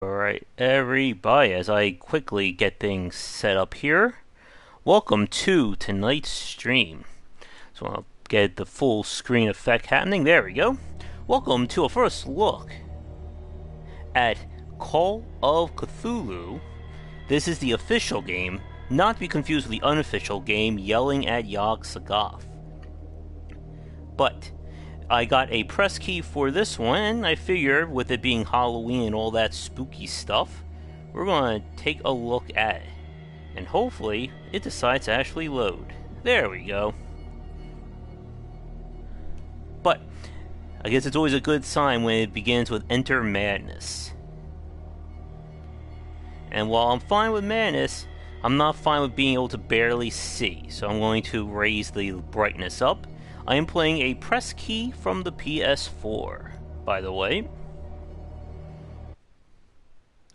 Alright, everybody, as I quickly get things set up here, welcome to tonight's stream. So I'll get the full screen effect happening. There we go. Welcome to a first look at Call of Cthulhu. This is the official game, not to be confused with the unofficial game, Yelling at Yog-Sothoth. But I got a press key for this one, and I figure with it being Halloween and all that spooky stuff, we're going to take a look at it. And hopefully, it decides to actually load. There we go. But, I guess it's always a good sign when it begins with Enter Madness. And while I'm fine with madness, I'm not fine with being able to barely see, so I'm going to raise the brightness up. I am playing a press key from the PS4, by the way.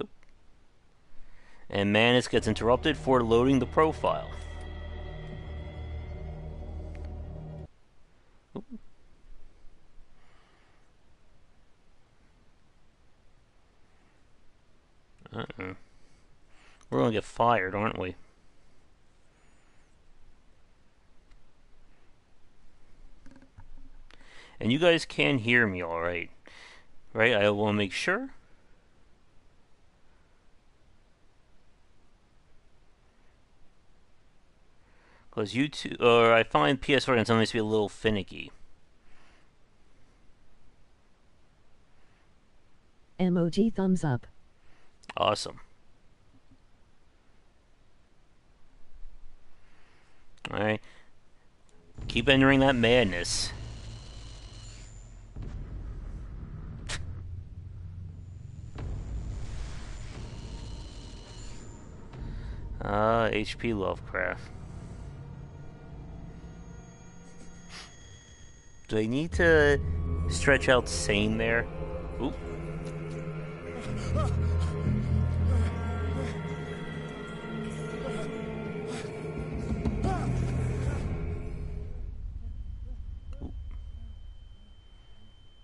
Oop. And Manus gets interrupted for loading the profile. Oop. Uh-oh. We're gonna get fired, aren't we? And you guys can hear me alright. Right? I want to make sure. Because YouTube, or I find PS4 can sometimes be a little finicky. Emoji thumbs up. Awesome. Alright. Keep entering that madness. H.P. Lovecraft. Do I need to stretch out sane there? Oop.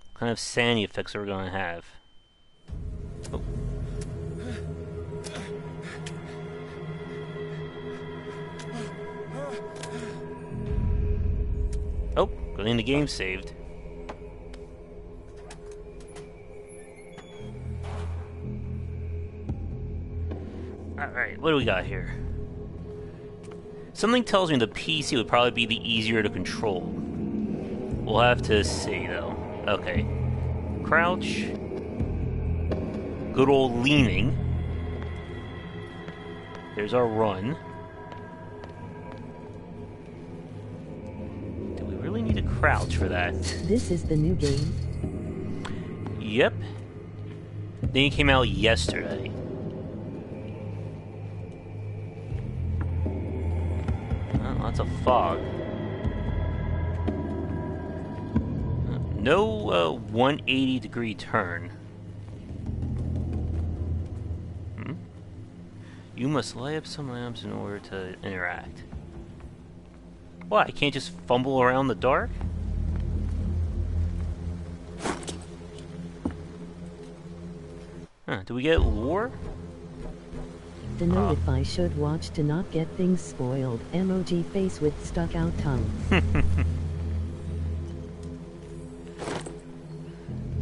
What kind of sanity effects are we going to have? Oh. Oh, good thing the game saved. Alright, what do we got here? Something tells me the PC would probably be the easier to control. We'll have to see, though. Okay. Crouch. Good old leaning. There's our run. Do we really need to crouch for that? This is the new game. Yep. Then it came out yesterday. Oh, lots of fog. No 180-degree turn. You must light up some lamps in order to interact. What, I can't just fumble around the dark? Huh, do we get lore? The note if I should watch to not get things spoiled. Emoji face with stuck out tongue.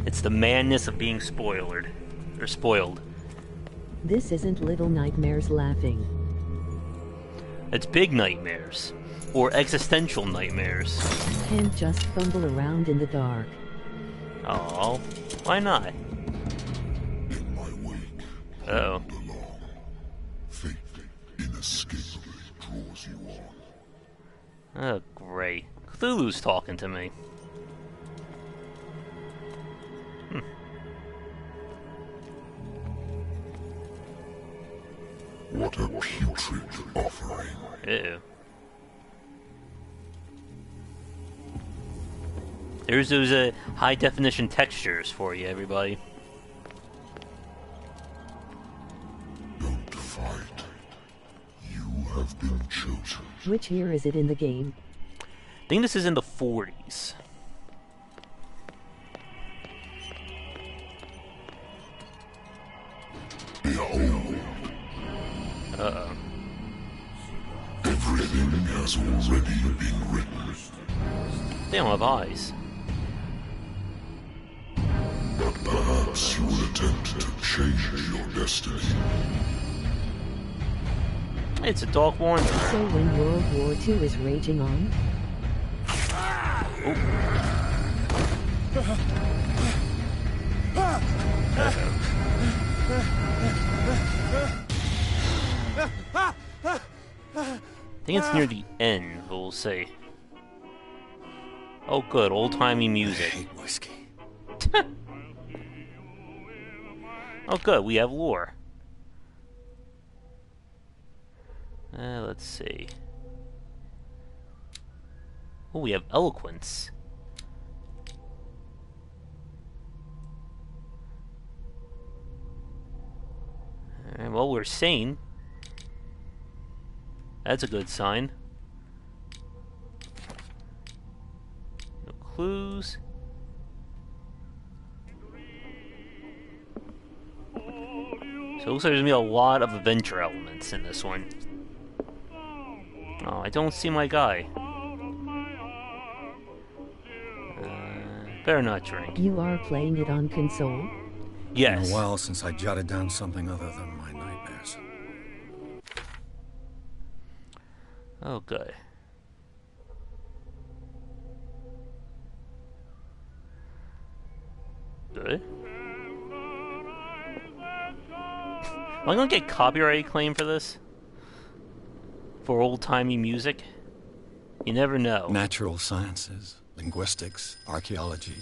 It's the madness of being spoiled. This isn't little nightmares laughing. It's big nightmares. Or existential nightmares. Can't just fumble around in the dark. Oh, why not? In my wake, Uh-oh. along. Fate inescapably draws you on. Oh, great. Cthulhu's talking to me. What a putrid offering. Uh-oh. There's those high-definition textures for you, everybody. Don't fight. You have been chosen. Which year is it in the game? I think this is in the 40s. Behold. Uh-oh. Everything has already been written. They don't have eyes. But perhaps you will attempt to change your destiny. It's a Dark Wanderer. So when World War II is raging on? I think it's near the end, we'll see. Oh good, old-timey music. I hate whiskey. Oh good, we have lore. Let's see. Oh, we have eloquence. Alright, well, we're sane. That's a good sign. No clues. So it looks like there's gonna be a lot of adventure elements in this one. Oh, I don't see my guy. Better not drink. You are playing it on console? Yes. Been a while since I jotted down something other than my nightmares. Oh, good. Good. Am I gonna get copyright claim for this? For old-timey music? You never know. Natural sciences, linguistics, archaeology.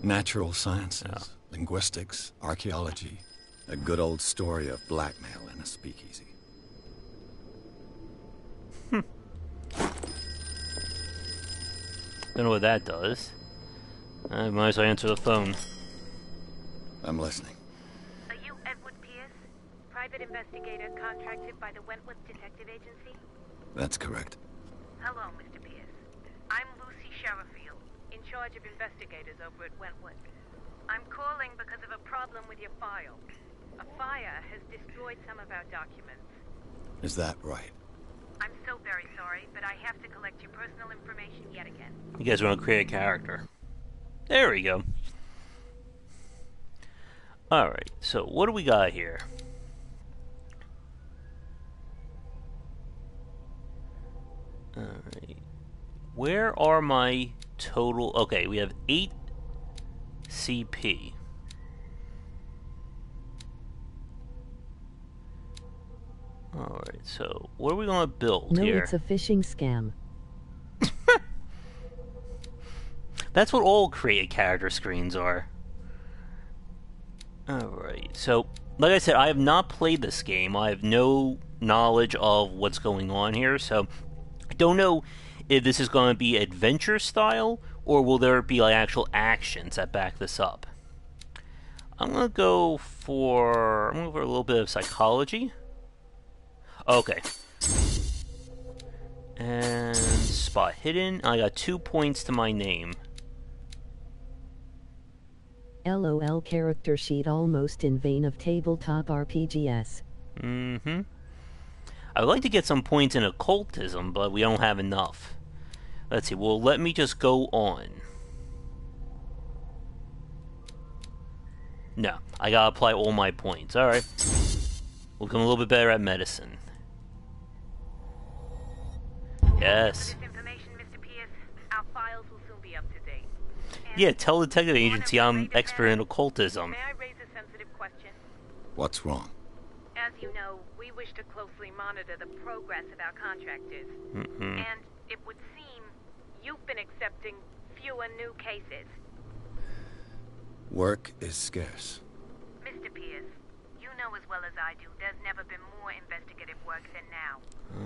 Natural sciences, linguistics, archaeology. A good old story of blackmail in a speakeasy. Don't know what that does. I might as well answer the phone. I'm listening. Are you Edward Pierce, private investigator contracted by the Wentworth Detective Agency? That's correct. Hello, Mr. Pierce. I'm Lucy Sherifield, in charge of investigators over at Wentworth. I'm calling because of a problem with your file. A fire has destroyed some of our documents. Is that right? I'm so very sorry, but I have to collect your personal information yet again. You guys want to create a character. There we go. Alright, so what do we got here? Alright. Where are my total... Okay, we have 8 CP. Alright, so what are we going to build No, here? it's a phishing scam. That's what all create character screens are. Alright, so, like I said, I have not played this game. I have no knowledge of what's going on here, so I don't know if this is going to be adventure style, or will there be like actual actions that back this up. I'm going to go for a little bit of psychology. Okay. And spot hidden. I got 2 points to my name. LOL character sheet almost in vein of tabletop RPGs. Mm-hmm. I would like to get some points in occultism, but we don't have enough. Let's see, well, let me just go on. No, I gotta apply all my points. Alright. We'll become a little bit better at medicine. Yes. For this information, Mr. Pierce, our files will soon be up to date. And Yeah, tell the detective you wanna agency I'm relate expert in that? occultism. May I raise a sensitive question? What's wrong? As you know, we wish to closely monitor the progress of our contractors. Mm-hmm. And it would seem you've been accepting fewer new cases. Work is scarce. Mr. Pierce, you know as well as I do, there's never been more investigative work than now.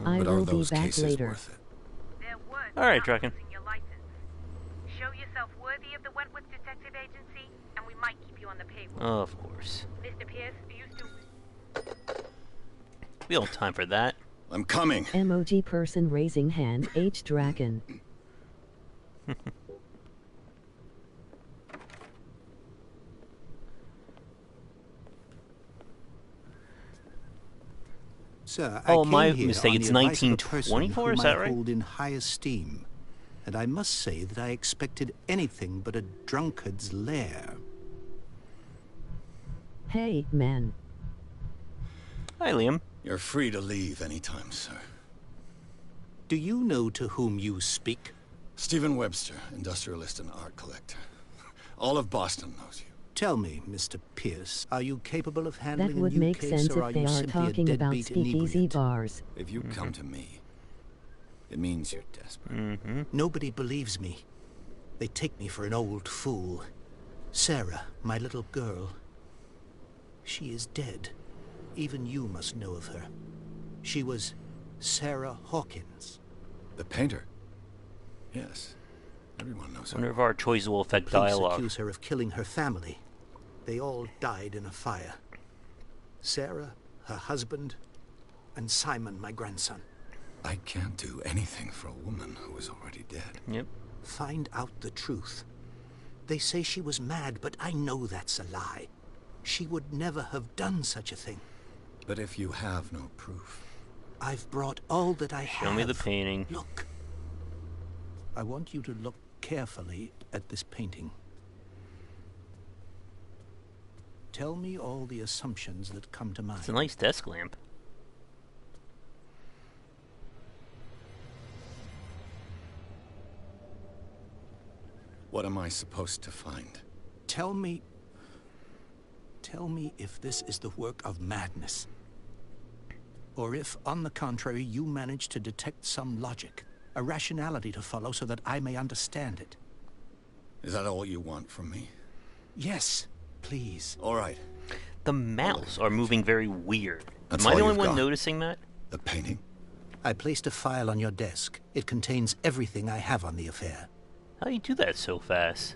I But will are be those back cases later. worth it? They're worth All right, not Draken. losing your license. Show yourself worthy of the Wentworth Detective Agency, and we might keep you on the payroll. Of course. Mr. Pierce, are you still... We don't have time for that. I'm coming. Emoji person raising hand H Draken. Sir, Oh, I came my here mistake. on It's the advice of a person 1924, whom is that I right? hold in high esteem, and I must say that I expected anything but a drunkard's lair. Hey, man. Hi, Liam. You're free to leave anytime, sir. Do you know to whom you speak? Stephen Webster, industrialist and art collector. All of Boston knows you. Tell me, Mr. Pierce, are you capable of That handling would a new make case, sense or if are they you are simply a talking about deadbeat speakeasy inebriate? bars. If you come to me, it means you're desperate. Nobody believes me. They take me for an old fool. Sarah, my little girl, she is dead. Even you must know of her. She was Sarah Hawkins. The painter? Yes. Everyone knows Wonder her. if our choices will affect Police dialogue. accuse her of killing her family. They all died in a fire. Sarah, her husband, and Simon, my grandson. I can't do anything for a woman who is already dead. Yep. Find out the truth. They say she was mad, but I know that's a lie. She would never have done such a thing. But if you have no proof... I've brought all that I have. Show me the painting. Look. I want you to look carefully at this painting. Tell me all the assumptions that come to mind. It's a nice desk lamp. What am I supposed to find? Tell me if this is the work of madness. Or if, on the contrary, you manage to detect some logic, a rationality to follow so that I may understand it. Is that all you want from me? Yes, please. All right. The mouths are moving very weird. That's Am I all the only you've one got? noticing that? The painting? I placed a file on your desk. It contains everything I have on the affair. How do you do that so fast?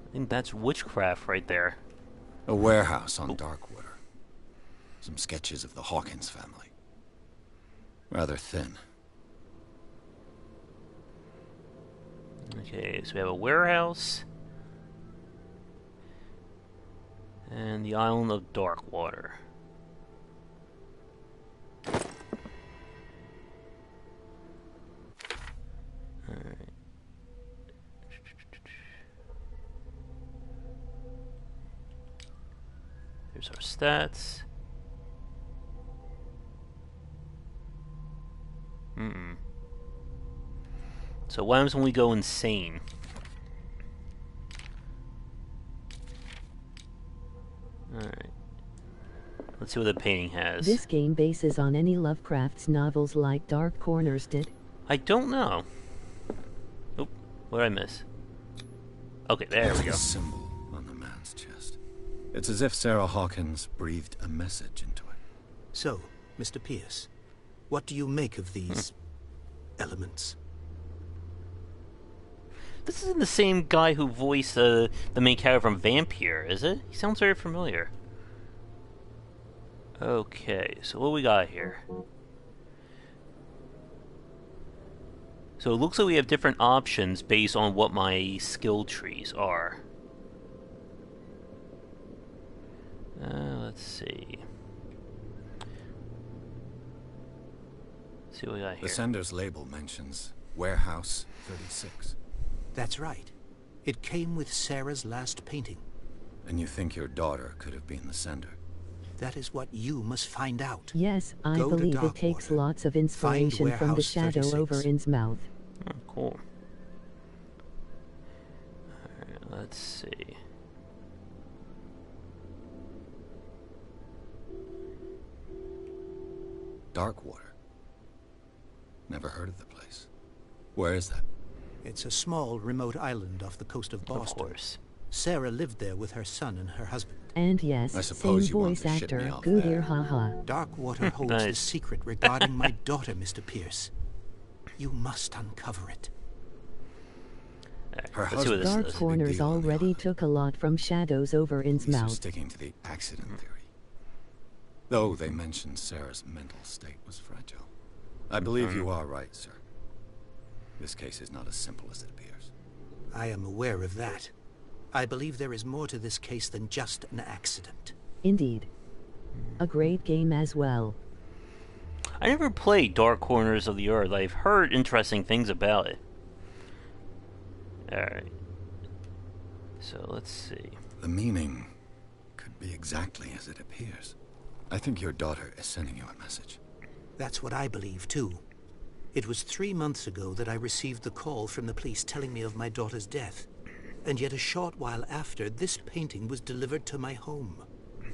I think that's witchcraft right there. A warehouse on Darkwater. Some sketches of the Hawkins family. Rather thin. Okay, so we have a warehouse. And the island of Darkwater. Alright. Here's our stats. So what happens when we go insane? Alright. Let's see what the painting has. This game bases on any Lovecraft's novels like Dark Corners did. I don't know. Oop, what did I miss? Okay, there we There's go. a symbol on the man's chest. It's as if Sarah Hawkins breathed a message into it. So, Mr. Pierce, what do you make of these elements? This isn't the same guy who voiced the main character from Vampire, is it? He sounds very familiar. Okay, so what we got here? So it looks like we have different options based on what my skill trees are. Let's see. Let's see what we got here. The sender's label mentions Warehouse 36. That's right. It came with Sarah's last painting. And you think your daughter could have been the sender? That is what you must find out. Yes, I Go to believe it takes Darkwater. lots of inspiration from the Warehouse shadow 36. over Innsmouth. Oh, cool. Alright, let's see. Darkwater. Never heard of the place. Where is that? It's a small, remote island off the coast of Boston. Of course. Sarah lived there with her son and her husband. And yes, I same suppose you want voice to shit actor, me off good there. ear haha. Darkwater holds the Nice. secret regarding my daughter, Mr. Pierce. You must uncover it. Alright, Her let's see what this Dark husband- is. Corners deal on the already island. took a lot from shadows over These are Innsmouth. sticking to the accident theory. Though they mentioned Sarah's mental state was fragile. I believe you are right, sir. This case is not as simple as it appears. I am aware of that. I believe there is more to this case than just an accident. Indeed. A great game as well. I never played Dark Corners of the Earth. I've heard interesting things about it. Alright. So, let's see. The meaning could be exactly as it appears. I think your daughter is sending you a message. That's what I believe, too. It was 3 months ago that I received the call from the police telling me of my daughter's death. And yet a short while after, this painting was delivered to my home.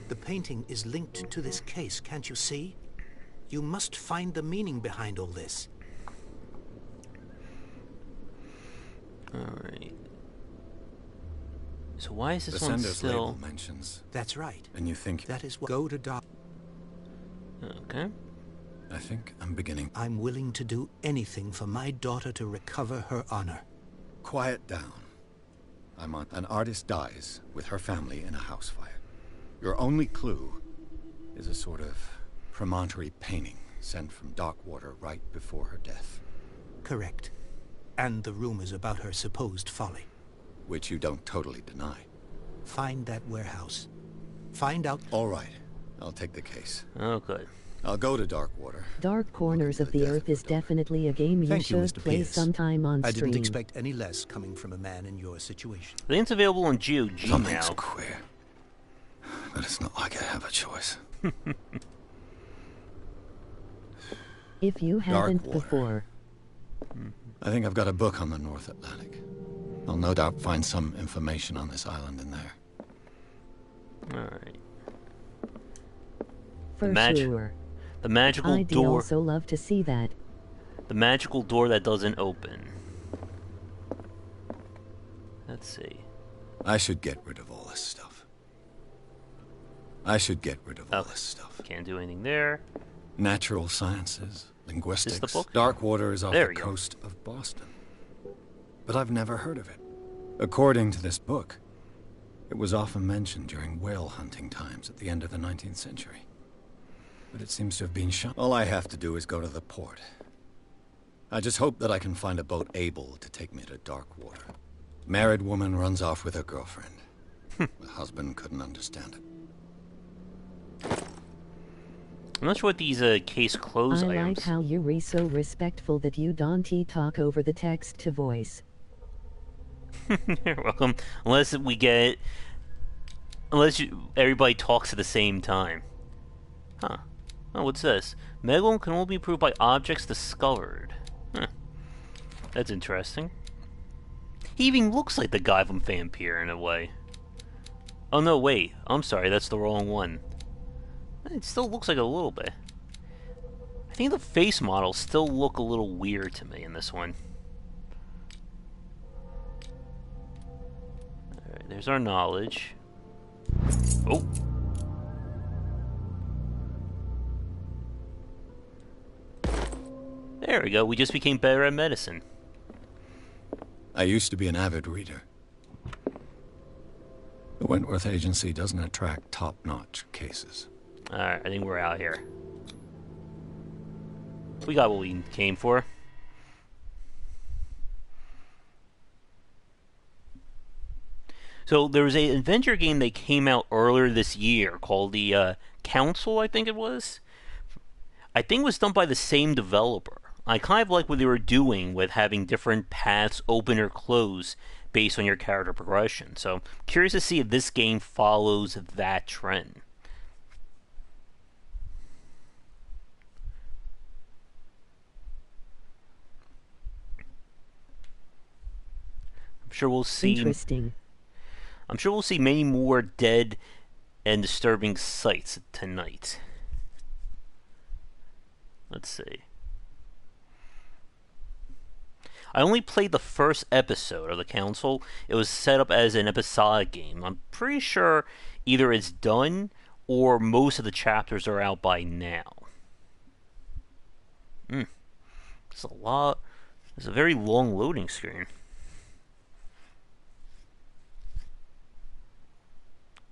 The painting is linked to this case, can't you see? You must find the meaning behind all this. Alright. So why is this The one sender's still... label mentions, That's right. and you think... That is what... Go to Doc. Okay. I think I'm beginning... I'm willing to do anything for my daughter to recover her honor. Quiet down. I'm on... An artist dies with her family in a house fire. Your only clue is a sort of promontory painting sent from Darkwater right before her death. Correct. And the rumors about her supposed folly. Which you don't totally deny. Find that warehouse. Find out... All right. I'll take the case. Oh, good. I'll go to Darkwater. Dark Corners of the Earth is definitely a game you Thank you, should Mr. play Pierce. sometime on I stream. didn't expect any less coming from a man in your situation. I think it's available on GOG Something's now. queer. But it's not like I have a choice. If you haven't Darkwater. before. I think I've got a book on the North Atlantic. I'll no doubt find some information on this island in there. Alright. For sure. The magical I'd door... also love to see that. The magical door that doesn't open. Let's see. I should get rid of all this stuff. I should get rid of all Okay. this stuff. Can't do anything there. Natural sciences, linguistics. the book? Darkwater is off There the we go. coast of Boston. But I've never heard of it. According to this book, it was often mentioned during whale hunting times at the end of the 19th century. But it seems to have been shut. All I have to do is go to the port. I just hope that I can find a boat able to take me to Darkwater. Married woman runs off with her girlfriend. The husband couldn't understand it. I'm not sure what these case close I items... like how you're so respectful that you don't talk over the text to voice. You're welcome. Unless we get... everybody talks at the same time. Huh. Oh, what's this? Megalon can only be improved by objects discovered. Huh. That's interesting. He even looks like the guy from Vampire in a way. Oh no, wait. I'm sorry, that's the wrong one. It still looks like a little bit. I think the face models still look a little weird to me in this one. Alright, there's our knowledge. Oh! There we go, we just became better at medicine. I used to be an avid reader. The Wentworth Agency doesn't attract top-notch cases. Alright, I think we're out here. We got what we came for. So there was an adventure game that came out earlier this year called the Council, I think it was. I think it was done by the same developer. I kind of like what they were doing with having different paths open or close based on your character progression. So curious to see if this game follows that trend. I'm sure we'll see. Interesting. I'm sure we'll see many more dead and disturbing sights tonight. Let's see. I only played the first episode of the Council. It was set up as an episodic game. I'm pretty sure either it's done or most of the chapters are out by now. It's a lot. It's a very long loading screen.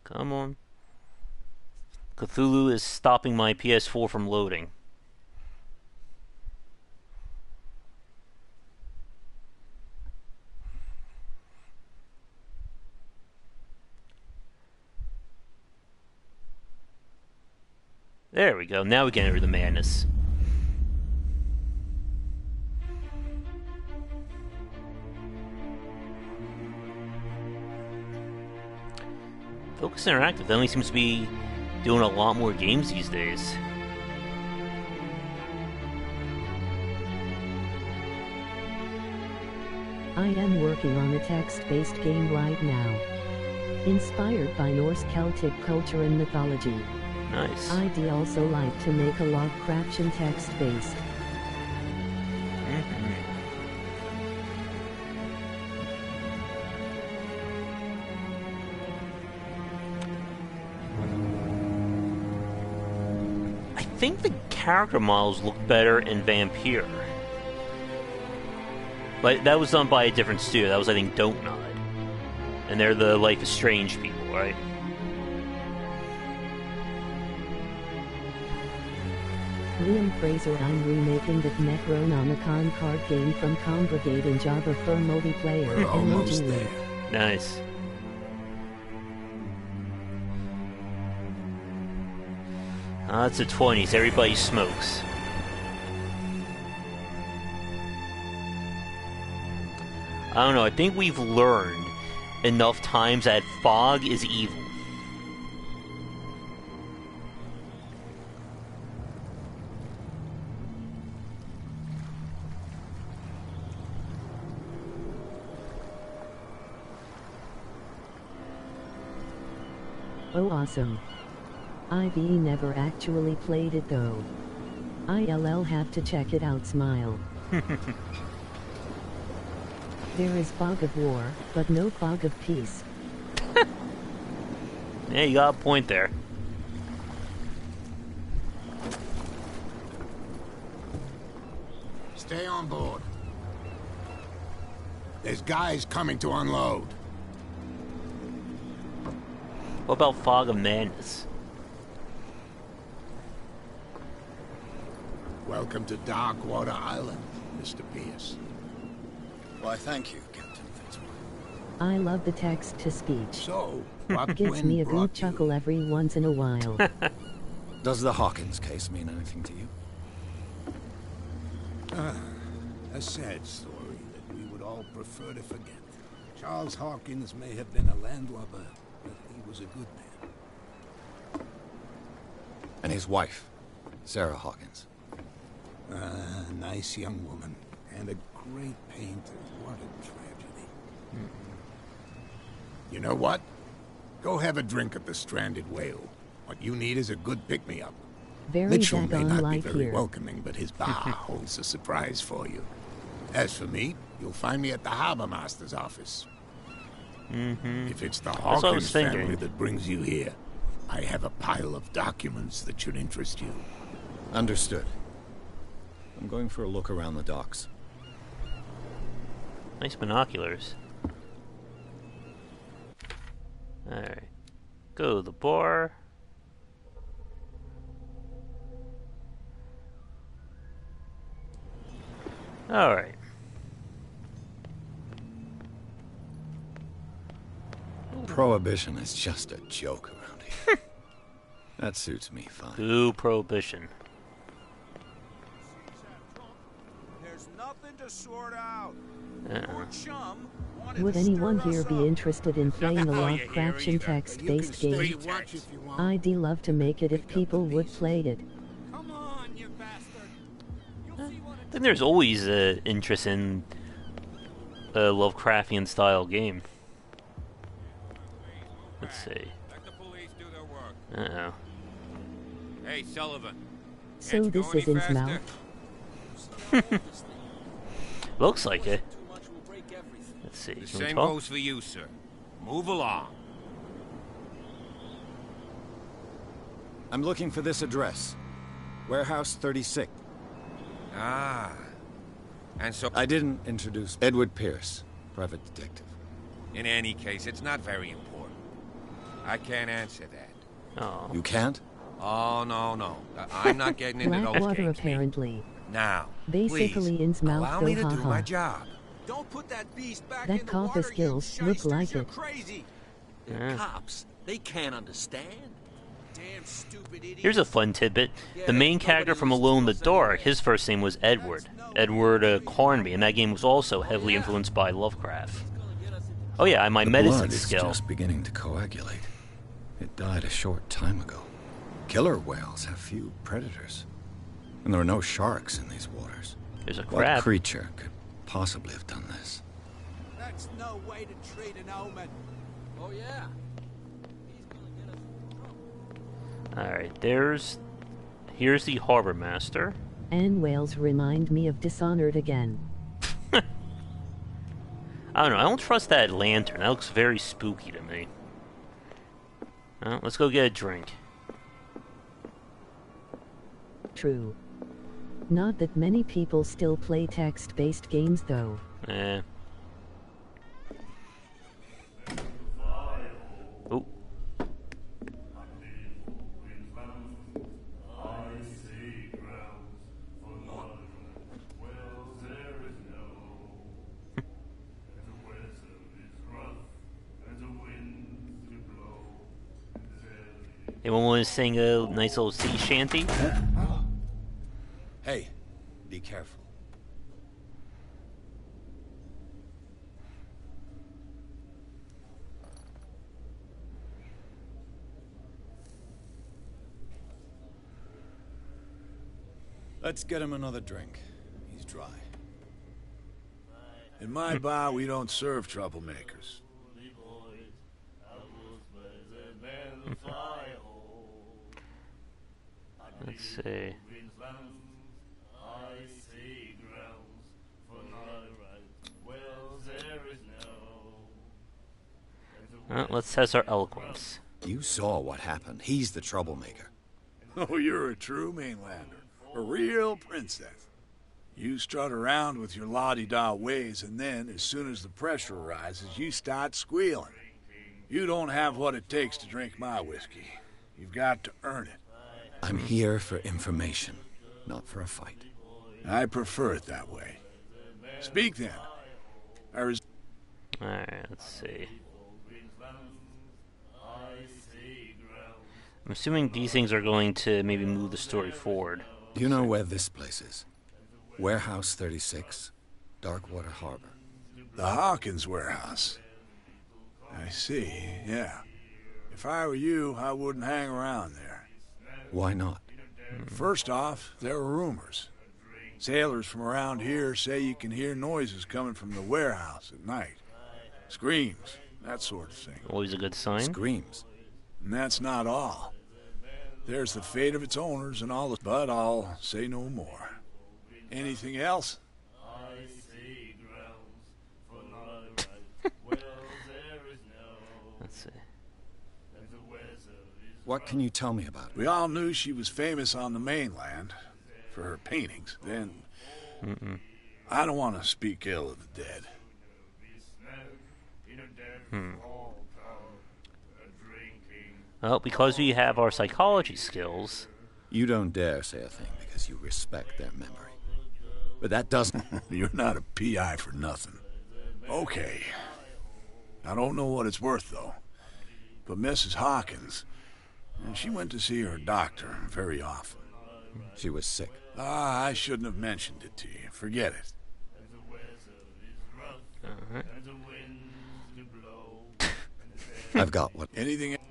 Come on. Cthulhu is stopping my PS4 from loading. There we go. Now we can enter the madness. Focus Interactive definitely seems to be doing a lot more games these days. I am working on a text-based game right now. Inspired by Norse Celtic culture and mythology. Nice. I'd also like to make a Lovecraftian text-based. I think the character models look better in Vampire. But that was done by a different studio. That was, I think, Don't Nod. And they're the Life is Strange people, right? Liam Fraser, I'm remaking the Necronomicon card game from Congregate in Java for multiplayer. We're almost Emoji there. link. Nice. It's the 20s. Everybody smokes. I don't know. I think we've learned enough times that fog is evil. Oh, awesome. I've never actually played it though. I'll have to check it out, smile. There is fog of war, but no fog of peace. Yeah, you got a point there. Stay on board. There's guys coming to unload. What about Fog of Madness? Welcome to Darkwater Island, Mr. Pierce. Why, thank you, Captain Fitzroy. I love the text-to-speech. So, what Gives wind me a brought good you? chuckle every once in a while. Does the Hawkins case mean anything to you? A sad story that we would all prefer to forget. Charles Hawkins may have been a landlubber, but he was a good man. And his wife, Sarah Hawkins. A nice young woman, and a great painter. What a tragedy. You know what? Go have a drink at the Stranded Whale. What you need is a good pick-me-up. Very Mitchell may daggone not be light very here. welcoming, but his bar holds a surprise for you. As for me, you'll find me at the Harbor Master's office. If it's the what I was Hawkins thinking. family that brings you here, I have a pile of documents that should interest you. Understood. I'm going for a look around the docks. Nice binoculars. Alright. Go to the bar. Alright. Prohibition is just a joke around here. That suits me fine. Ooh, Prohibition. There's nothing to sort out. Uh-uh. Your chum wanted Would to anyone stir here us be up. interested in playing a Oh, you hear Lovecraftian either. text-based Stay game? watch if you want. I'd love to make it if people would play it. Come on, you bastard. You'll see what I think there's always interest in a Lovecraftian style game. Let's see. Let the police do their work. Uh-oh. Hey, Sullivan. So Can't you this go any is In's faster? mouth? Looks like it. Let's see. The Can we same talk? goes for you, sir. Move along. I'm looking for this address. Warehouse 36. Ah. And so, I didn't introduce Edward Pierce, private detective. in any case, it's not very important. I can't answer that. Oh. You can't? Oh, no. I'm not getting into those Blackwater, games. apparently. Now, Basically, please, In's mouth, allow though, me to do haha. my job. Don't put that beast back That in the cough water, skills you look shysters, like you're it. crazy. Yeah. Cops, they can't understand. Damn Damn stupid idiot. Here's a fun tidbit. The main character from Alone in the Dark, his first name was Edward. Edward Cornby, and that game was also heavily influenced by Lovecraft. Oh yeah, and my medicine blood skill. is just beginning to coagulate. It died a short time ago. Killer whales have few predators. And there are no sharks in these waters. There's a What crab. creature could possibly have done this? That's no way to treat an omen. Oh yeah. Alright, here's the harbor master. And whales remind me of Dishonored again. I don't know, I don't trust that lantern. That looks very spooky to me. Well, let's go get a drink. True. Not that many people still play text-based games though. Eh. Oh. Anyone want to sing a nice little sea shanty? Hey, be careful. Let's get him another drink. He's dry. In my bar, we don't serve troublemakers. Let's see. Well, let's test our eloquence. You saw what happened. He's the troublemaker. Oh, you're a true mainlander. A real princess. You strut around with your la-di-da ways, and then, as soon as the pressure arises, you start squealing. You don't have what it takes to drink my whiskey. You've got to earn it. I'm here for information, not for a fight. I prefer it that way. Speak then. Alright, let's see. I'm assuming these things are going to maybe move the story forward. Do you know where this place is? Warehouse 36, Darkwater Harbor. The Hawkins warehouse. I see, yeah. If I were you, I wouldn't hang around there. Why not? First off, there are rumors. Sailors from around here say you can hear noises coming from the warehouse at night. Screams, that sort of thing. Always a good sign. Screams. And that's not all. There's the fate of its owners and all, but I'll say no more. Anything else? Let's see. What can you tell me about it? We all knew she was famous on the mainland for her paintings. Then, I don't want to speak ill of the dead. Well, because we have our psychology skills. You don't dare say a thing because you respect their memory. But that doesn't... You're not a PI for nothing. Okay. I don't know what it's worth, though. But Mrs. Hawkins, she went to see her doctor very often. She was sick. I shouldn't have mentioned it to you. Forget it. Alright. I've got what... Anything else?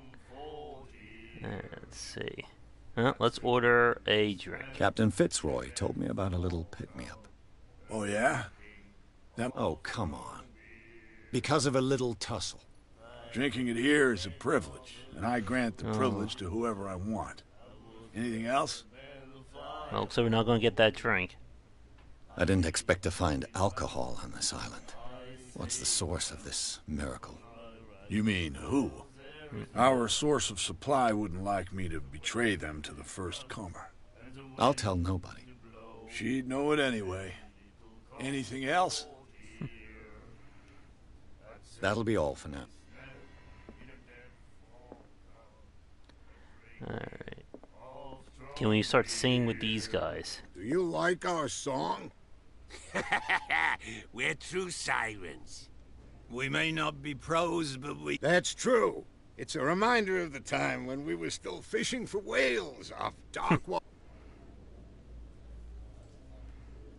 Let's see. Let's order a drink. Captain Fitzroy told me about a little pick-me-up. Oh, yeah? Oh, come on. Because of a little tussle. Drinking it here is a privilege, and I grant the privilege to whoever I want. Anything else? Well, so we're not going to get that drink. I didn't expect to find alcohol on this island. What's the source of this miracle? You mean who? Our source of supply wouldn't like me to betray them to the first comer. I'll tell nobody. She'd know it anyway. Anything else? That'll be all for now. Alright. Can we start singing with these guys? Do you like our song? We're true sirens. We may not be pros, but we... That's true. It's a reminder of the time when we were still fishing for whales off dark water.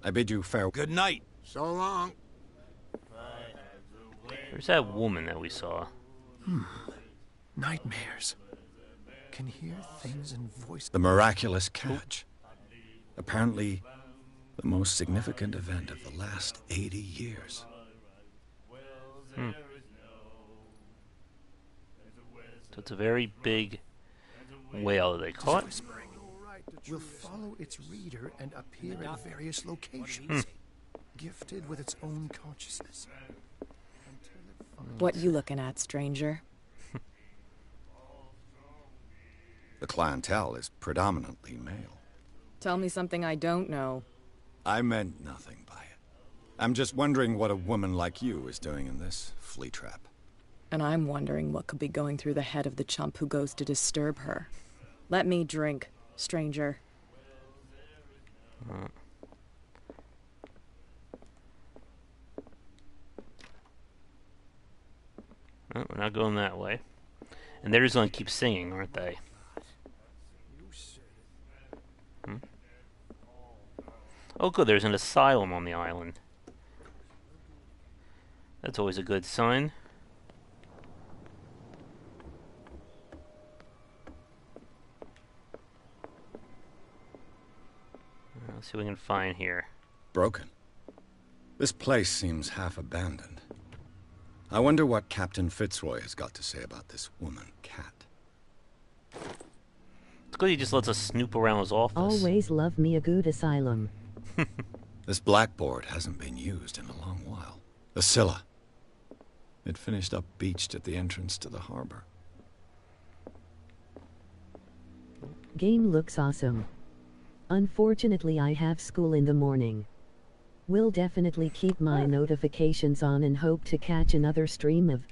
I bid you farewell. Good night. So long. There's that woman that we saw. Nightmares. Can hear things in voice. The miraculous catch. Apparently, the most significant event of the last 80 years. So it's a very big whale that they caught. Will follow its reader and appear at various locations, gifted with its own consciousness. What you looking at, stranger? The clientele is predominantly male. Tell me something I don't know. I meant nothing by it. I'm just wondering what a woman like you is doing in this flea trap. And I'm wondering what could be going through the head of the chump who goes to disturb her. Let me drink, stranger. Oh, we're not going that way. And they're just going to keep singing, aren't they? Oh, good, there's an asylum on the island. That's always a good sign. Let's see what we can find here. Broken. This place seems half abandoned. I wonder what Captain Fitzroy has got to say about this woman, Cat. It's good he just lets us snoop around his office. Always love me a good asylum. This blackboard hasn't been used in a long while. The Scylla. It finished up beached at the entrance to the harbor. Game looks awesome. Unfortunately, I have school in the morning. Will definitely keep my notifications on and hope to catch another stream of...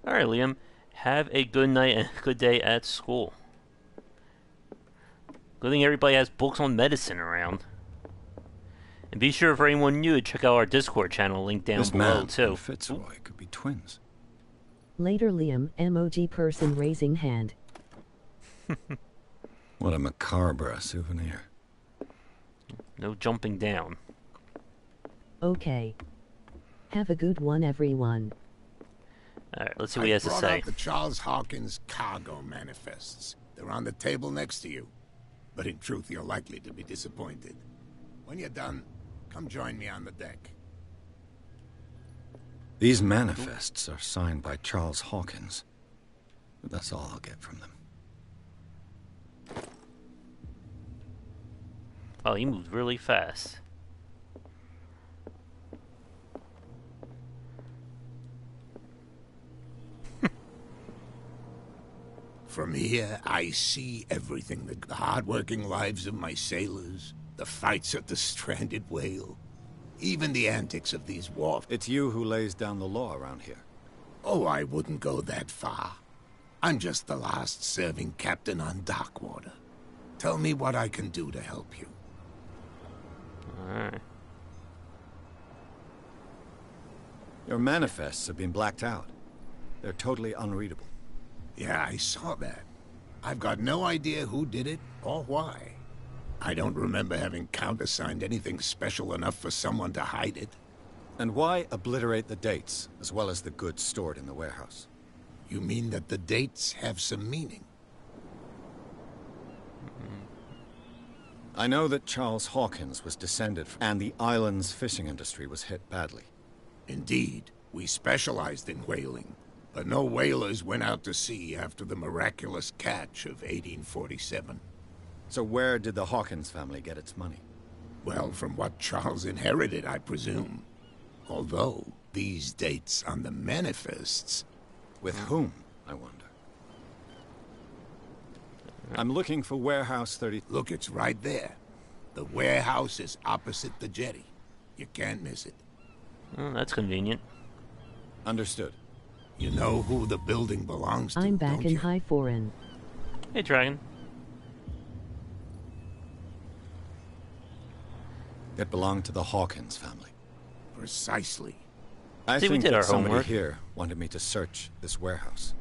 Alright, Liam. Have a good night and a good day at school. Good thing everybody has books on medicine around. And be sure for anyone new to check out our Discord channel, link down this below man too. And Fitzroy could be twins. Later, Liam, emoji person raising hand. What a macabre souvenir. No jumping down. Okay. Have a good one, everyone. Alright, let's see what he has to brought say. out the Charles Hawkins cargo manifests. They're on the table next to you. But in truth, you're likely to be disappointed. When you're done, come join me on the deck. These manifests are signed by Charles Hawkins. But that's all I'll get from them. Oh, he moved really fast. From here, I see everything. The hard-working lives of my sailors, the fights at the stranded whale, even the antics of these wharf. It's you who lays down the law around here. Oh, I wouldn't go that far. I'm just the last serving captain on Darkwater. Tell me what I can do to help you. Alright. Your manifests have been blacked out. They're totally unreadable. Yeah, I saw that. I've got no idea who did it or why. I don't remember having countersigned anything special enough for someone to hide it. And why obliterate the dates, as well as the goods stored in the warehouse? You mean that the dates have some meaning? I know that Charles Hawkins was descended from, and the island's fishing industry was hit badly. Indeed, we specialized in whaling, but no whalers went out to sea after the miraculous catch of 1847. So where did the Hawkins family get its money? Well, from what Charles inherited, I presume. Although, these dates on the manifests... With whom, I wonder? I'm looking for Warehouse 30... Look, it's right there. The warehouse is opposite the jetty. You can't miss it. Oh, that's convenient. Understood. You know who the building belongs to, I'm back don't in you? High Foreign. Hey, Dragon. It belonged to the Hawkins family. Precisely. I See, we think did that our somebody homework. here wanted me to search this warehouse.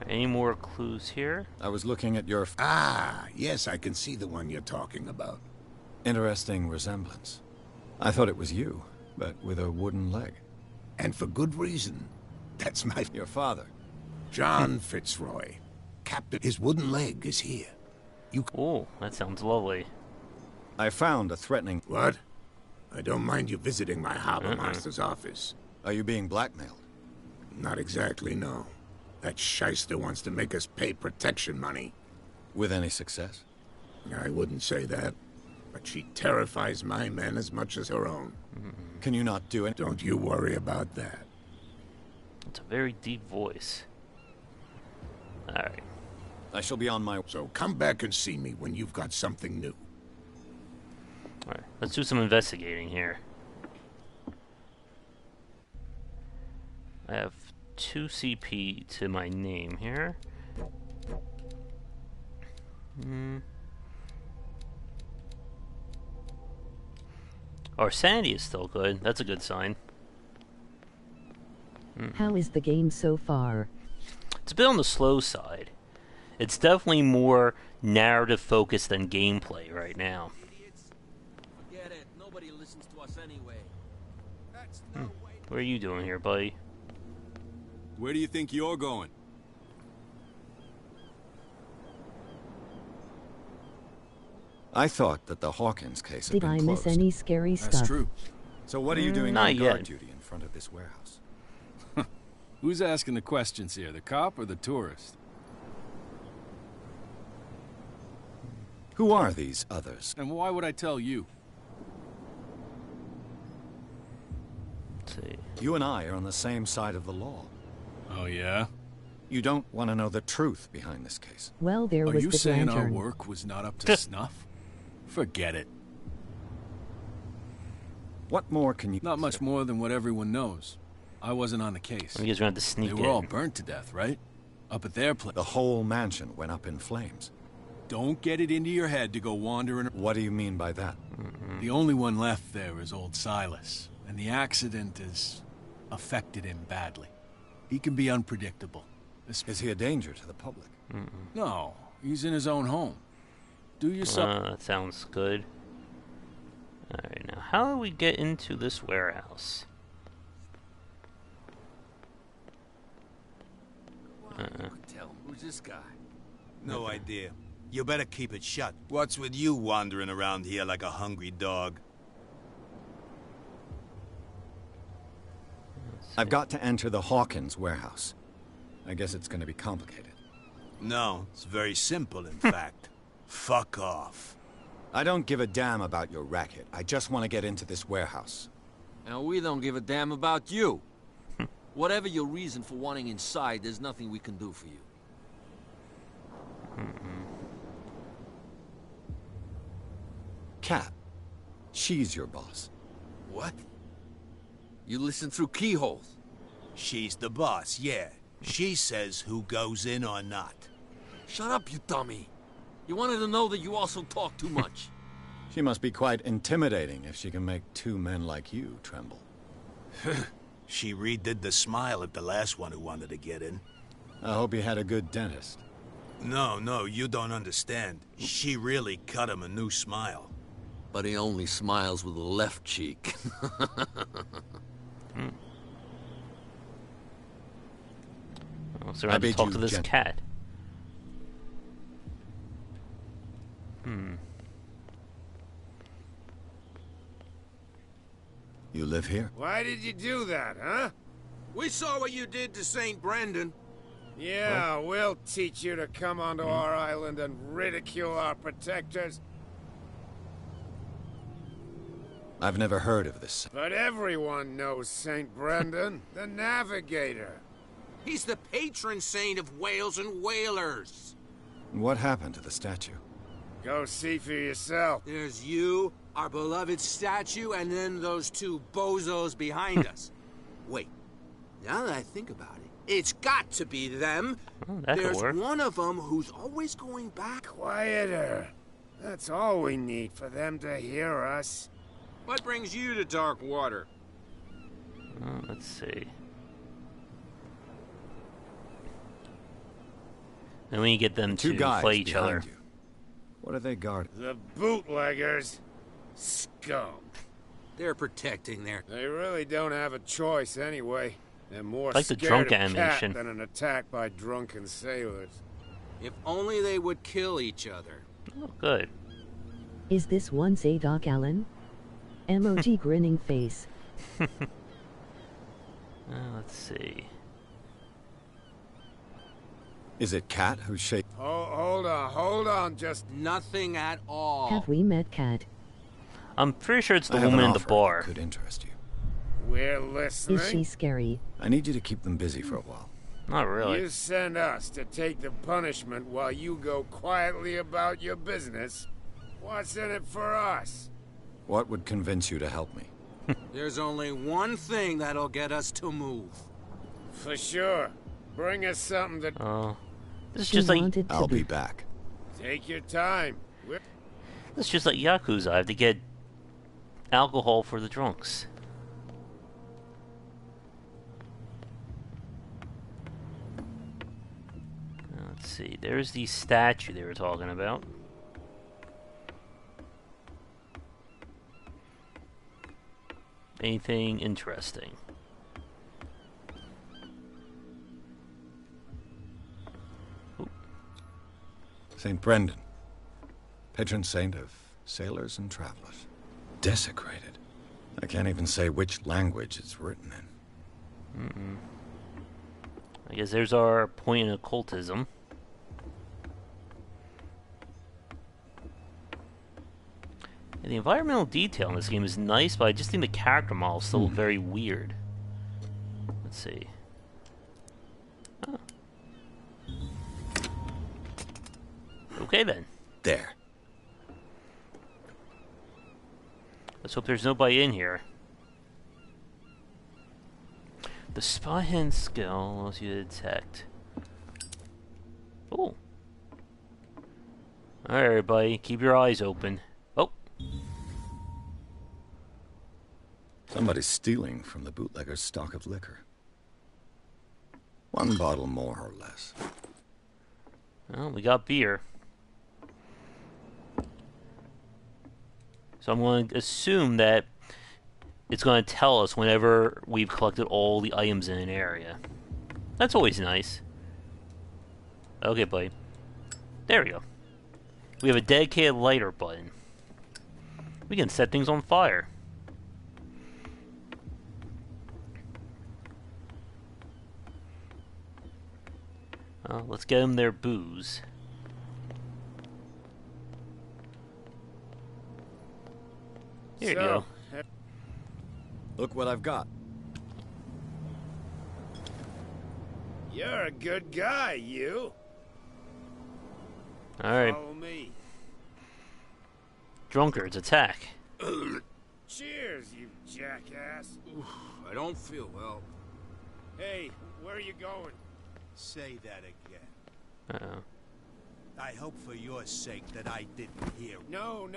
Any more clues here? I was looking at your Ah, yes, I can see the one you're talking about. interesting resemblance. I thought it was you, but with a wooden leg. And for good reason. That's my... Your father. John Fitzroy. Captain, his wooden leg is here. Oh, that sounds lovely. I found a threatening... What? I don't mind you visiting my harbor master's office. Are you being blackmailed? Not exactly, no. That shyster wants to make us pay protection money. With any success? I wouldn't say that, but she terrifies my men as much as her own. Can you not do it? Don't you worry about that. It's a very deep voice. Alright. I shall be on my... So come back and see me when you've got something new. Alright, let's do some investigating here. I have 2 CP to my name here. Our sanity is still good. That's a good sign. How is the game so far? It's a bit on the slow side. It's definitely more narrative focused than gameplay right now. Forget it. Nobody listens to us anyway. That's What are you doing here, buddy? Where do you think you're going? I thought that the Hawkins case had Did been I closed. miss any scary stuff? That's true. So what are you doing Not on guard yet. duty in front of this warehouse? Who's asking the questions here, the cop or the tourist? Who are these others? And why would I tell you? Let's see. You and I are on the same side of the law. Oh, yeah? You don't want to know the truth behind this case. Well, there Are was you the saying our lantern. work was not up to snuff? Forget it. What more can you... Not much more than what everyone knows. I wasn't on the case. You guys are going to have to sneak They in. were all burnt to death, right? Up at their place. The whole mansion went up in flames. Don't get it into your head to go wandering. What do you mean by that? The only one left there is old Silas, and the accident has affected him badly. He can be unpredictable. Is he a danger to the public? No, he's in his own home. Do yourself... That sounds good. Alright, now how do we get into this warehouse? Who's this guy? No idea. You better keep it shut. What's with you wandering around here like a hungry dog? I've got to enter the Hawkins warehouse. I guess it's going to be complicated. No, it's very simple, in fact. Fuck off. I don't give a damn about your racket. I just want to get into this warehouse. And we don't give a damn about you. Whatever your reason for wanting inside, there's nothing we can do for you. Kat, she's your boss. What? You listen through keyholes. She's the boss, yeah. She says who goes in or not. Shut up, you dummy. You wanted to know that you also talk too much. She must be quite intimidating if she can make 2 men like you tremble. She redid the smile at the last one who wanted to get in. I hope you had a good dentist. No, you don't understand. She really cut him a new smile. But he only smiles with the left cheek. So we're going to talk to this cat. You live here? Why did you do that, huh? We saw what you did to St. Brendan. Yeah, we'll teach you to come onto our island and ridicule our protectors. I've never heard of this. But everyone knows St. Brendan, the navigator. He's the patron saint of whales and whalers. What happened to the statue? Go see for yourself. There's you, our beloved statue, and then those 2 bozos behind us. Wait, now that I think about it, it's got to be them. There's one of them who's always going back. Quieter. That's all we need for them to hear us. What brings you to dark water? Let's see. And we get them Two to guys play each behind other. you. What are they guarding? The bootleggers. Scum. They're protecting their... They really don't have a choice anyway. They're more Like the scared drunk of animation. Cat than an attack by drunken sailors. If only they would kill each other. Oh, good. Is this once a Doc Allen? Emoji grinning face. Let's see. Is it Cat who's shaking? Hold on, just... Nothing at all. Have we met Cat? I'm pretty sure it's the I have woman an in the offer bar. that could interest you. We're listening. Is she scary? I need you to keep them busy for a while. Not really. You send us to take the punishment while you go quietly about your business. What's in it for us? What would convince you to help me? There's only one thing that'll get us to move. For sure. Bring us something that... Oh. This is She just like... wanted to I'll be back. Take your time. This is just like Yakuza. I have to get alcohol for the drunks. Let's see. There's the statue they were talking about. Anything interesting? St. Brendan, patron saint of sailors and travelers. Desecrated. I can't even say which language it's written in. I guess there's our point in occultism. And the environmental detail in this game is nice, but I just think the character model is still very weird. Let's see. Oh. Okay then. There. Let's hope there's nobody in here. The spy hand skill allows you to detect. Oh. Alright, everybody, keep your eyes open. Oh. Somebody's stealing from the bootlegger's stock of liquor. One bottle more or less. Well, we got beer. So I'm going to assume that it's going to tell us whenever we've collected all the items in an area. That's always nice. Okay, buddy. There we go. We have a dedicated lighter button. We can set things on fire. Let's get them their booze. Here you go. Look what I've got. You're a good guy, you. Alright. Follow me. Drunkards, attack. Cheers, you jackass. Oof, I don't feel well. Hey, where are you going? Say that again. Uh-oh. I hope for your sake that I didn't hear. No,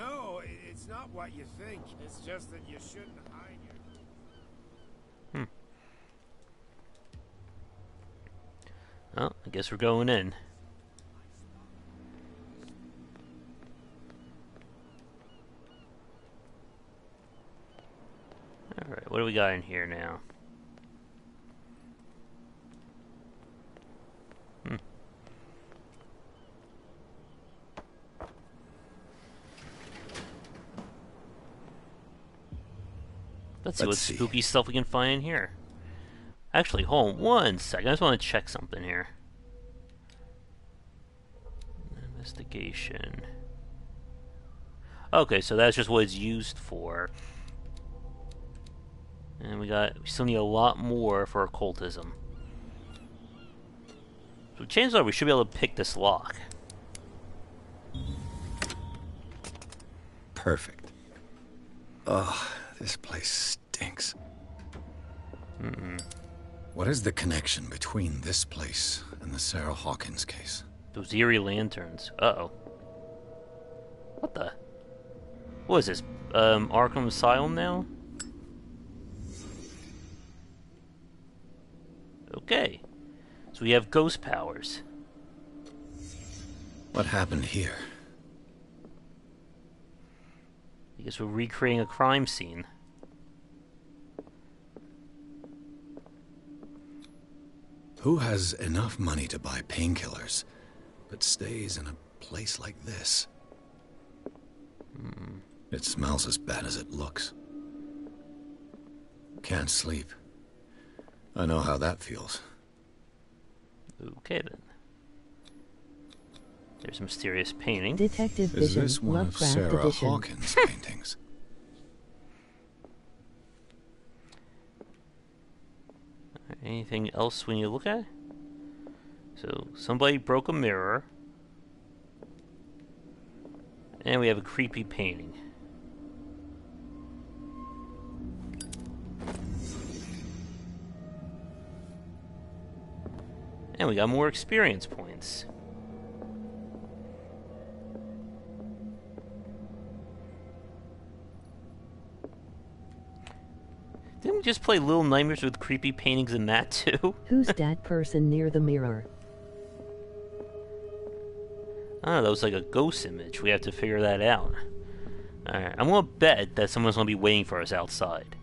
it's not what you think. It's just that you shouldn't hide your... Well, I guess we're going in. Alright, what do we got in here now? Let's see what spooky stuff we can find in here. Actually, hold on one second. I just want to check something here. Investigation. Okay, so that's just what it's used for. And we still need a lot more for occultism. So chances are we should be able to pick this lock. Perfect. Ugh, this place stinks. What is the connection between this place and the Sarah Hawkins case? Those eerie lanterns. Uh-oh. What the? What is this? Arkham Asylum now? Okay. So we have ghost powers. What happened here? I guess we're recreating a crime scene. Who has enough money to buy painkillers, but stays in a place like this? It smells as bad as it looks. Can't sleep. I know how that feels. Okay then. There's a mysterious painting. Detective Is Vision, this one of Lovecraft Sarah Edition. Hawkins' paintings? Anything else we need to look at? So, somebody broke a mirror. And we have a creepy painting. And we got more experience points. Didn't we just play Little Nightmares with creepy paintings in that too? Who's that person near the mirror? Oh, that was like a ghost image. We have to figure that out. Alright, I'm gonna bet that someone's gonna be waiting for us outside.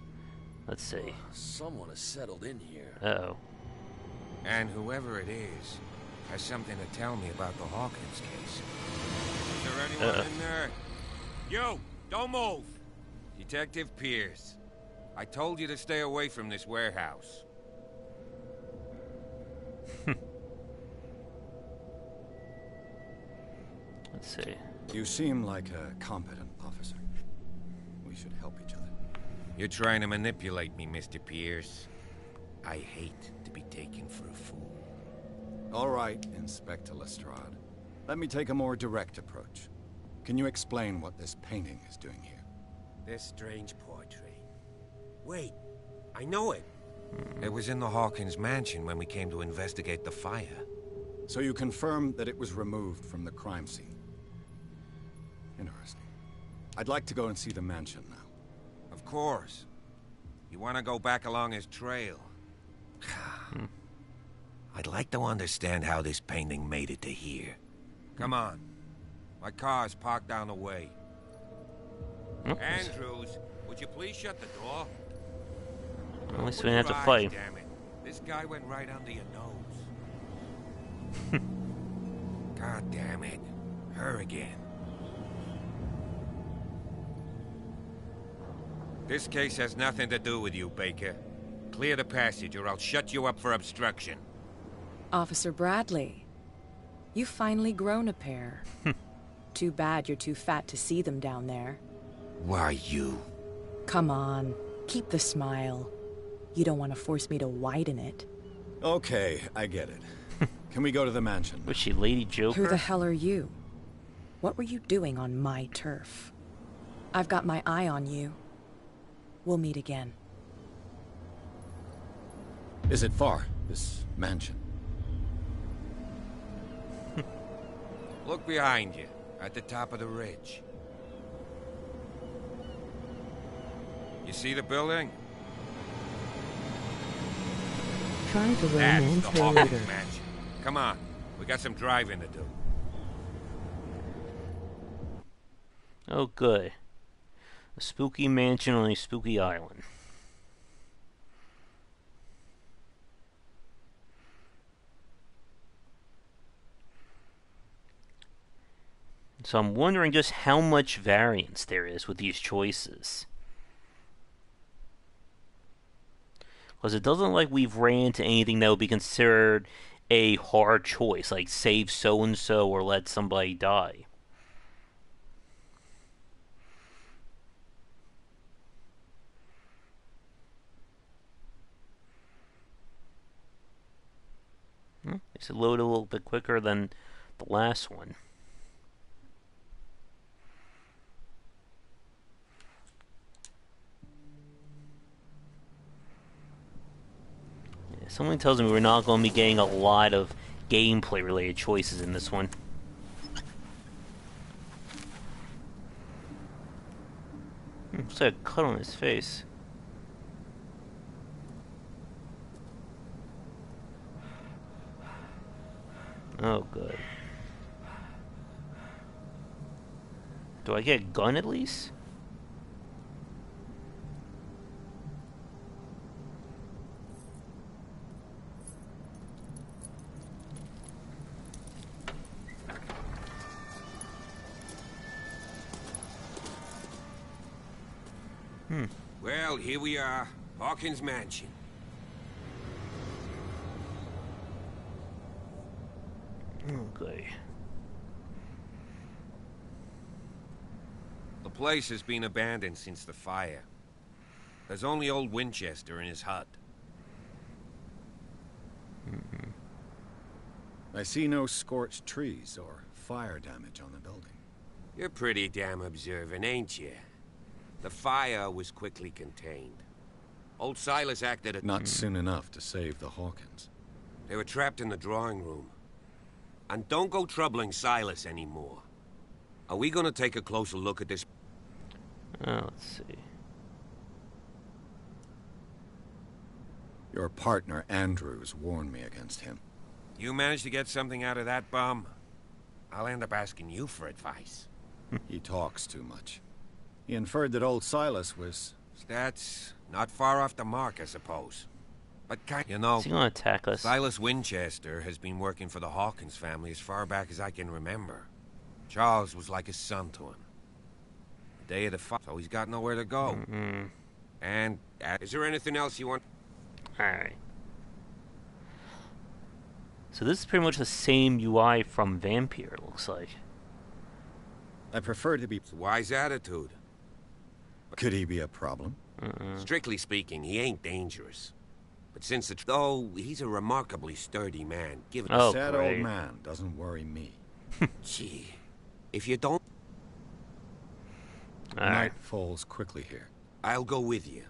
Let's see. Someone has settled in here. Uh-oh. And whoever it is has something to tell me about the Hawkins case. Is there anyone in there? You! Don't move! Detective Pierce. I told you to stay away from this warehouse. Let's see. You seem like a competent officer. We should help each other. You're trying to manipulate me, Mr. Pierce. I hate to be taken for a fool. All right, Inspector Lestrade. Let me take a more direct approach. Can you explain what this painting is doing here? This strange portrait. Wait, I know it. It was in the Hawkins Mansion when we came to investigate the fire. So you confirm that it was removed from the crime scene? Interesting. I'd like to go and see the mansion now. Of course. You want to go back along his trail? I'd like to understand how this painting made it to here. Come on. My car's parked down the way. Andrews, would you please shut the door? At least we didn't have to fight. Damn it. This guy went right under your nose. God damn it. Her again. This case has nothing to do with you, Baker. Clear the passage or I'll shut you up for obstruction. Officer Bradley, you've finally grown a pair. Too bad you're too fat to see them down there. Why you? Come on, keep the smile. You don't want to force me to widen it. Okay, I get it. Can we go to the mansion? Was she Lady Joker? Who the hell are you? What were you doing on my turf? I've got my eye on you. We'll meet again. Is it far, this mansion? Look behind you, at the top of the ridge. You see the building? Try to That's romance the her Hawkins later. Mansion. Come on, we got some driving to do. Oh, good. A spooky mansion on a spooky island. So I'm wondering just how much variance there is with these choices. Because it doesn't look like we've ran into anything that would be considered a hard choice, like save so-and-so or let somebody die. It's loaded a little bit quicker than the last one. Yeah, something tells me we're not going to be getting a lot of gameplay related choices in this one. Looks like a cut on his face. Oh, good. Do I get a gun at least? Well, here we are. Hawkins Mansion. Okay. The place has been abandoned since the fire. There's only old Winchester in his hut. I see no scorched trees or fire damage on the building. You're pretty damn observant, ain't you? The fire was quickly contained. Old Silas acted Not soon enough to save the Hawkins. They were trapped in the drawing room. And don't go troubling Silas anymore. Are we gonna take a closer look at this? Let's see. Your partner, Andrews, warned me against him. You managed to get something out of that bum? I'll end up asking you for advice. He talks too much. He inferred that old Silas was... That's not far off the mark, I suppose. But you know, is he gonna attack us? Silas Winchester has been working for the Hawkins family as far back as I can remember. Charles was like a son to him. The day of the fire, so he's got nowhere to go. And is there anything else you want? Alright. So this is pretty much the same UI from Vampire, it looks like. I prefer to be... It's a wise attitude. Could he be a problem? Strictly speaking, he ain't dangerous. But since though he's a remarkably sturdy man, given a sad old man doesn't worry me. Gee, if you don't... Night falls quickly here. I'll go with you,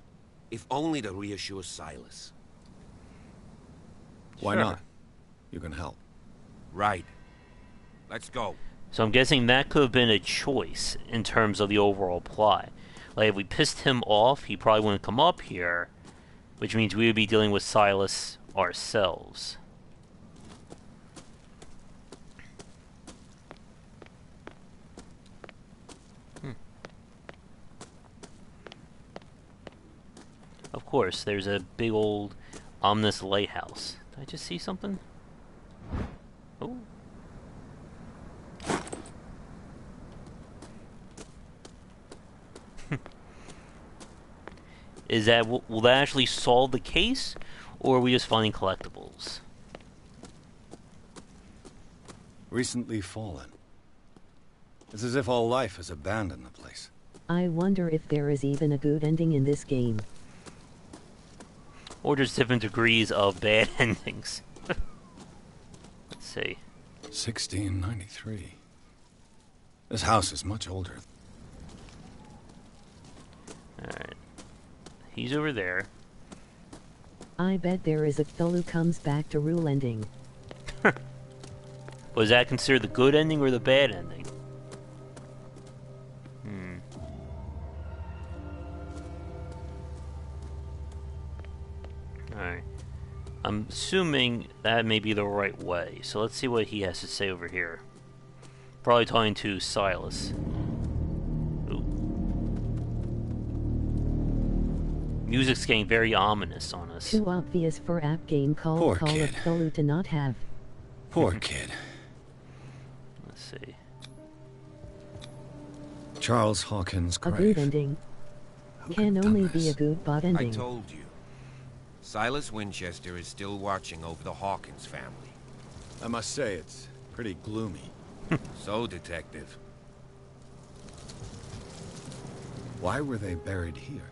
if only to reassure Silas. Why not? You can help. Right. Let's go. So I'm guessing that could have been a choice in terms of the overall plot. Like, if we pissed him off, he probably wouldn't come up here, which means we would be dealing with Silas ourselves. Of course, there's a big old ominous lighthouse. Did I just see something? Oh. Is that, will that actually solve the case, or are we just finding collectibles? Recently fallen. It's as if all life has abandoned the place. I wonder if there is even a good ending in this game. Or just different degrees of bad endings. Let's see. 1693. This house is much older. Alright. He's over there. I bet there is a Cthulhu comes back to rule ending. Was that considered the good ending or the bad ending? Alright. I'm assuming that may be the right way. So let's see what he has to say over here. Probably talking to Silas. Ooh. Music's getting very ominous on us. Too obvious for app game called Call of Cthulhu to not have. Poor kid. Let's see. Charles Hawkins' grave. A good ending. Can only be a good bot ending. I told you. Silas Winchester is still watching over the Hawkins family. I must say, it's pretty gloomy. So, Detective. Why were they buried here?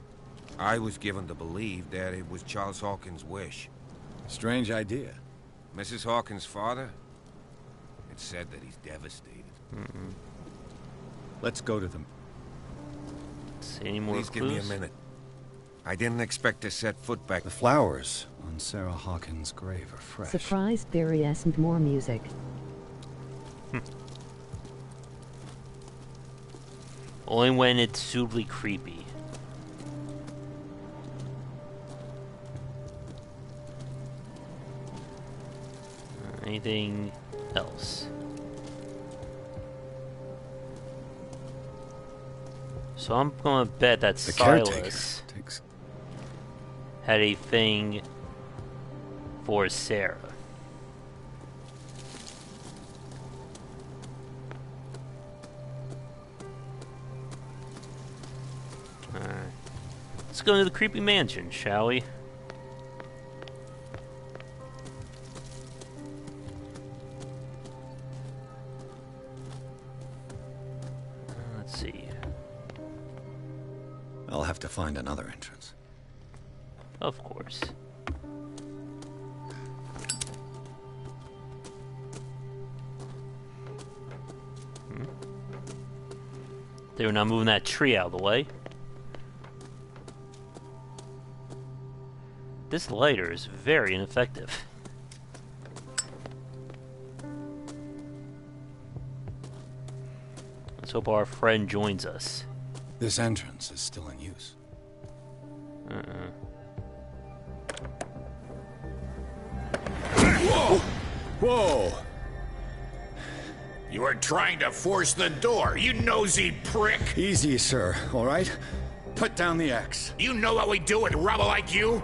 I was given to believe that it was Charles Hawkins' wish. Strange idea. Mrs. Hawkins' father? It's said that he's devastated. Let's go to them. See any more Please clues? give me a minute. I didn't expect to set foot back. The flowers on Sarah Hawkins' grave are fresh. Surprised there isn't more music. Only when it's suitably creepy. Anything else? So I'm gonna bet that Silas had a thing for Sarah. Alright. Let's go to the creepy mansion, shall we? Let's see. I'll have to find another entrance. Of course. They were not moving that tree out of the way. This lighter is very ineffective. Let's hope our friend joins us. This entrance is still in use. Whoa! Whoa! You were trying to force the door, you nosy prick! Easy, sir, all right? Put down the axe. You know what we do with rubble like you?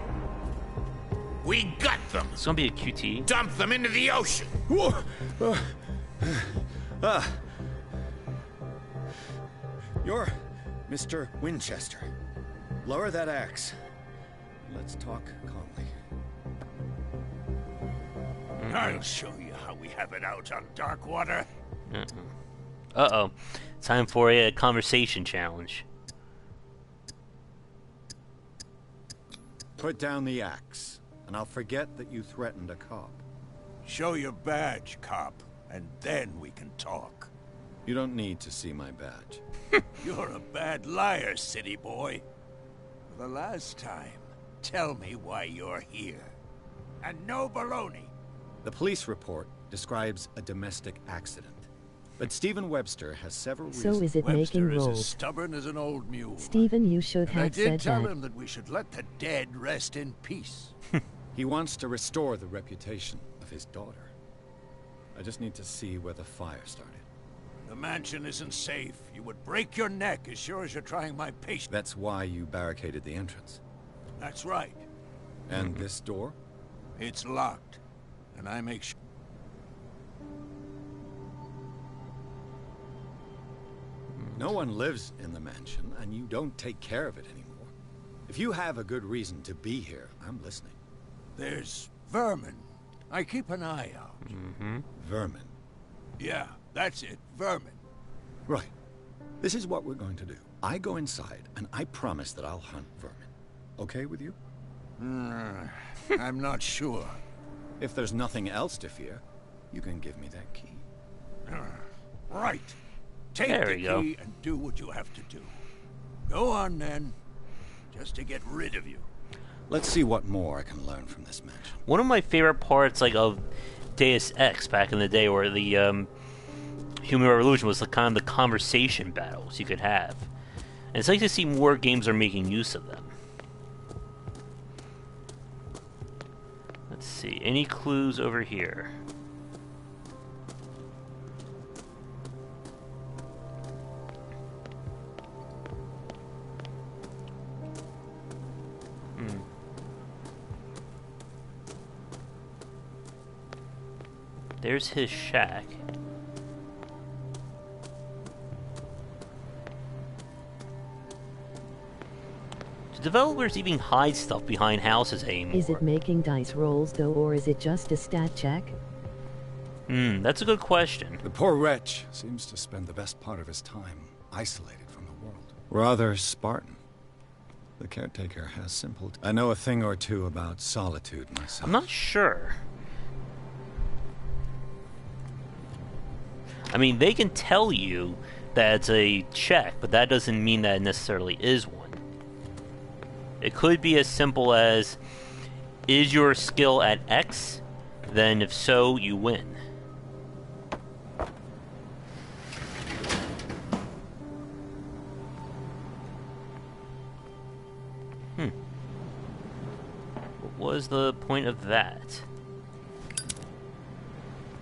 We gut them. It's gonna be a QT. Dump them into the ocean. Whoa! You're Mr. Winchester. Lower that axe. Let's talk calmly. I'll show you how we have it out on Darkwater. Uh-oh. Time for a conversation challenge. Put down the axe, and I'll forget that you threatened a cop. Show your badge, cop, and then we can talk. You don't need to see my badge. You're a bad liar, city boy. For the last time, tell me why you're here. And no baloney. The police report describes a domestic accident. But Stephen Webster has several reasons. So is it Webster making is rolls? as stubborn as an old mule. Stephen, you should And I have did said tell that. him that we should let the dead rest in peace. He wants to restore the reputation of his daughter. I just need to see where the fire started. The mansion isn't safe. You would break your neck as sure as you're trying my patience. That's why you barricaded the entrance. That's right. And this door? It's locked. And I make sure... No one lives in the mansion, and you don't take care of it anymore. If you have a good reason to be here, I'm listening. There's vermin. I keep an eye out. Vermin? Yeah, that's it. Vermin. Right. This is what we're going to do. I go inside, and I promise that I'll hunt vermin. Okay with you? I'm not sure. If there's nothing else to fear, you can give me that key. Right. Take There the we go. key and do what you have to do. Go on, then. Just to get rid of you. Let's see what more I can learn from this mansion. One of my favorite parts, like, of Deus Ex back in the day, where the Human Revolution was kind of the conversation battles you could have. And it's nice to see more games are making use of them. Let's see, any clues over here? There's his shack. Do developers even hide stuff behind houses anymore? Is it making dice rolls though, or is it just a stat check? That's a good question. The poor wretch seems to spend the best part of his time isolated from the world. Rather Spartan. The caretaker has simple... I know a thing or two about solitude myself. I'm not sure. I mean, they can tell you that it's a check, but that doesn't mean that it necessarily is one. It could be as simple as, is your skill at X? Then if so, you win. What was the point of that?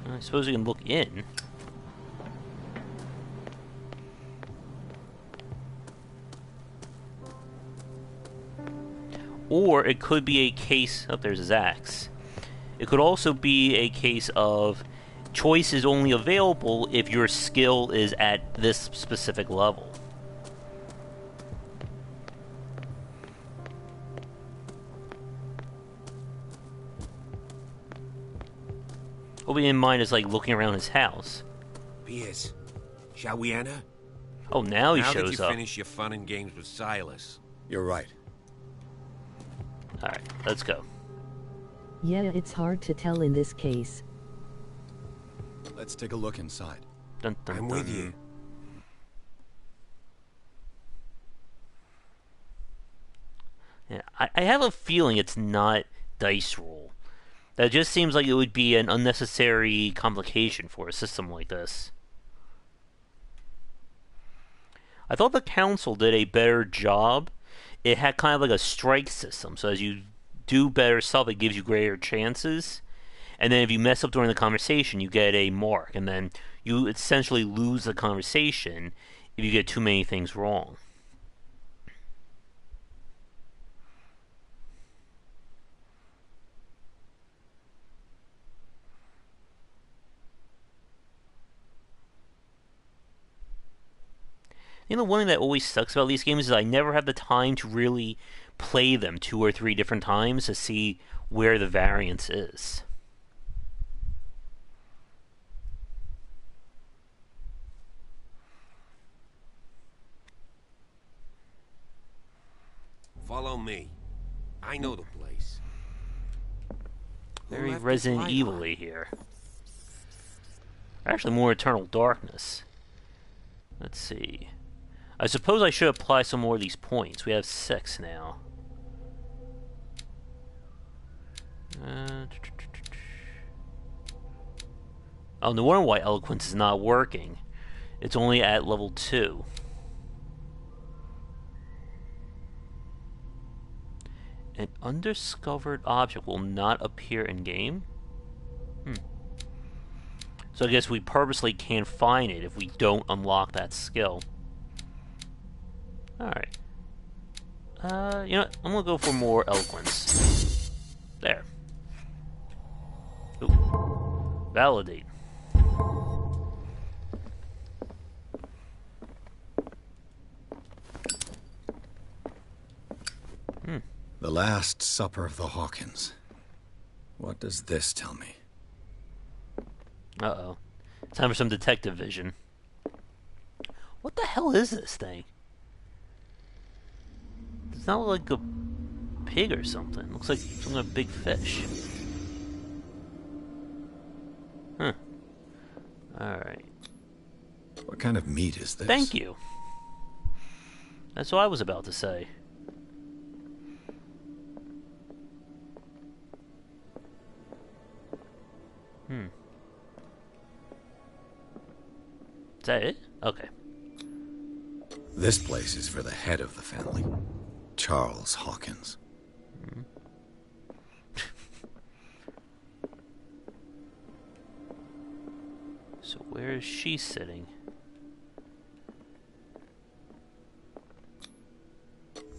I suppose we can look in. Or it could be a case... Oh, there's his axe. It could also be a case of choice is only available if your skill is at this specific level. What we in mind is like looking around his house. Piers, shall we enter? Oh, now he Now shows that you up. finish your fun and games with Silas. You're right. Alright, let's go. Yeah, it's hard to tell in this case. Let's take a look inside. Dun, dun, I'm with you. Yeah, I have a feeling it's not dice roll. That just seems like it would be an unnecessary complication for a system like this. I thought the council did a better job. It had kind of like a strike system, so as you do better stuff, it gives you greater chances. And then if you mess up during the conversation, you get a mark, and then you essentially lose the conversation if you get too many things wrong. You know, one thing that always sucks about these games is I never have the time to really play them 2 or 3 different times to see where the variance is. Follow me. I know the place. Very Resident Evil-y here. Actually, more Eternal Darkness. Let's see. I suppose I should apply some more of these points. We have 6 now. Oh, no wonder why Eloquence is not working. It's only at level 2. An undiscovered object will not appear in-game? So I guess we purposely can't find it if we don't unlock that skill. Alright. You know what? I'm gonna go for more Eloquence. There. Ooh. Validate. The Last Supper of the Hawkins. What does this tell me? Uh-oh. Time for some detective vision. What the hell is this thing? It's not like a pig or something. Looks like some kind of big fish. Huh. Alright. What kind of meat is this? Thank you. That's what I was about to say. Is that it? Okay. This place is for the head of the family, Charles Hawkins. So where is she sitting?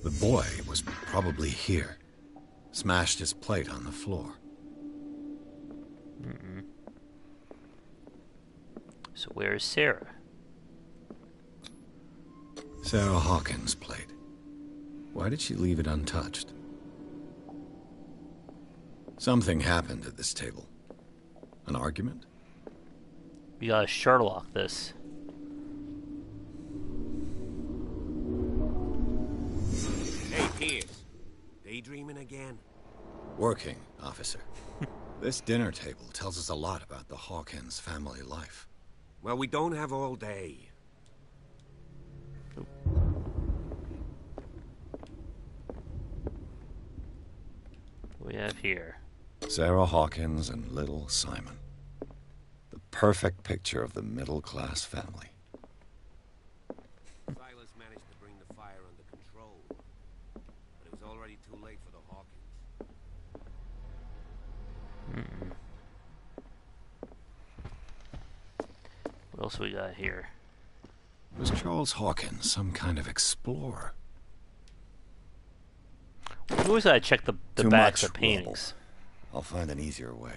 The boy was probably here. Smashed his plate on the floor. So where is Sarah? Sarah Hawkins' plate. Why did she leave it untouched? Something happened at this table. An argument? We gotta Sherlock this. Hey, Piers. Daydreaming again? Working, officer. This dinner table tells us a lot about the Hawkins family life. Well, we don't have all day. What do we have here? Sarah Hawkins and little Simon. The perfect picture of the middle-class family. Silas managed to bring the fire under control, but it was already too late for the Hawkins. else we got here? Was Charles Hawkins some kind of explorer? You always gotta check the backs of paintings. I'll find an easier way.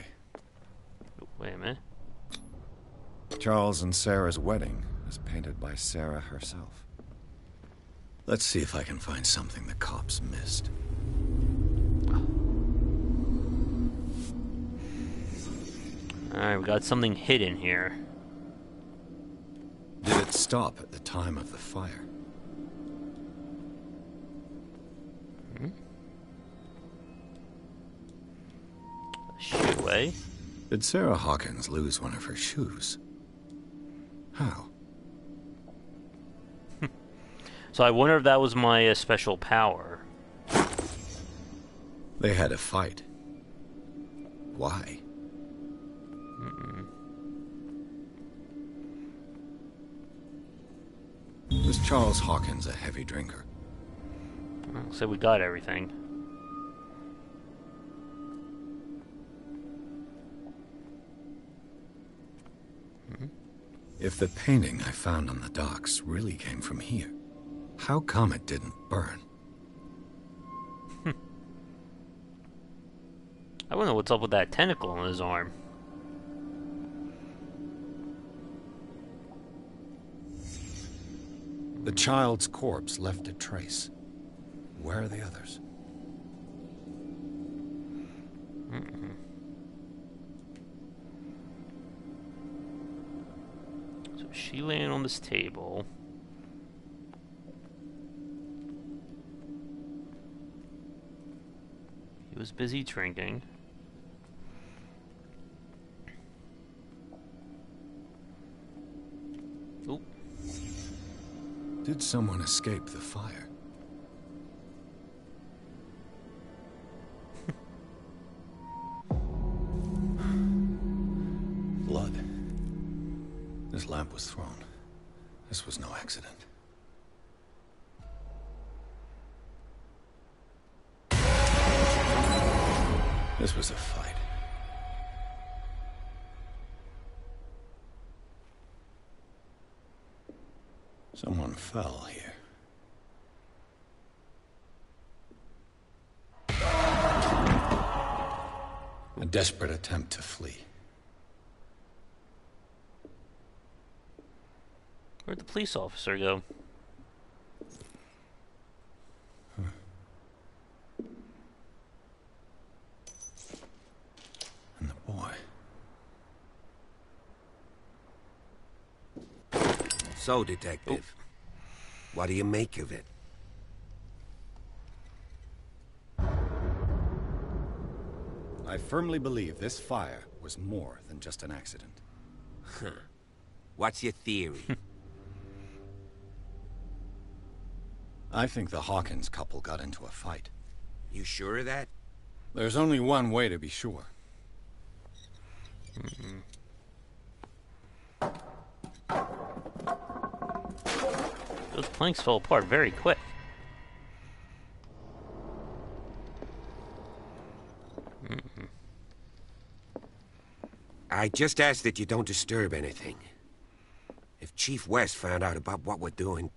Wait a minute. Charles and Sarah's wedding was painted by Sarah herself. Let's see if I can find something the cops missed. Alright, we got something hidden here. Did it stop at the time of the fire? Shoe. Did Sarah Hawkins lose one of her shoes? How? So I wonder if that was my special power. They had a fight. Why? Was Charles Hawkins a heavy drinker? So we got everything. If the painting I found on the docks really came from here, how come it didn't burn? I wonder what's up with that tentacle on his arm. The child's corpse left a trace. Where are the others? So she laying on this table. He was busy drinking. Oop. Did someone escape the fire? Blood. This lamp was thrown. This was no accident. This was a fight. Someone fell here. A desperate attempt to flee. Where'd the police officer go? And the boy. So, Detective, what do you make of it? I firmly believe this fire was more than just an accident. Huh. What's your theory? I think the Hawkins couple got into a fight. You sure of that? There's only one way to be sure. Those planks fell apart very quick. I just ask that you don't disturb anything. If Chief West found out about what we're doing,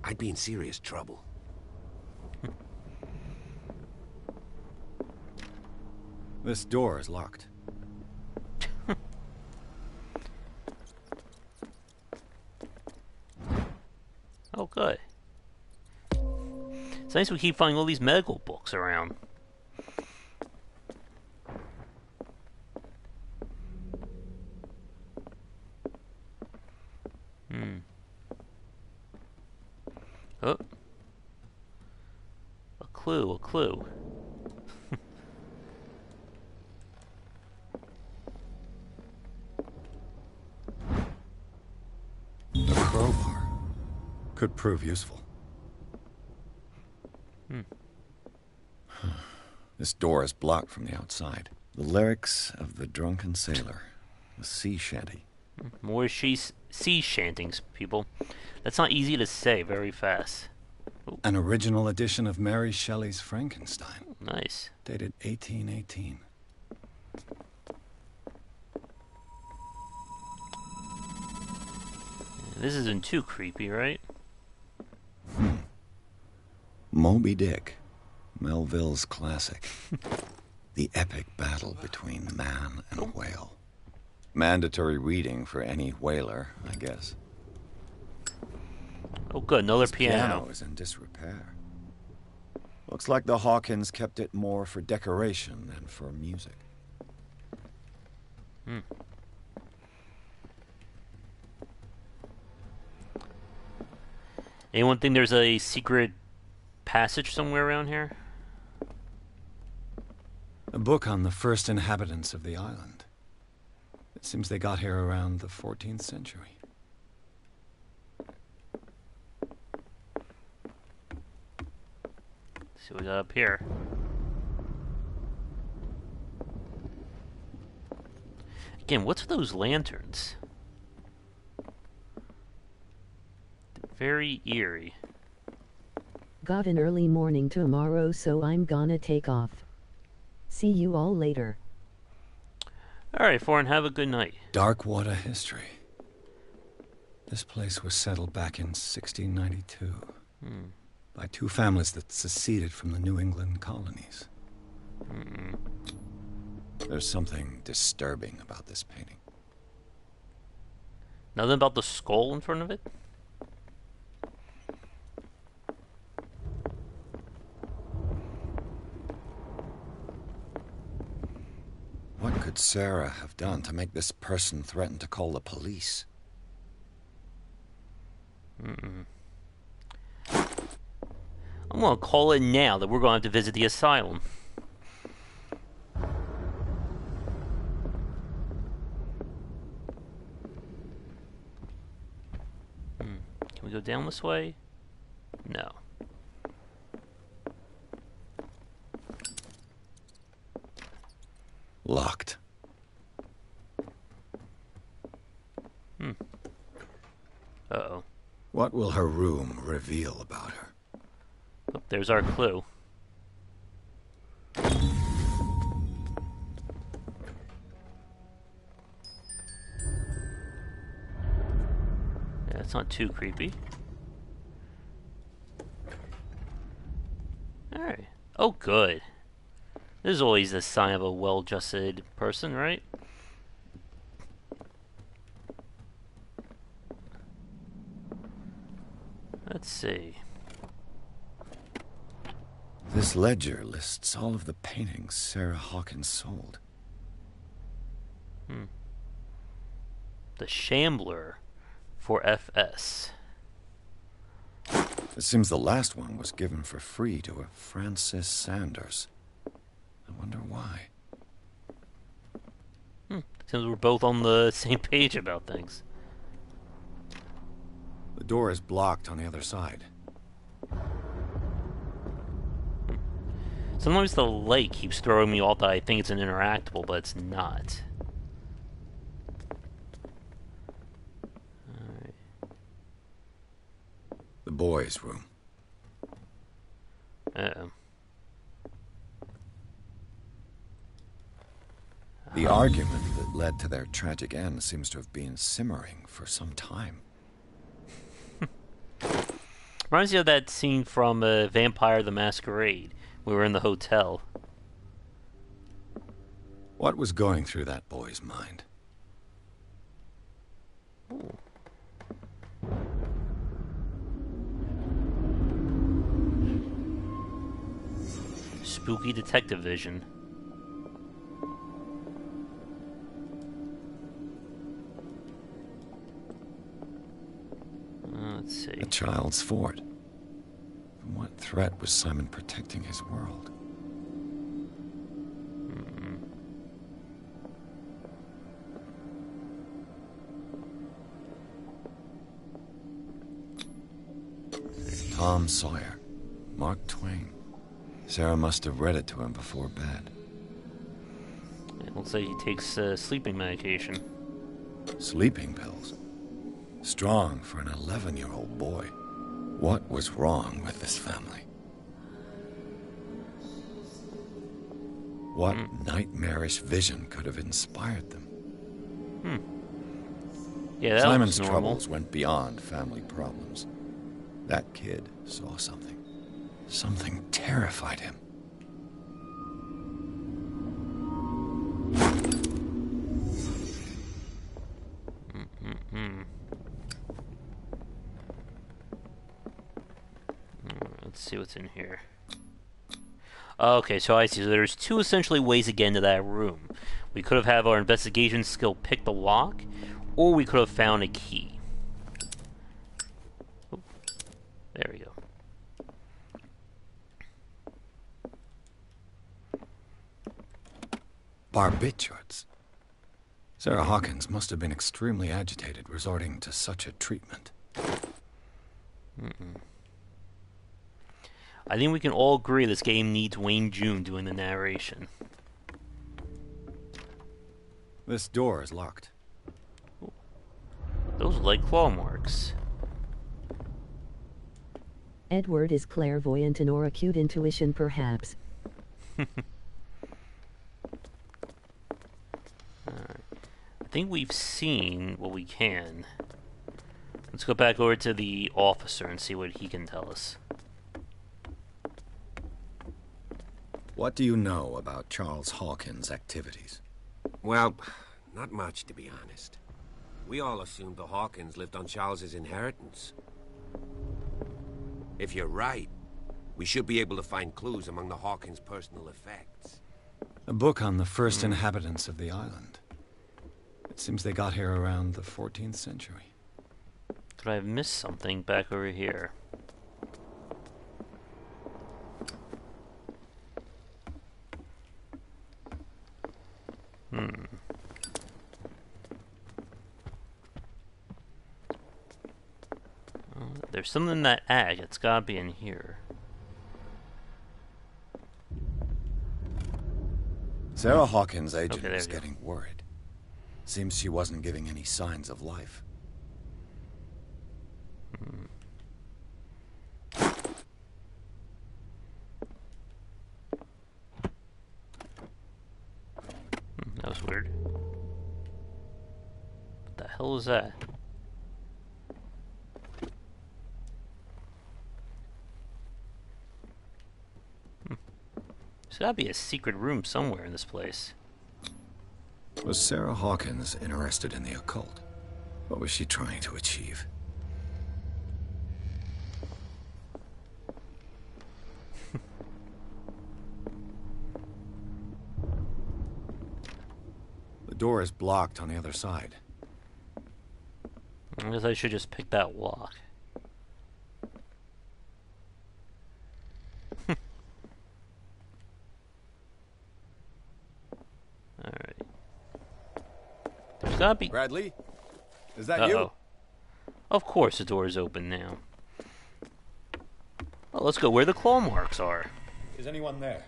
I'd be in serious trouble. This door is locked. Oh, good. It's nice we keep finding all these medical books around. Oh. A clue, a clue. The crowbar could prove useful. This door is blocked from the outside. The lyrics of the drunken sailor. A sea shanty. More sea shantings, people. That's not easy to say very fast. Ooh. An original edition of Mary Shelley's Frankenstein. Nice. Dated 1818. This isn't too creepy, right? Moby Dick, Melville's classic. The epic battle between man and whale. Mandatory reading for any whaler, I guess. Oh good, another This piano is in disrepair. Looks like the Hawkins kept it more for decoration than for music. Anyone think there's a secret passage somewhere around here? A book on the first inhabitants of the island. It seems they got here around the 14th century. Let's see what we got up here. Again, what's with those lanterns? They're very eerie. Got an early morning tomorrow, so I'm gonna take off. See you all later. Alright, Foreign, have a good night. Darkwater history. This place was settled back in 1692 by two families that seceded from the New England colonies. There's something disturbing about this painting. Nothing about the skull in front of it? What could Sarah have done to make this person threaten to call the police? I'm gonna call it now that we're gonna have to visit the asylum. Can we go down this way? No. Locked. Uh-oh. What will her room reveal about her? Oh, there's our clue. Yeah, it's not too creepy. Alright. Oh, good. This is always a sign of a well-adjusted person, right? Let's see. This ledger lists all of the paintings Sarah Hawkins sold. The Shambler for FS. It seems the last one was given for free to a Francis Sanders. I wonder why. Seems we're both on the same page about things. The door is blocked on the other side. Sometimes the light keeps throwing me off that I think it's an interactable, but it's not. Alright. The boys' room. Uh-oh. The argument that led to their tragic end seems to have been simmering for some time. Reminds me of that scene from Vampire the Masquerade. We were in the hotel. What was going through that boy's mind? Ooh. Spooky detective vision. Let's see. A child's fort. From what threat was Simon protecting his world? Tom Sawyer. Mark Twain. Sarah must have read it to him before bed. It looks like he takes sleeping medication. Sleeping pills? Strong for an 11-year-old boy. What was wrong with this family? What nightmarish vision could have inspired them? Yeah, that Simon's was normal. troubles went beyond family problems. That kid saw something. Something terrified him. Let's see what's in here. Okay, so I see. So there's two essentially ways to get into that room. We could have had our investigation skill pick the lock, or we could have found a key. Oop. There we go. Barbiturates. Sarah Hawkins must have been extremely agitated resorting to such a treatment. I think we can all agree this game needs Wayne June doing the narration. This door is locked. Those are like claw marks. Edward is clairvoyant and or acute intuition, perhaps. Alright. I think we've seen what we can. Let's go back over to the officer and see what he can tell us. What do you know about Charles Hawkins' activities? Well, not much, to be honest. We all assumed the Hawkins lived on Charles's inheritance. If you're right, we should be able to find clues among the Hawkins' personal effects. A book on the first inhabitants of the island. It seems they got here around the 14th century. Could I have missed something back over here? There's something in that ag. It's gotta be in here. Sarah Hawkins' agent Okay, was getting worried. Seems she wasn't giving any signs of life. That was weird. What the hell was that? There's gotta be a secret room somewhere in this place. Was Sarah Hawkins interested in the occult? What was she trying to achieve? The door is blocked on the other side. I guess I should just pick that lock. Alright. There's gotta be... Bradley? Is that you? Of course the door is open now. Well, let's go where the claw marks are. Is anyone there?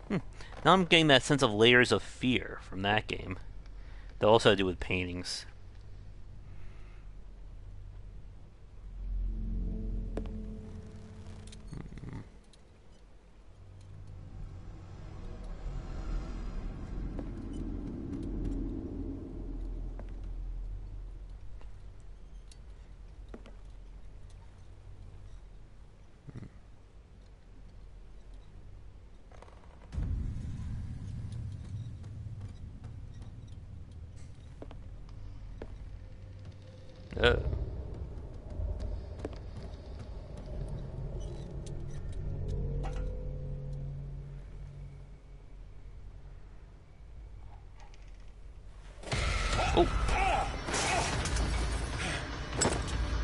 Now I'm getting that sense of layers of fear from that game. That also had to do with paintings. Oh.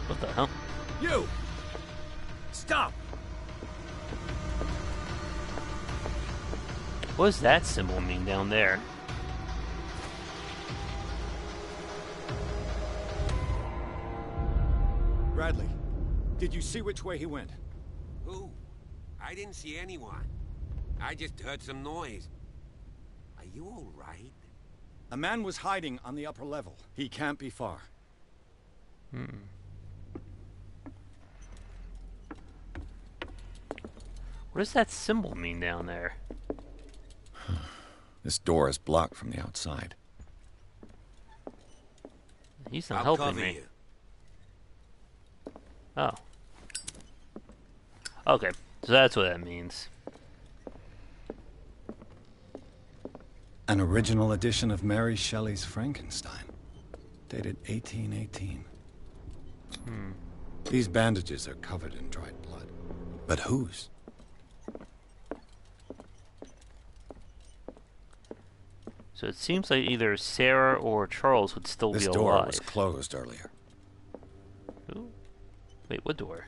What the hell? You! Stop! What does that symbol mean down there? Bradley, did you see which way he went? Who? I didn't see anyone. I just heard some noise. Are you all right? A man was hiding on the upper level. He can't be far. What does that symbol mean down there? This door is blocked from the outside. He's not I'll helping cover me. you. Oh. Okay, so that's what that means. An original edition of Mary Shelley's Frankenstein, dated 1818. These bandages are covered in dried blood. But whose? So it seems like either Sarah or Charles would still This be door alive. was closed earlier. Ooh. Wait, what door?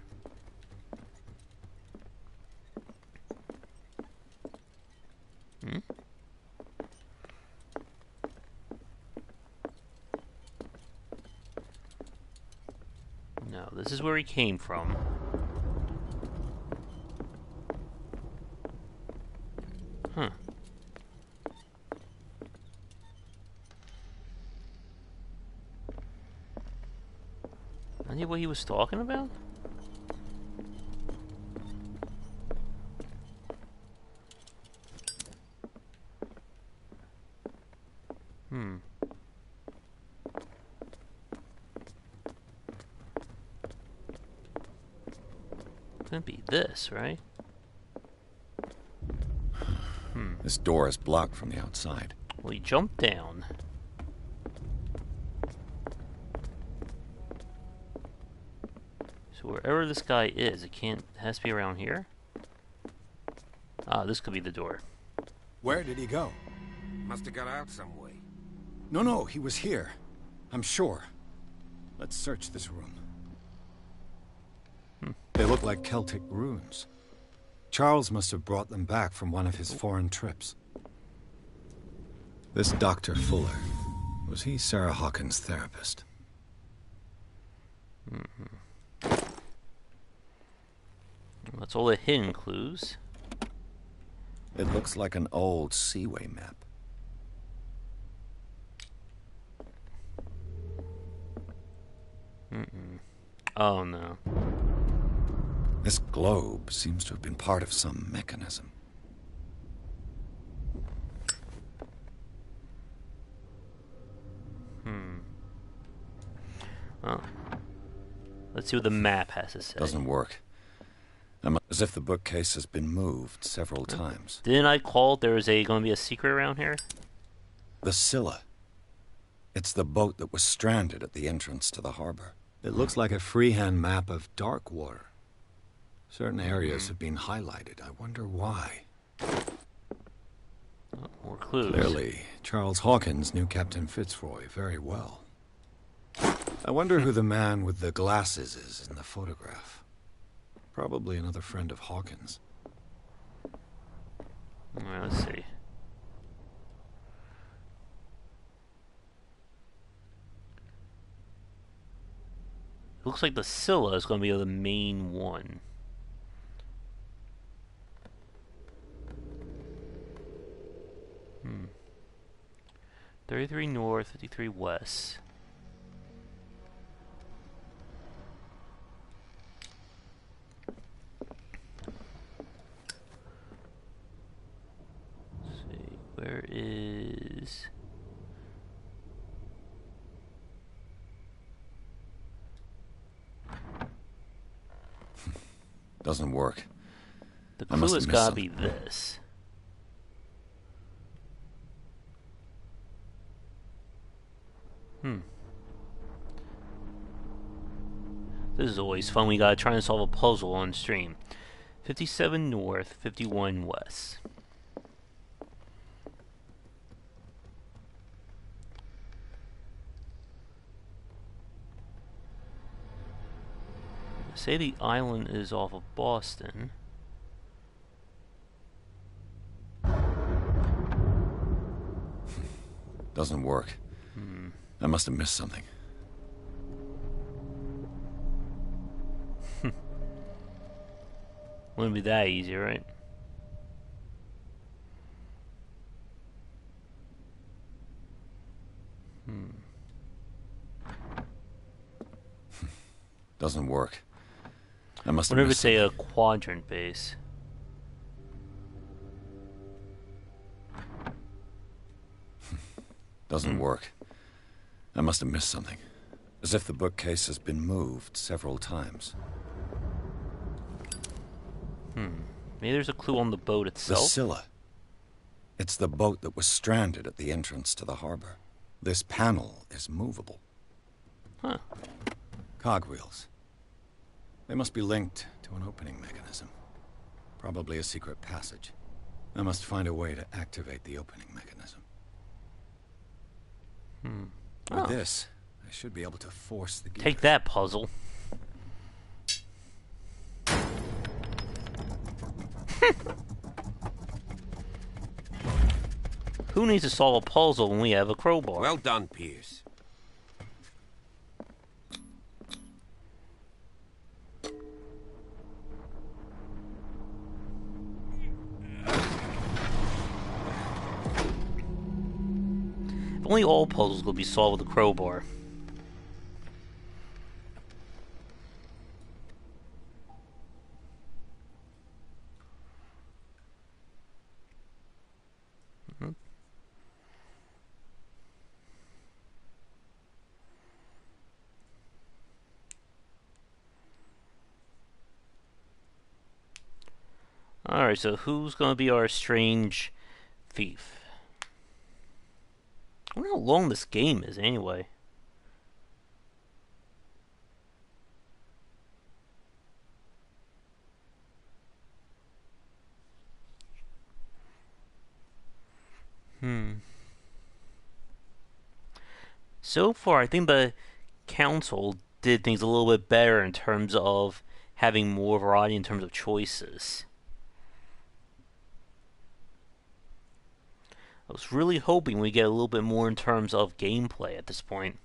Hmm? No, this is where he came from. Huh. Any what he was talking about? Couldn't be this, right? This door is blocked from the outside. Well, he jumped down. So wherever this guy is, it has to be around here. Ah, this could be the door. Where did he go? Must have got out some way. No, he was here. I'm sure. Let's search this room. They look like Celtic runes. Charles must have brought them back from one of his foreign trips. This Dr. Fuller, was he Sarah Hawkins' therapist? That's all the hidden clues. It looks like an old seaway map. Oh no. This globe seems to have been part of some mechanism. Oh. Let's see what the map has to say. Doesn't work. As if the bookcase has been moved several times. Didn't I call there was going to be a secret around here? The Scylla. It's the boat that was stranded at the entrance to the harbor. It looks like a freehand map of dark water. Certain areas have been highlighted. I wonder why. Oh, more clues. Clearly, Charles Hawkins knew Captain Fitzroy very well. I wonder who the man with the glasses is in the photograph. Probably another friend of Hawkins. Alright, let's see. Looks like the Scylla is going to be the main one. Hmm. 33 north, 53 west. Let's see, where is... Doesn't work. The clue has got to be this. This is always fun. We gotta try and solve a puzzle on stream. 57 north, 51 west. Say the island is off of Boston. Doesn't work. I must have missed something. Wouldn't be that easy, right? Doesn't work. I must have Whenever missed say a something. quadrant base. Doesn't work. I must have missed something. As if the bookcase has been moved several times. Maybe there's a clue on the boat itself. The Scylla. It's the boat that was stranded at the entrance to the harbor. This panel is movable. Huh. Cogwheels. They must be linked to an opening mechanism. Probably a secret passage. I must find a way to activate the opening mechanism. With this, I should be able to force the gears. Take that, puzzle. Who needs to solve a puzzle when we have a crowbar? Well done, Pierce. If only all puzzles could be solved with a crowbar. Alright, so who's going to be our strange thief? I wonder how long this game is, anyway. So far, I think the council did things a little bit better in terms of having more variety in terms of choices. I was really hoping we get a little bit more in terms of gameplay at this point.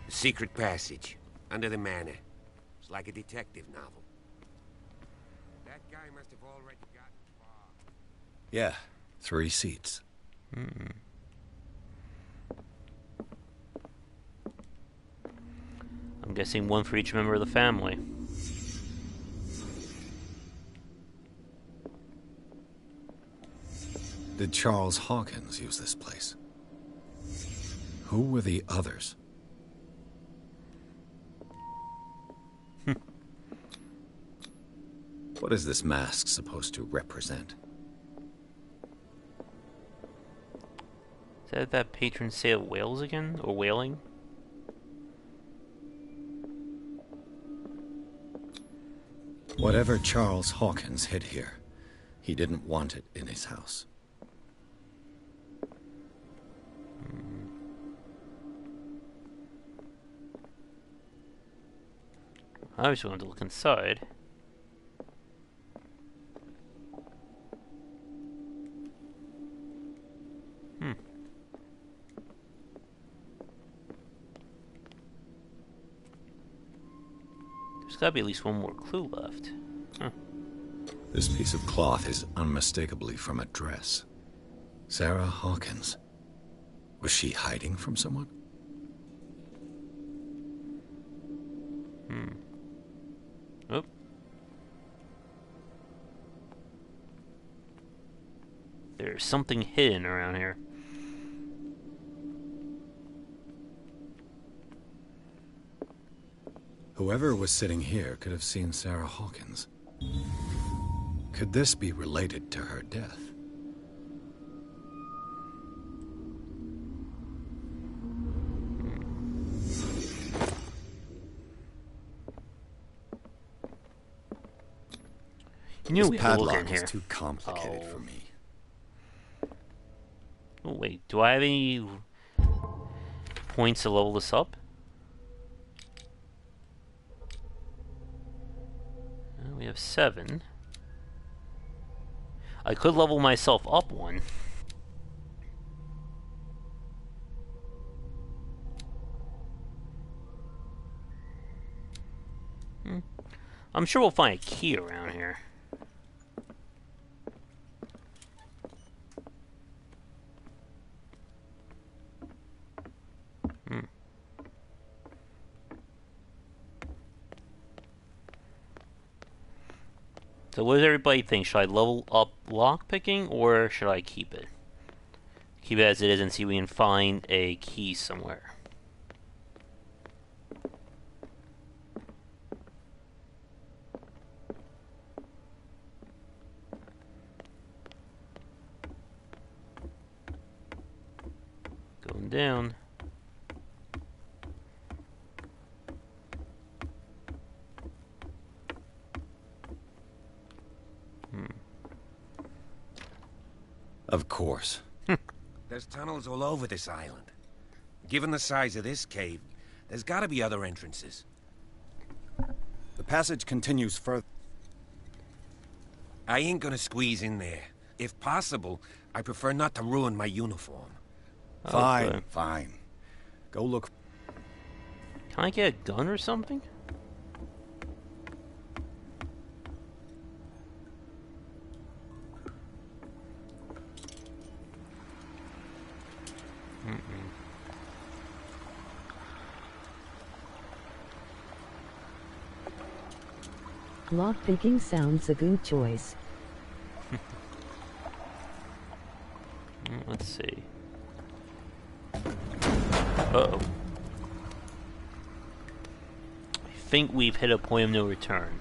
The secret passage under the manor. It's like a detective novel. That guy must have already gotten far. Yeah, 3 seats. I'm guessing one for each member of the family. Did Charles Hawkins use this place? Who were the others? What is this mask supposed to represent? Is that patron saint of Wales again? Or whaling? Whatever Charles Hawkins hid here, he didn't want it in his house. I just wanted to look inside. There's gotta be at least one more clue left. This piece of cloth is unmistakably from a dress. Sarah Hawkins. Was she hiding from someone? Oh. There's something hidden around here. Whoever was sitting here could have seen Sarah Hawkins. Could this be related to her death? You knew this we had to look in padlock here. is too complicated for me. Oh wait, do I have any points to level this up? We have 7. I could level myself up 1. I'm sure we'll find a key around here. So what does everybody think? Should I level up lockpicking or should I keep it? Keep it as it is and see if we can find a key somewhere. Going down. Of course. There's tunnels all over this island. Given the size of this cave, there's gotta be other entrances. The passage continues further. I ain't gonna squeeze in there. If possible, I prefer not to ruin my uniform. Fine, Okay. fine. Go look. Can I get a gun or something? Lockpicking sounds a good choice. Let's see. Uh-oh. I think we've hit a point of no return.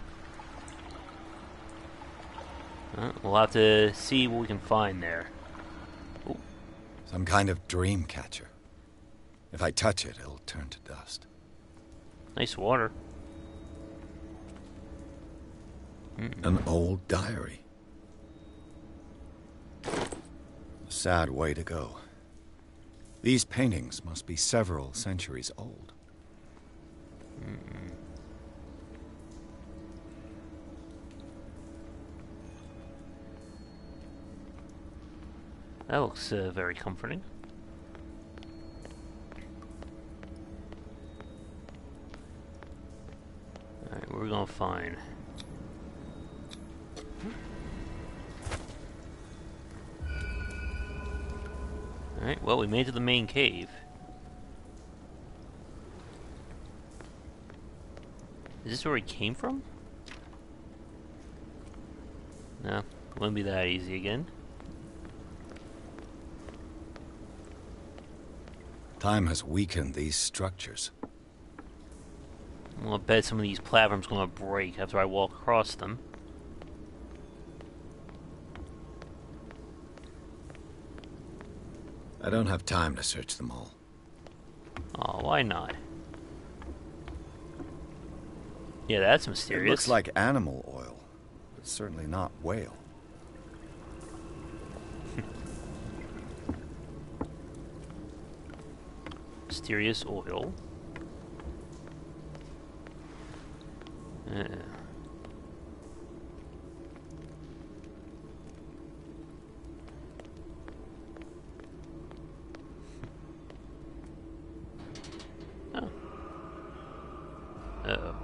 We'll have to see what we can find there. Ooh. Some kind of dream catcher. If I touch it, it'll turn to dust. Nice water. An old diary. A sad way to go. These paintings must be several centuries old. That looks very comforting. Alright, what are we gonna find? Alright, well, we made it to the main cave. Is this where we came from? No, wouldn't be that easy again. Time has weakened these structures. Well, I bet some of these platforms gonna break after I walk across them. I don't have time to search them all. Oh, why not? Yeah, that's mysterious. It looks like animal oil, but certainly not whale. Mysterious oil. Oh. Uh-oh.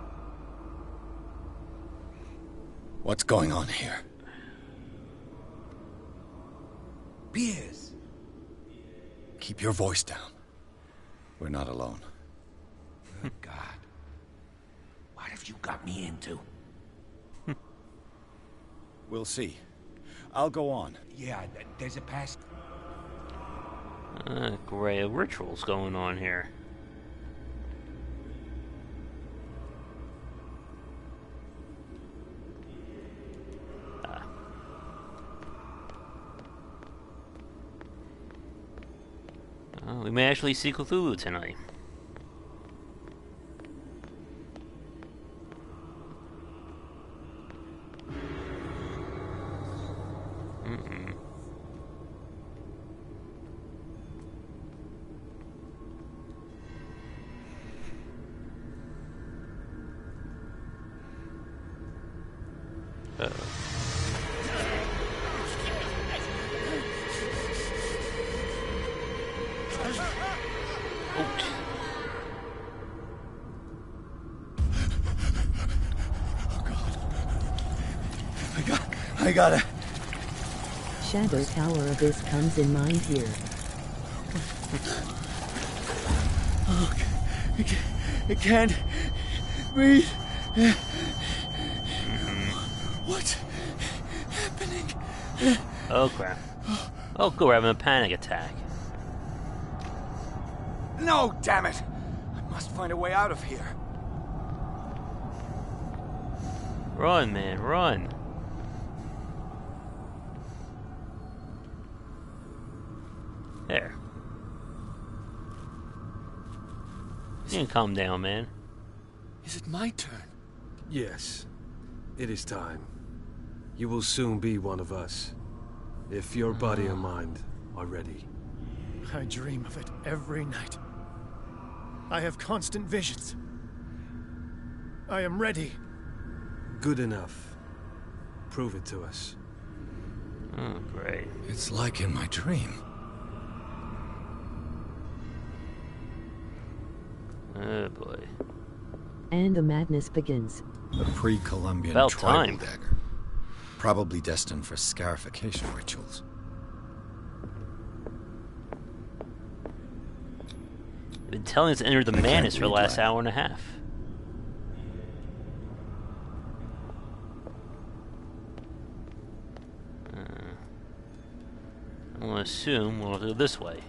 What's going on here? Piers! Keep your voice down. We're not alone. Good God. What have you got me into? We'll see. I'll go on. Yeah, there's a pass. Great rituals going on here. We may actually see Cthulhu tonight. I gotta... Shadow Tower Abyss comes in mind here. Oh, I can't breathe. What's happening? Oh crap. Oh, cool, we're having a panic attack. No, damn it! I must find a way out of here. Run, man, run. There. You can calm down, man. Is it my turn? Yes. It is time. You will soon be one of us. If your body and mind are ready. I dream of it every night. I have constant visions. I am ready. Good enough. Prove it to us. Oh, great. It's like in my dream. Oh, boy. And the madness begins. A pre-Columbian About tribal time. dagger. Probably destined for scarification rituals. They've been telling us to enter the Manor for the last hour and a half. I'm gonna assume we'll go this way.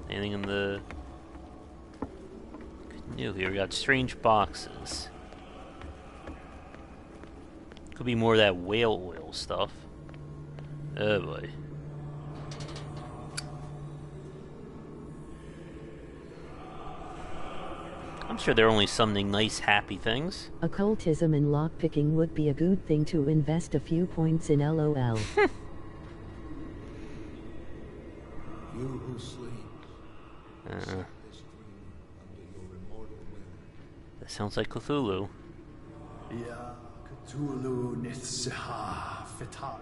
Anything in the new here? We got strange boxes. Could be more of that whale oil stuff. Oh boy. I'm sure there are only some nice, happy things. Occultism and lockpicking would be a good thing to invest a few points in, LOL. You who sleep. That sounds like Cthulhu. Ya Cthulhu Nithsiha Fitag.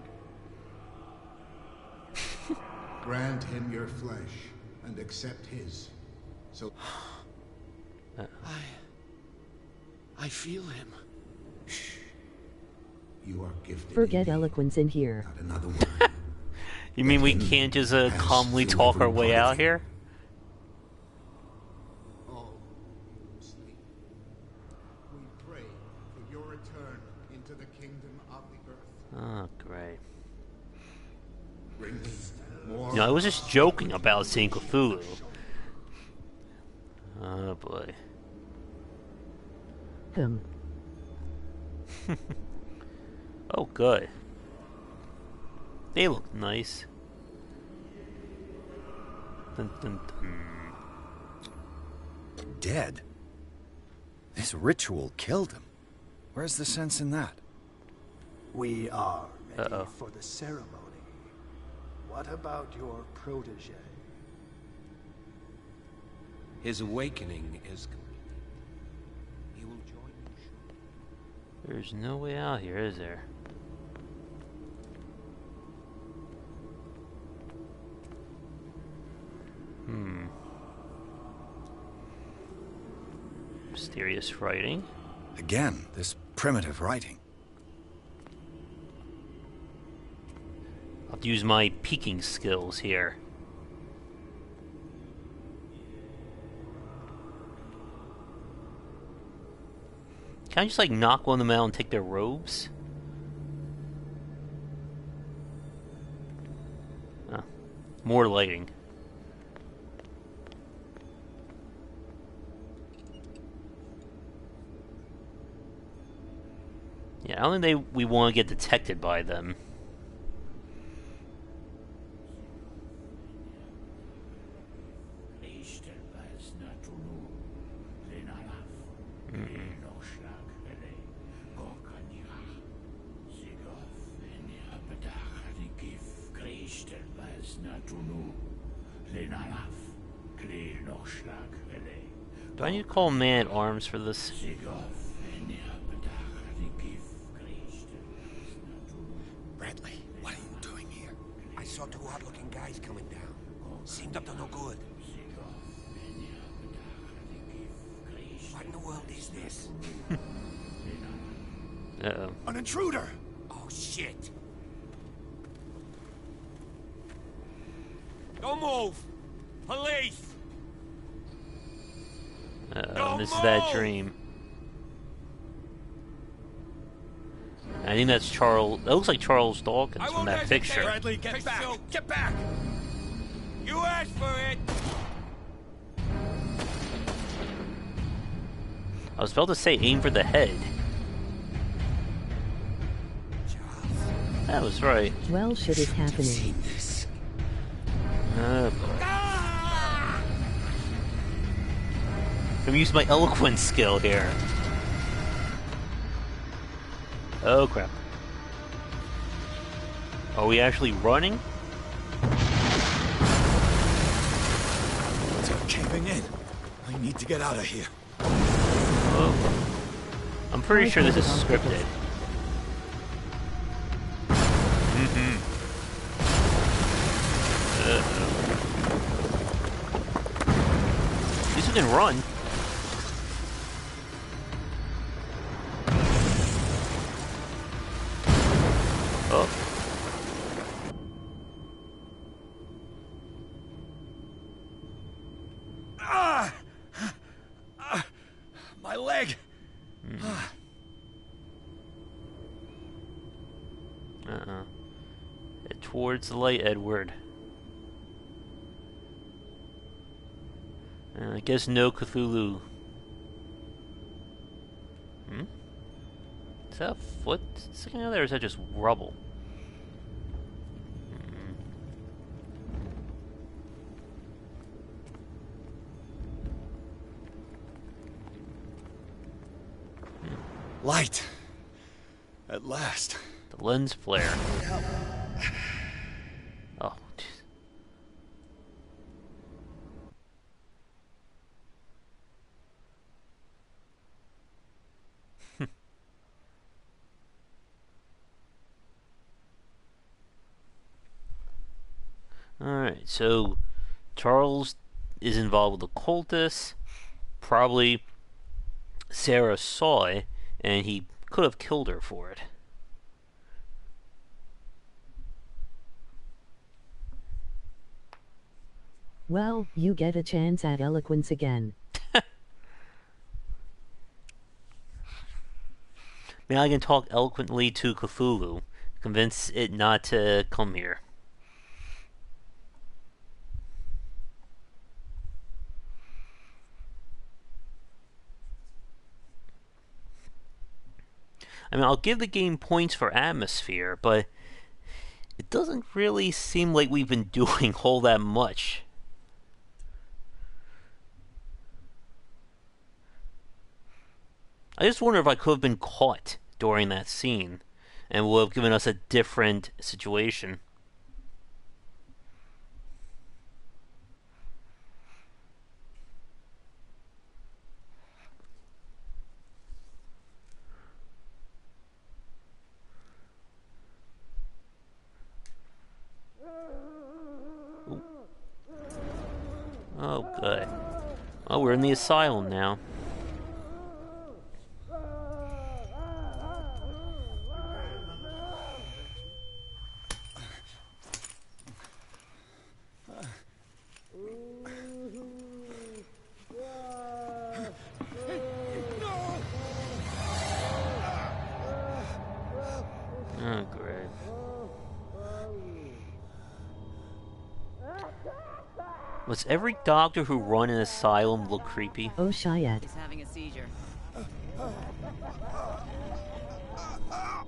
Grant him your flesh and accept his. So I feel him. you are gifted. Forget eloquence in here. Not another word. You mean we can't just calmly talk our way out here? All who sleep. We pray for your return into the kingdom of the earth. Oh, great. Bring me more. You know, I was just joking about seeing Cthulhu. Oh boy. Oh, good. They look nice. Dun, dun, dun. Dead? This ritual killed him. Where's the sense in that? We are ready Uh-oh. for the ceremony. What about your protege? His awakening is complete. He will join you shortly. There's no way out here, is there? Mysterious writing. Again, this primitive writing. I'll have to use my peeking skills here. Can I just like knock one of them out and take their robes? Oh, more lighting. Yeah, I don't think we want to get detected by them. Do I need to call man-at-arms for this? Bradley, what are you doing here? I saw two odd-looking guys coming down. Seemed up to no good. What in the world is this? Uh-oh. An intruder! Oh, shit. Don't move! Police! Uh-oh, this is that dream. I think that's Charles. That looks like Charles Dawkins from that picture. Bradley, get back! Get back! You asked for it! I was about to say aim for the head. That was right. Well, shit is happening. Boy. I'm using my eloquence skill here. Oh crap. Are we actually running? They're caving in. I need to get out of here. Oh. I'm pretty sure this is scripted. At least we can run. Oh. My leg. Head towards the light, Edward. I guess no Cthulhu. Is that a foot sticking out there, or is that just rubble? Light. At last. The lens flare. Oh, jeez. Alright, so Charles is involved with the cultists. Probably Sarah saw it, and he could have killed her for it. Well, you get a chance at eloquence again. Now I can talk eloquently to Cthulhu, convince it not to come here. I mean, I'll give the game points for atmosphere, but it doesn't really seem like we've been doing all that much. I just wonder if I could have been caught during that scene and would have given us a different situation. Oh, good. Well, we're in the asylum now. Oh, great. Was every doctor who run an asylum look creepy? Oh, Shayet. He's having a seizure.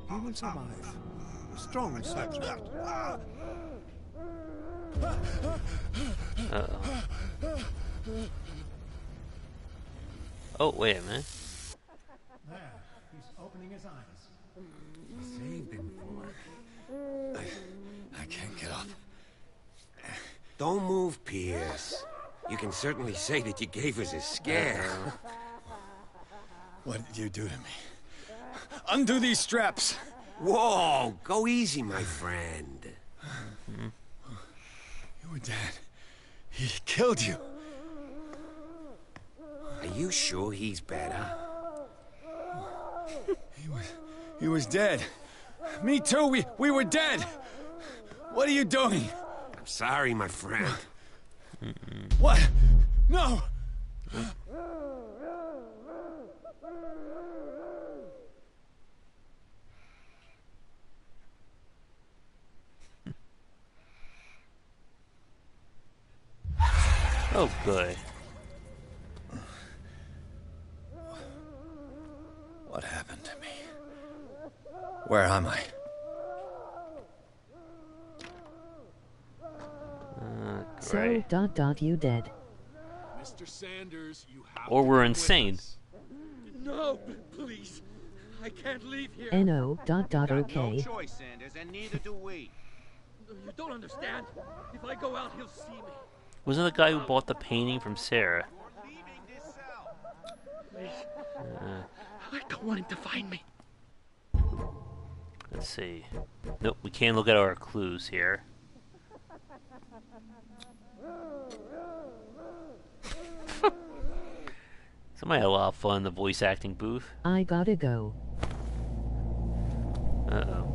He will survive. Strong subject. Uh-oh. Oh, wait a minute. There, he's opening his eyes. Saved him for. I can't get up. Don't move, Pierce. You can certainly say that you gave us a scare. What did you do to me? Undo these straps! Whoa! Go easy, my friend. You were dead. He killed you. Are you sure he's better? He was dead. Me too, we were dead! What are you doing? I'm sorry, my friend. What? No! Oh, good. What happened to me? Where am I? So, you dead. Mr. Sanders, you have or to we're come insane. with us. No, please. I can't leave here. No, okay. No choice, Sanders, and neither do we. You don't understand. If I go out, he'll see me. Wasn't the guy who bought the painting from Sarah? I don't want him to find me. Let's see. Nope, we can't look at our clues here. Somebody had a lot of fun in the voice acting booth. I gotta go. Uh-oh.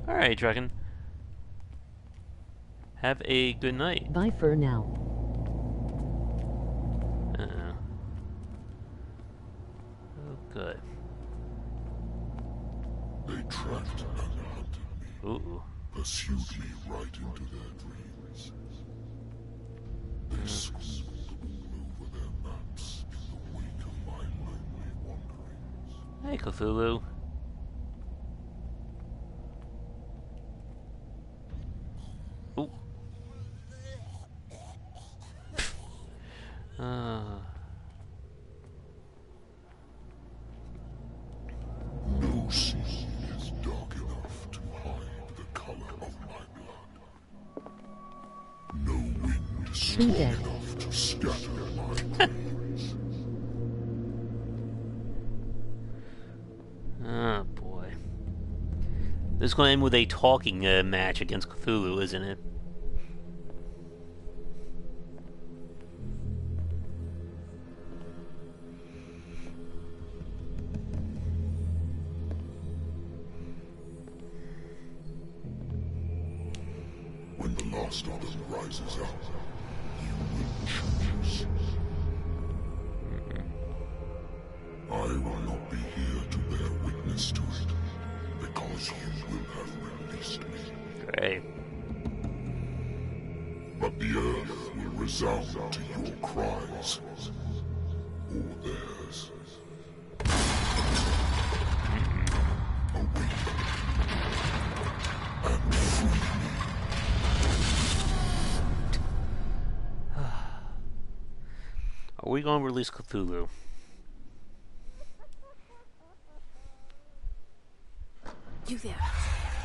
Alright, Dragon. Have a good night. Bye for now. Uh-oh. Oh, good. They tracked and hunted me. Ooh. Pursued me right into their dreams. They scribbled all over their maps in the wake of my lonely wanderings. Hey, Cthulhu. Ooh. No sea is dark enough to hide the color of my blood. No wind strong enough to scatter my dreams. Oh boy. This is going to end with a talking match against Cthulhu, isn't it? When the last of them rises up, you will choose. I will not be here to bear witness to it, because you will have released me. Great. But the earth will resound to your cries, or theirs. Awake and free me. Are we going to release Cthulhu? You there.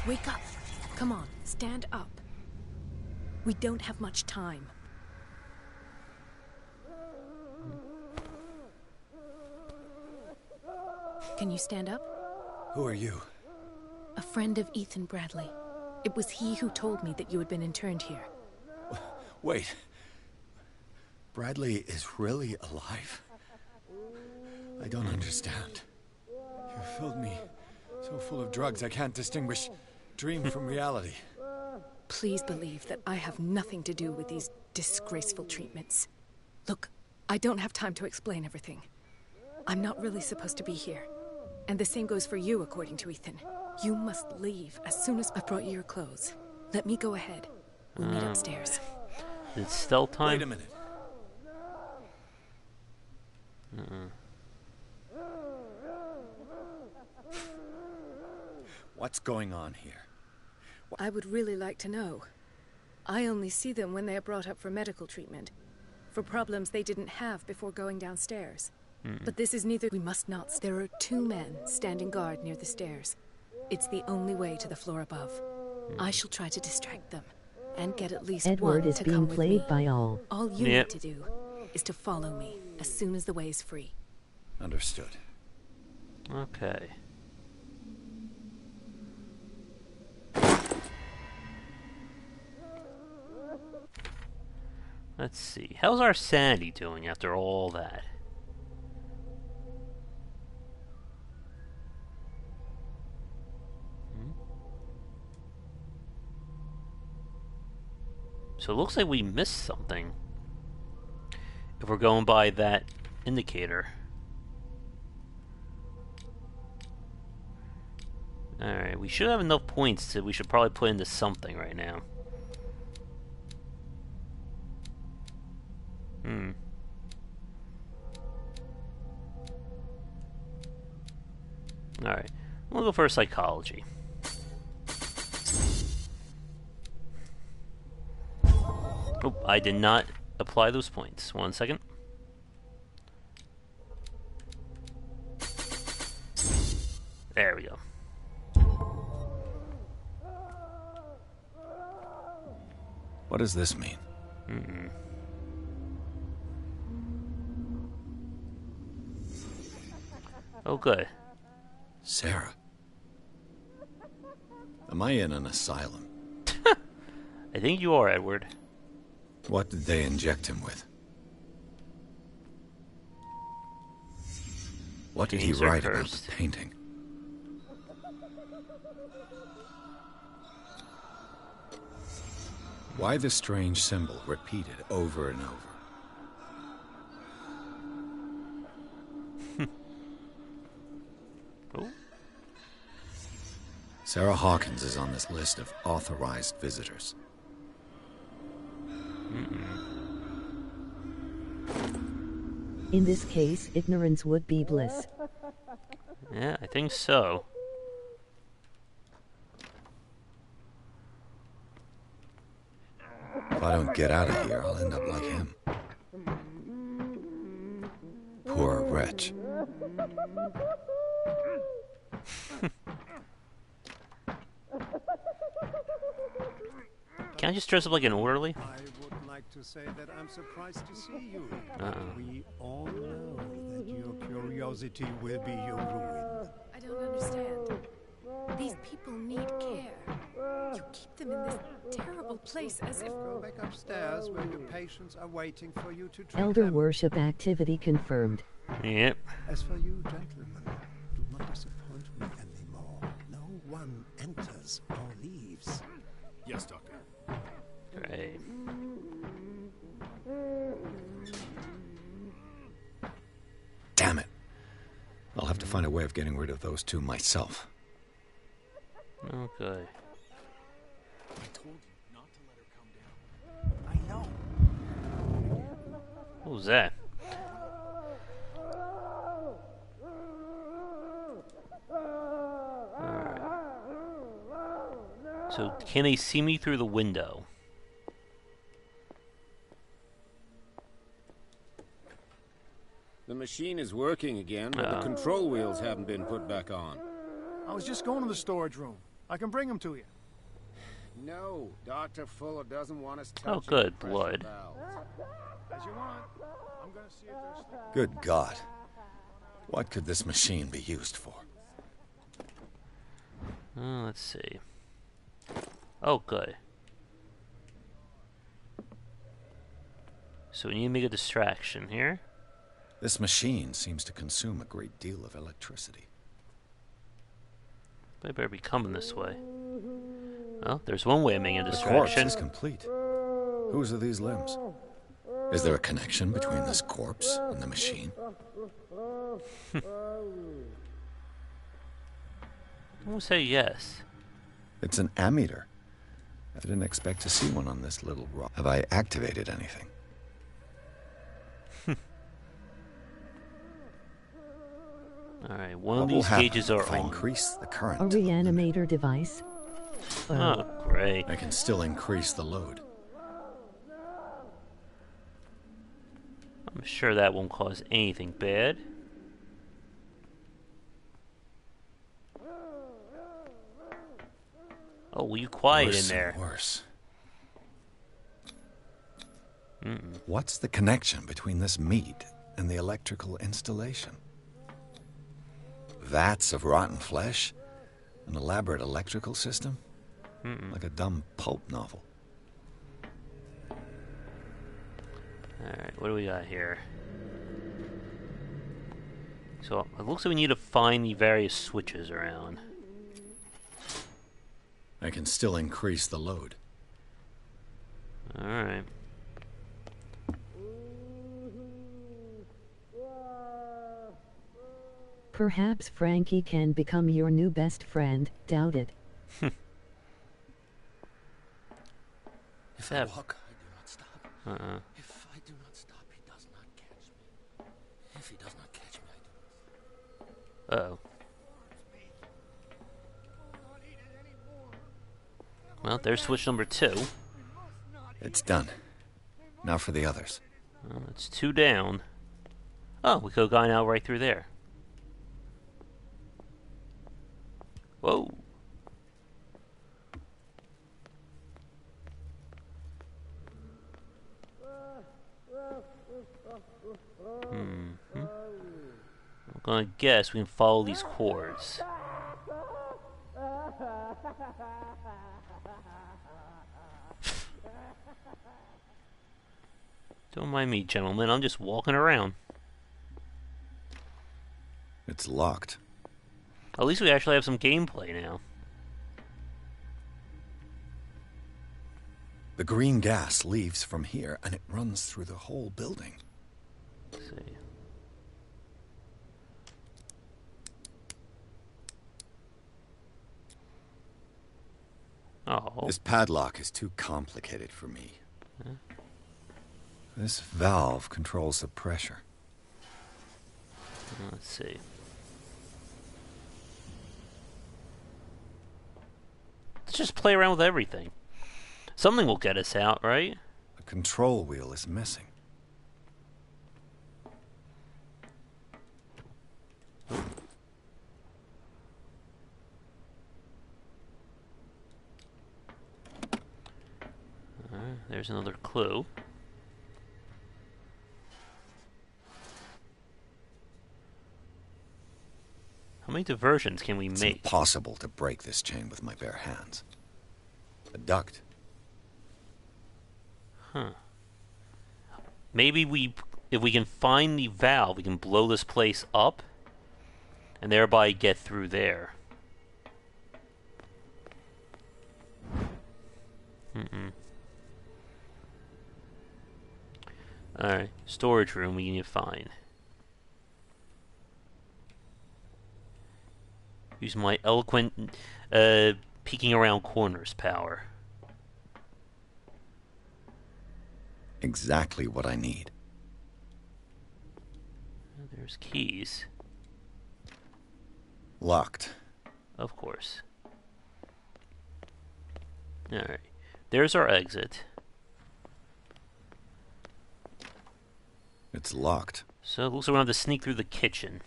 Wake up. Come on, stand up. We don't have much time. Can you stand up? Who are you? A friend of Ethan Bradley. It was he who told me that you had been interned here. Wait. Bradley is really alive? I don't understand. You filled me so full of drugs I can't distinguish dream from reality. Please believe that I have nothing to do with these disgraceful treatments. Look, I don't have time to explain everything. I'm not really supposed to be here. And the same goes for you, according to Ethan. You must leave as soon as I've brought you your clothes. Let me go ahead. We'll meet upstairs. It's stealth time? Wait a minute. What's going on here? I would really like to know. I only see them when they are brought up for medical treatment, for problems they didn't have before going downstairs. But this is neither. We must not. There are 2 men standing guard near the stairs. It's the only way to the floor above. I shall try to distract them, and get at least Edward one is to being come with played me. by all. All you need to do is to follow me as soon as the way is free. Understood. Okay. Let's see. How's our sanity doing after all that? So it looks like we missed something. If we're going by that indicator. Alright, we should have enough points to we should probably put into something right now. Alright. We'll go for psychology. Oh, I did not apply those points. 1 second. There we go. What does this mean? Oh, good. Sarah. Am I in an asylum? I think you are, Edward. What did they inject him with? What did he write about the painting? Why the strange symbol repeated over and over? Oh. Sarah Hawkins is on this list of authorized visitors. In this case, ignorance would be bliss. Yeah, I think so. If I don't get out of here, I'll end up like him. Poor wretch. Can't I just dress up like an orderly? I would like to say that I'm surprised to see you. We all know that your curiosity will be your ruin. I don't understand. These people need care. You keep them in this terrible place as if... Go back upstairs where your patients are waiting for you to treat Elder them. worship activity confirmed. Yep. As for you, gentlemen, do not disappoint me anymore. No one enters or leaves. Yes, Doctor. Right. Damn it. I'll have to find a way of getting rid of those two myself. Okay. I told you not to let her come down. I know. What was that? Alright. So, can they see me through the window? The machine is working again, but the control wheels haven't been put back on. I was just going to the storage room. I can bring them to you. No, Dr. Fuller doesn't want us Oh, touching good. the pressure Blood. valves. As you want. I'm going to see if there's... Good God. What could this machine be used for? Let's see. Oh, good. So we need to make a distraction here. This machine seems to consume a great deal of electricity. They better be coming this way. Well, there's one way of making a The corpse distraction. is complete. Whose are these limbs? Is there a connection between this corpse and the machine? I'm gonna say yes. It's an ammeter. I didn't expect to see one on this little rock. Have I activated anything? Alright, one What of will these happen gauges are if I on. increase the A current? reanimator device? Oh, great. I can still increase the load. I'm sure that won't cause anything bad. Oh, will you quiet Worse in there? and worse. What's the connection between this meat and the electrical installation? Vats of rotten flesh? An elaborate electrical system? Like a dumb pulp novel. Alright, what do we got here? So, it looks like we need to find the various switches around. I can still increase the load. Alright. Perhaps Frankie can become your new best friend. Doubt it. If I walk, I do not stop. If I do not stop, he Uh-oh. Well, there's switch number 2. It's done. Now for the others. Well, it's 2 down. Oh, we could have gone out right through there. Whoa. I'm gonna guess we can follow these cords. Don't mind me, gentlemen. I'm just walking around. It's locked. At least we actually have some gameplay now. The green gas leaves from here, and it runs through the whole building. Let's see. Oh. This padlock is too complicated for me. Huh? This valve controls the pressure. Let's see. Let's just play around with everything. Something will get us out, right? The control wheel is missing. There's another clue. How many diversions can we It's make? impossible to break this chain with my bare hands. A duct. Huh. Maybe if we can find the valve, we can blow this place up and thereby get through there. Alright, storage room we need to find. Use my eloquent peeking around corners power. Exactly what I need. There's keys. Locked. Of course. Alright. There's our exit. It's locked. So it looks like we're going to have to sneak through the kitchen.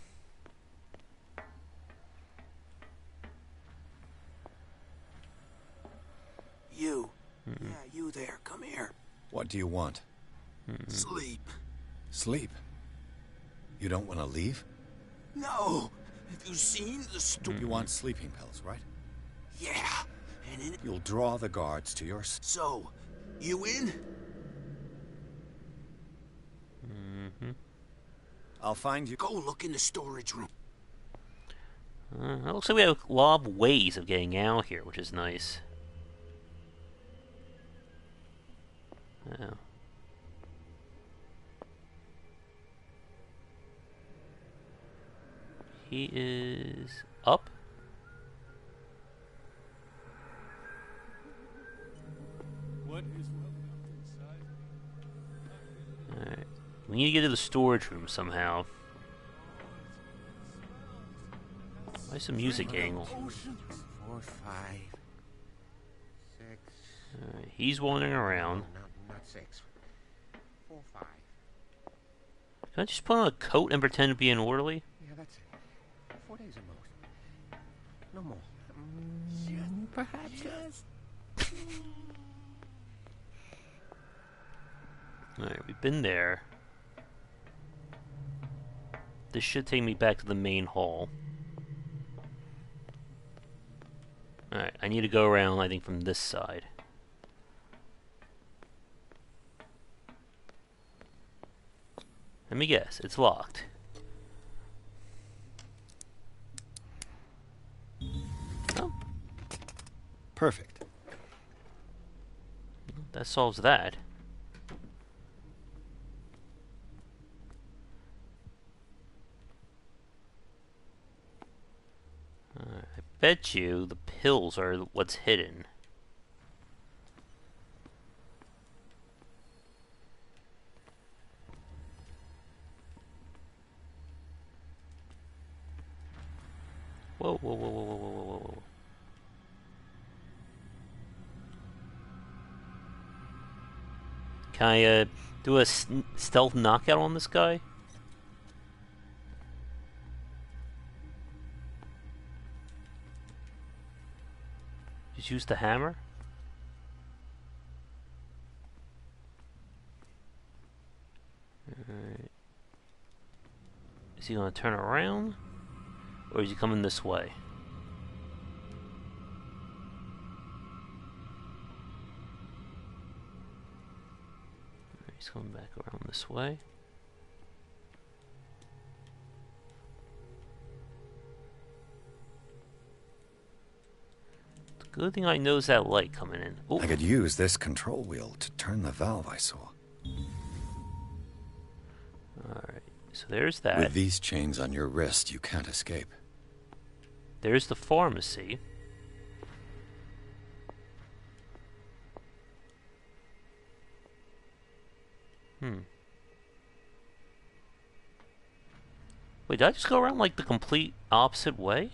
You. Yeah, you there. Come here. What do you want? Sleep. Sleep? You don't want to leave? No. Have you seen the You want sleeping pills, right? Yeah. And in You'll draw the guards to your... So, you in? I'll find you... Go look in the storage room. It looks like we have a lot of ways of getting out here, which is nice. Yeah. He is up. What is Alright. We need to get to the storage room somehow. Why is the music getting... 4, 5, 6. Alright, he's wandering around. Not 6. 4, 5. Can I just put on a coat and pretend to be an orderly? Yeah, that's it. 4 days at most. No more. Perhaps less. Alright, we've been there. This should take me back to the main hall. Alright, I need to go around, I think, from this side. Let me guess, it's locked. Oh. Perfect. That solves that. I bet you the pills are what's hidden. Whoa, whoa, whoa, whoa, whoa, whoa, whoa, whoa. Can I do a stealth knockout on this guy? Just use the hammer? Alright. Is he gonna turn around? Or is he coming this way? He's coming back around this way. The good thing I know is that light coming in. Ooh. I could use this control wheel to turn the valve I saw. Alright, so there's that. With these chains on your wrist, you can't escape. There's the pharmacy. Wait, did I just go around like the complete opposite way?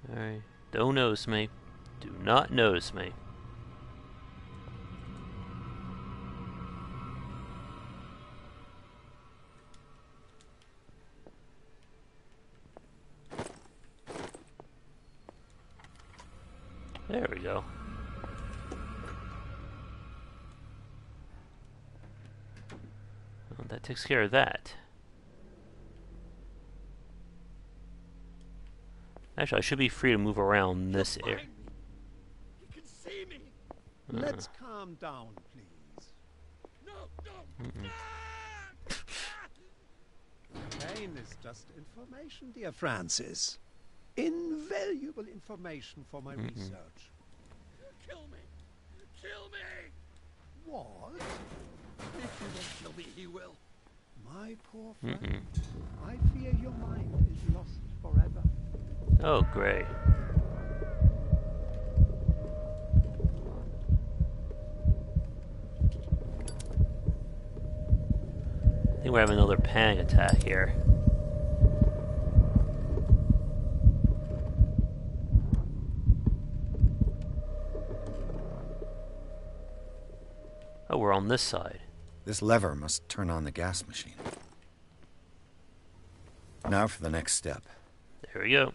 Alright, don't notice me. Do not notice me. There we go. Well, that takes care of that. Actually, I should be free to move around this area. You can see me. Let's calm down, please. No. Pain is just information, dear Francis. Invaluable information for my research. Kill me! Kill me! What? If you don't kill me, he will. My poor friend, I fear your mind is lost forever. Oh, great. I think we're having another panic attack here. Oh, we're on this side. This lever must turn on the gas machine. Now for the next step. There we go.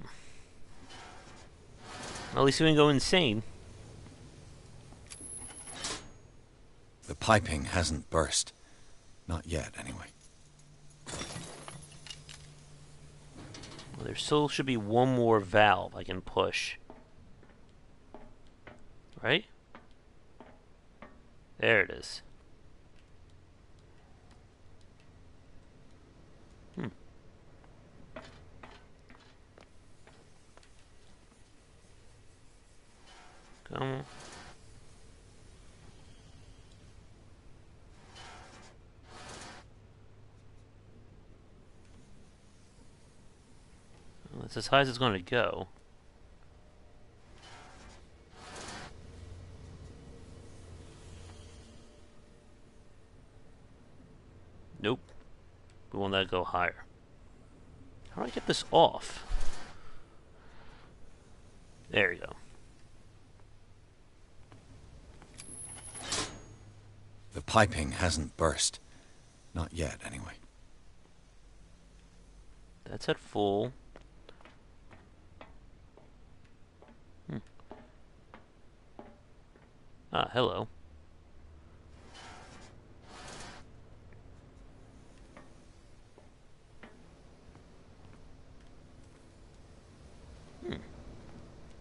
At least we didn't go insane. The piping hasn't burst. Not yet, anyway. Well, there still should be one more valve I can push. Right? There it is. Come on. Well, that's as high as it's going to go. Nope. We won't let it go higher. How do I get this off? There you go. The piping hasn't burst. Not yet, anyway. That's at full. Ah, hello.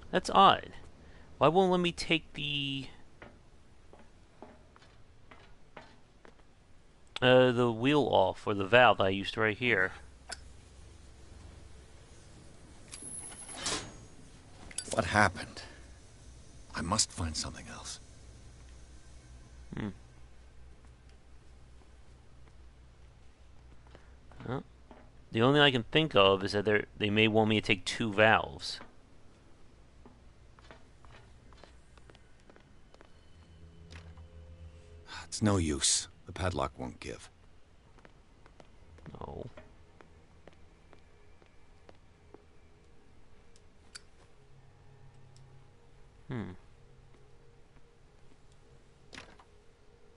That's odd. Why won't let me take the wheel off, or the valve I used right here? What happened? I must find something else. Well, the only thing I can think of is that they may want me to take two valves. It's no use. The padlock won't give. Oh.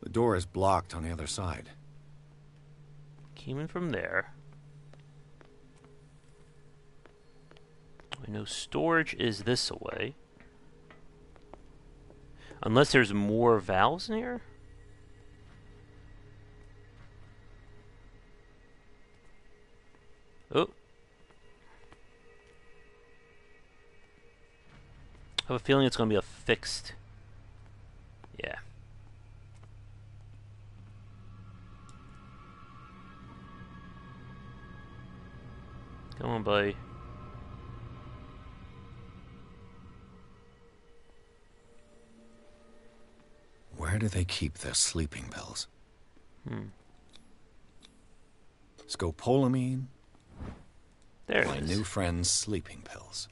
The door is blocked on the other side. Came in from there. I know storage is this way. Unless there's more valves in here? Oh. I have a feeling it's going to be a fixed... Yeah. Come on, buddy. Where do they keep their sleeping pills? Scopolamine? There it My is. new friend's sleeping pills.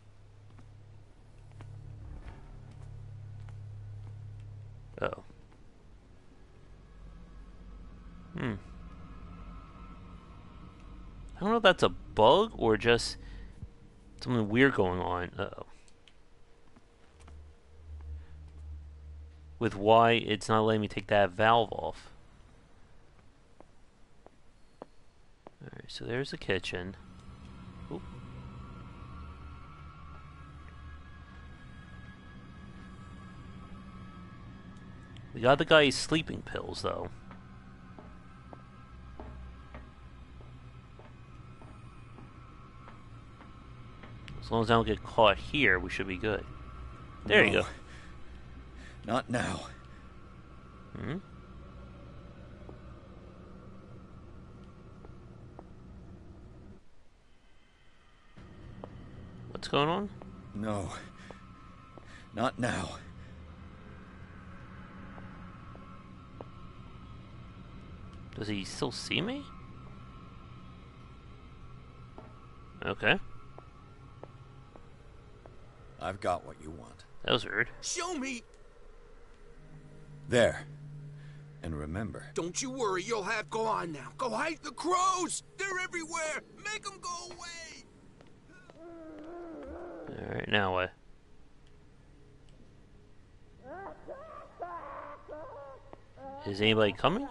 Oh. I don't know if that's a bug or just something weird going on. Uh-oh. With why it's not letting me take that valve off. Alright, so there's the kitchen. Oop. We got the guy's sleeping pills, though. As long as I don't get caught here, we should be good. There you go. Not now. What's going on? No. Not now. Does he still see me? Okay. I've got what you want. That was weird. Show me! There. And remember... Don't you worry, you'll have... Go on now. Go hide the crows! They're everywhere! Make them go away! Alright, now what? Is anybody coming?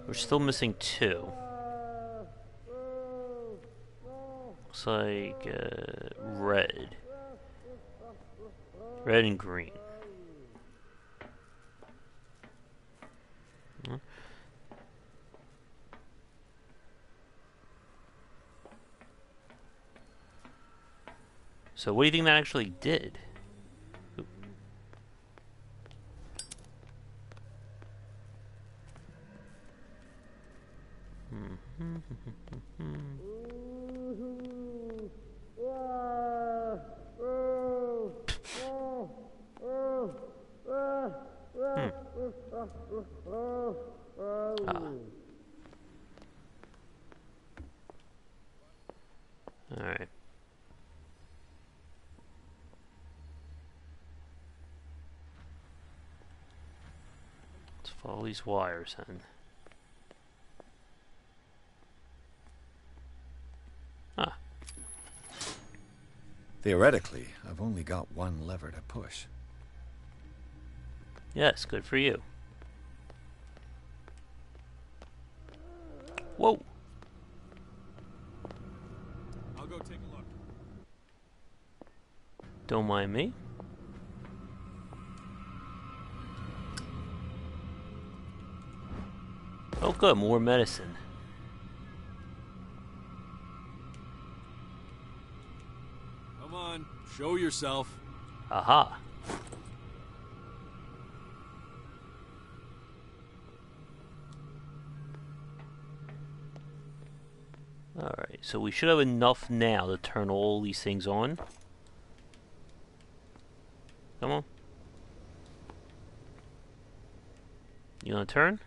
We're still missing 2. Looks like red. Red and green. So what do you think that actually did? Oop. All right. Let's follow these wires then. Ah. Theoretically, I've only got one lever to push. Yes, good for you. Whoa. I'll go take a look. Don't mind me. Oh good, more medicine. Come on, show yourself. Aha. Alright, so we should have enough now to turn all these things on. Come on. You gonna turn?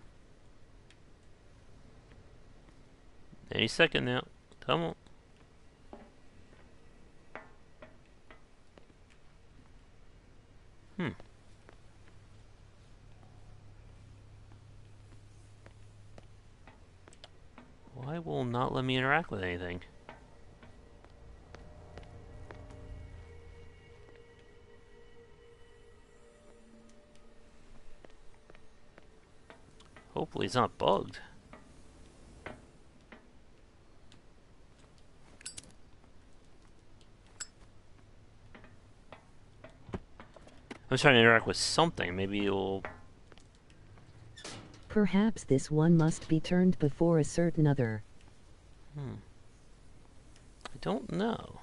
Any second now. Come on. not let me interact with anything. Hopefully it's not bugged. I'm trying to interact with something. Maybe it'll... Perhaps this one must be turned before a certain other. I don't know.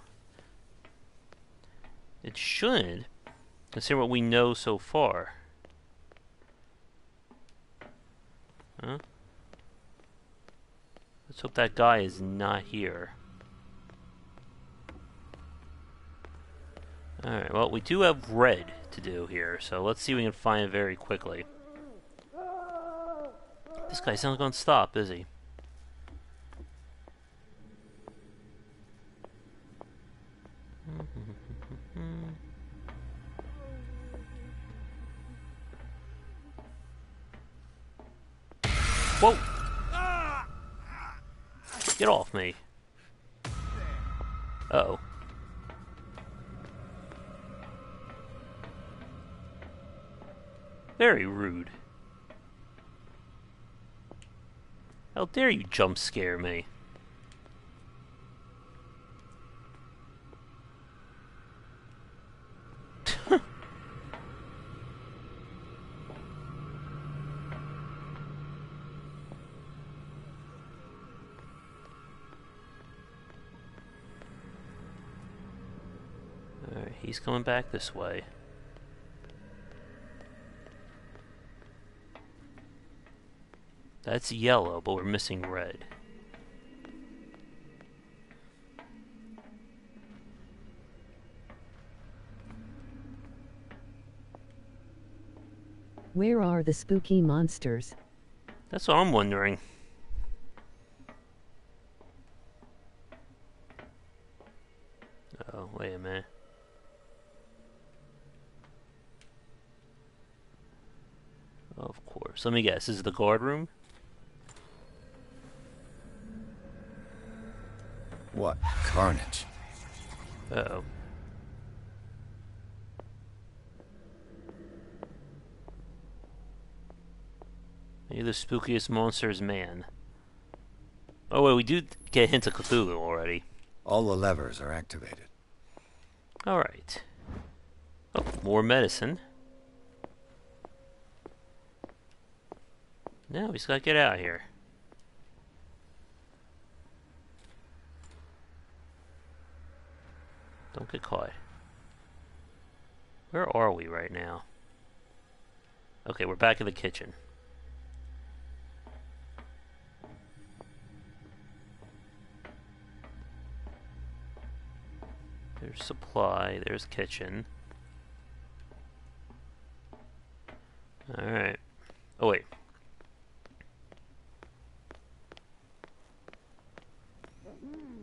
It should. Consider what we know so far. Huh? Let's hope that guy is not here. Alright, well, we do have red to do here, so let's see if we can find it very quickly. This guy's not going to stop, is he? Whoa! Get off me. Uh-oh. Very rude. How dare you jump scare me? Alright, he's coming back this way. That's yellow, but we're missing red. Where are the spooky monsters? That's what I'm wondering. Oh, wait a minute. Of course. Let me guess. This is the guard room? What carnage? Uh-oh. Maybe the spookiest monster is man. Oh wait, we do get hints of Cthulhu already. All the levers are activated. Alright. Oh, more medicine. Now we just gotta get out of here. Don't get caught. Where are we right now? Okay, we're back in the kitchen. There's supply, there's kitchen. Alright. Oh wait.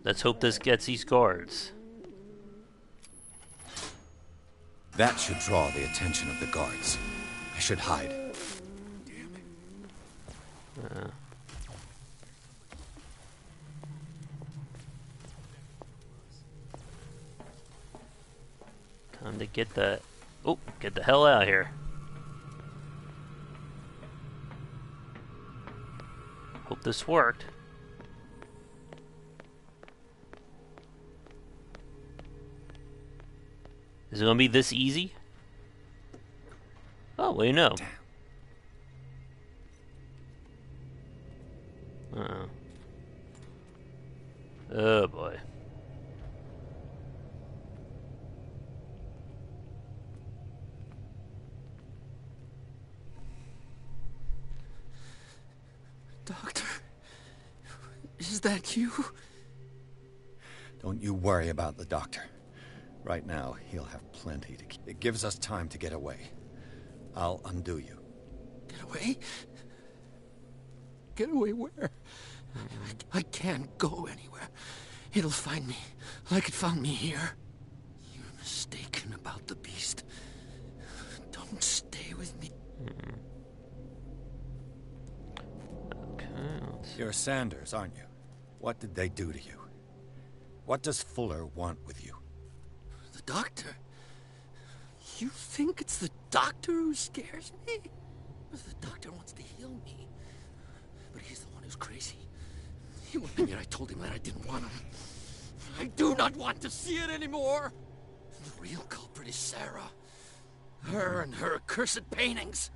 Let's hope this gets these guards. That should draw the attention of the guards. I should hide. Time to get the... Oh, get the hell out of here. Hope this worked. Is it gonna be this easy? Oh, well, you know. Uh-oh. Oh, boy. Doctor, is that you? Don't you worry about the doctor. Right now, he'll have plenty to keep. It gives us time to get away. I'll undo you. Get away? Get away where? I can't go anywhere. It'll find me, like it found me here. You're mistaken about the beast. Don't stay with me. Okay, You're Sanders, aren't you? What did they do to you? What does Fuller want with you? The doctor? You think it's the doctor who scares me? The doctor wants to heal me. But he's the one who's crazy. He wouldn't admit I told him that I didn't want him. I do not want to see it anymore. The real culprit is Sarah. Her and her accursed paintings.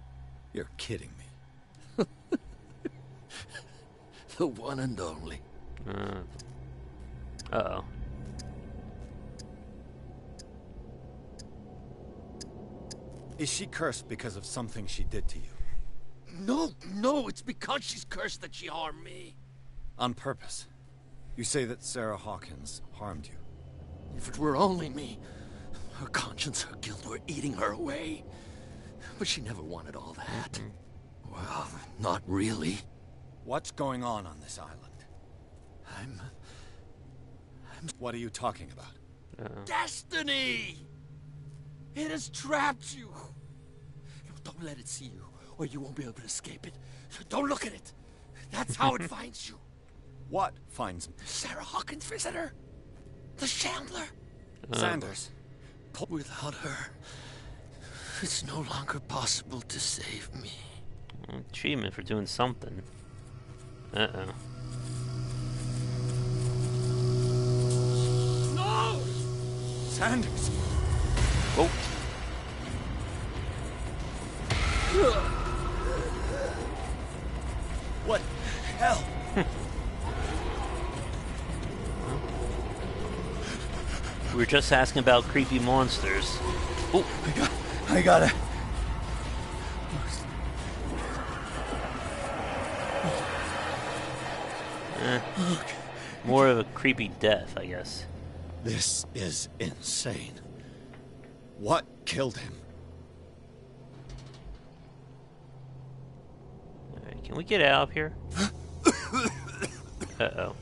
You're kidding me. The one and only. Uh-oh. Is she cursed because of something she did to you? No, it's because she's cursed that she harmed me. On purpose. You say that Sarah Hawkins harmed you. If it were only me, her conscience, her guilt were eating her away. But she never wanted all that. Well, not really. What's going on this island? What are you talking about? Destiny! It has trapped you. No, don't let it see you, or you won't be able to escape it. Don't look at it. That's how it finds you. What finds me? Sarah Hawkins' visitor. The Shambler. Sanders. Without her, it's no longer possible to save me. Achievement for doing something. Uh-oh. No! Sanders! Oh. What hell? We were just asking about creepy monsters. Oh, I gotta. More of a creepy death, I guess. This is insane. What killed him? Alright, can we get out of here? Uh-oh.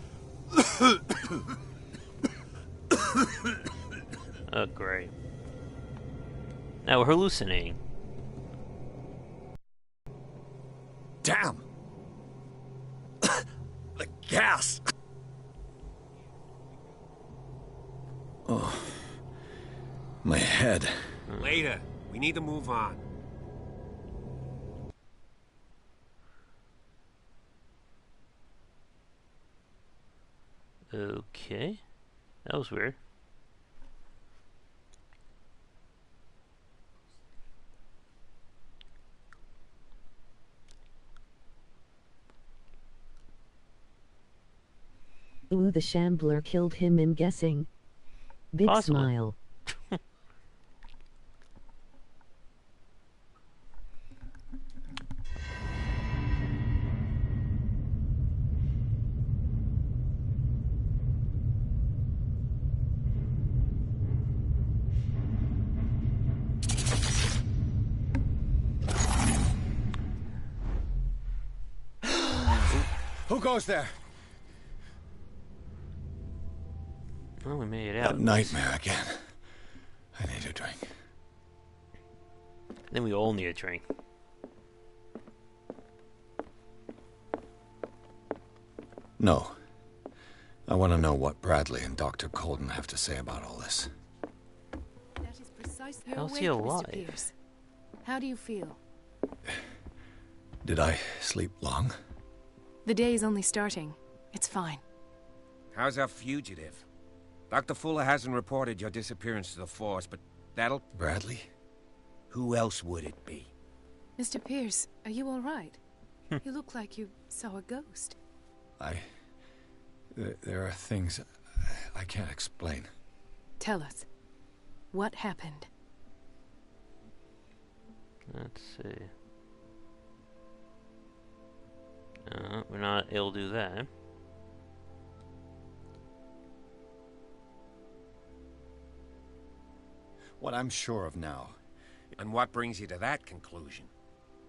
Oh, great. Now we're hallucinating. Damn! The gas! Oh. My head. Later. We need to move on. Okay. That was weird. Ooh, the Shambler killed him, I'm guessing. Big Possibly. Smile. Who goes there? Oh, we made it out. That nightmare again. I need a drink. Then we all need a drink. No. I want to know what Bradley and Dr. Colden have to say about all this. That is precisely How's awake, he Mr. alive? Pierce. How do you feel? Did I sleep long? The day is only starting. It's fine. How's our fugitive? Dr. Fuller hasn't reported your disappearance to the force, but that'll... Bradley? Who else would it be? Mr. Pierce, are you all right? You look like you saw a ghost. There are things I can't explain. Tell us. What happened? Let's see. We're not able to do that. What I'm sure of now... And what brings you to that conclusion?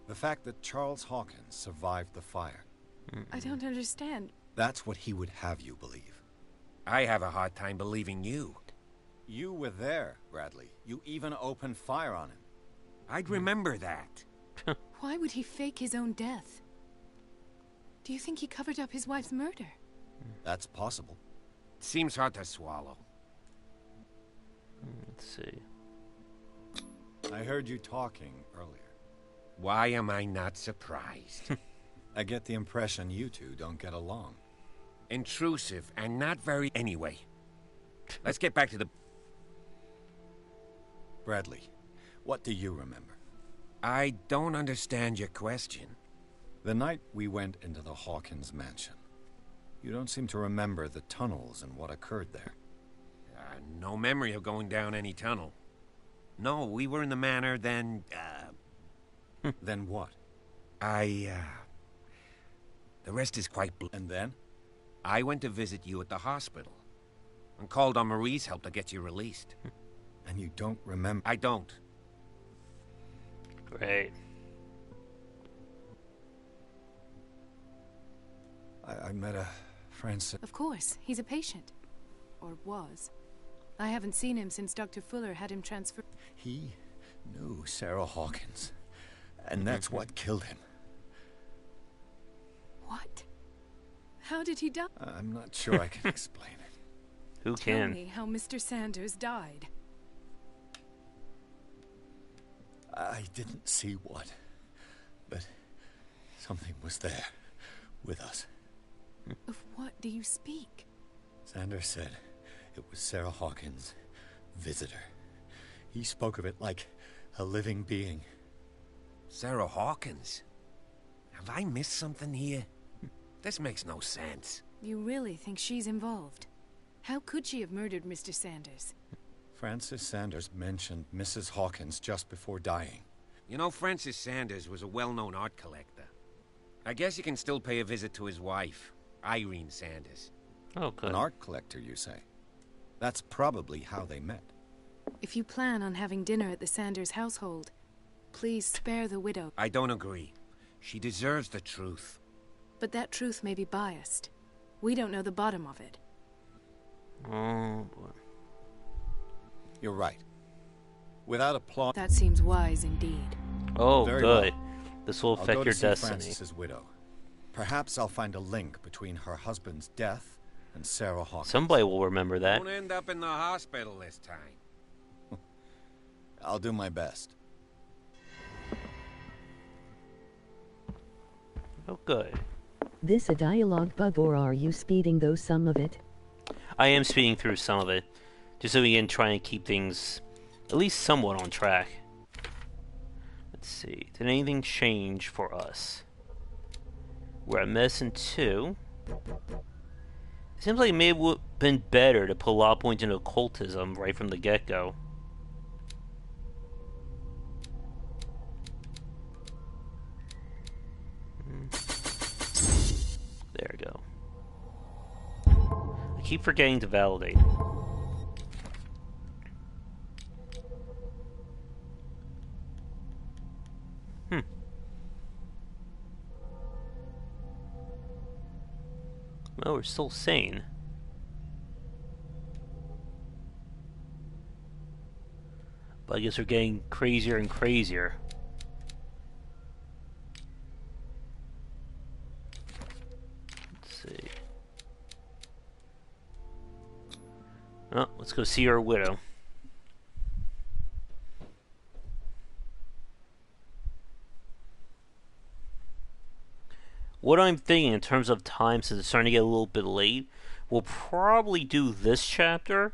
The fact that Charles Hawkins survived the fire. I don't understand. That's what he would have you believe. I have a hard time believing you. You were there, Bradley. You even opened fire on him. I'd remember that. Why would he fake his own death? Do you think he covered up his wife's murder? That's possible. Seems hard to swallow. Let's see. I heard you talking earlier. Why am I not surprised? I get the impression you two don't get along. Intrusive and not very... Anyway, let's get back to the... Bradley, what do you remember? I don't understand your question. The night we went into the Hawkins Mansion. You don't seem to remember the tunnels and what occurred there. No memory of going down any tunnel. No, we were in the Manor, then, Then what? The rest is quite And then? I went to visit you at the hospital. And called on Marie's help to get you released. And you don't remember? I don't. Great. I met a Francis. Of course, he's a patient. Or was. I haven't seen him since Dr. Fuller had him transferred. He knew Sarah Hawkins. And that's what killed him. What? How did he die? I'm not sure I can explain it. Who Tell can? me how Mr. Sanders died. I didn't see what, but something was there with us. Of what do you speak? Sanders said it was Sarah Hawkins' visitor. He spoke of it like a living being. Sarah Hawkins? Have I missed something here? This makes no sense. You really think she's involved? How could she have murdered Mr. Sanders? Francis Sanders mentioned Mrs. Hawkins just before dying. You know, Francis Sanders was a well-known art collector. I guess you can still pay a visit to his wife, Irene Sanders. Oh, good. An art collector, you say? That's probably how they met. If you plan on having dinner at the Sanders household, please spare the widow. I don't agree. She deserves the truth. But that truth may be biased. We don't know the bottom of it. Oh, boy. You're right. Without a plot... That seems wise indeed. Oh, Very good. well. This will I'll affect go your to see destiny. Francis's widow. Perhaps I'll find a link between her husband's death and Sarah Hawkins. Somebody will remember that. Don't end up in the hospital this time. I'll do my best. Oh, good. This a dialogue bug, or are you speeding though some of it? I am speeding through some of it, just so we can try and keep things at least somewhat on track. Let's see. Did anything change for us? We're at medicine 2. It seems like it may have been better to put a lot of points into occultism right from the get-go. There we go. I keep forgetting to validate. Well, we're still sane. But I guess we're getting crazier and crazier. Let's see. Oh, let's go see our widow. What I'm thinking in terms of time, since it's starting to get a little bit late, we'll probably do this chapter,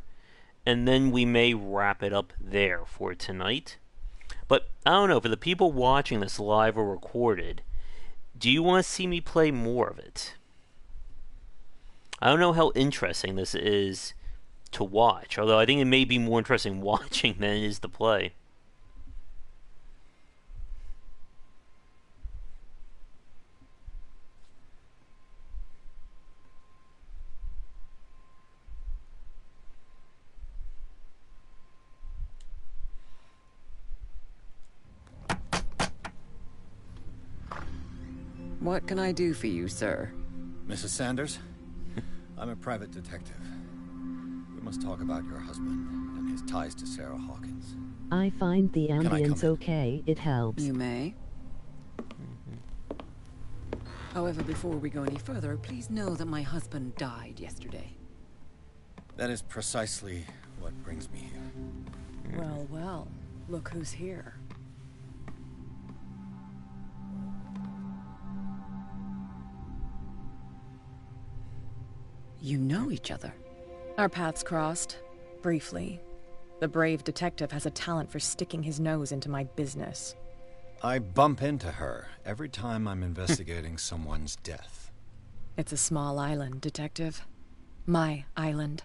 and then we may wrap it up there for tonight. But I don't know, for the people watching this live or recorded, do you want to see me play more of it? I don't know how interesting this is to watch, although I think it may be more interesting watching than it is to play. What can I do for you, sir? Mrs. Sanders? I'm a private detective. We must talk about your husband and his ties to Sarah Hawkins. I find the ambience okay. It helps. You may. However, before we go any further, please know that my husband died yesterday. That is precisely what brings me here. Well, well, look who's here. You know each other. Our paths crossed, briefly. The brave detective has a talent for sticking his nose into my business. I bump into her every time I'm investigating someone's death. It's a small island, Detective. My island.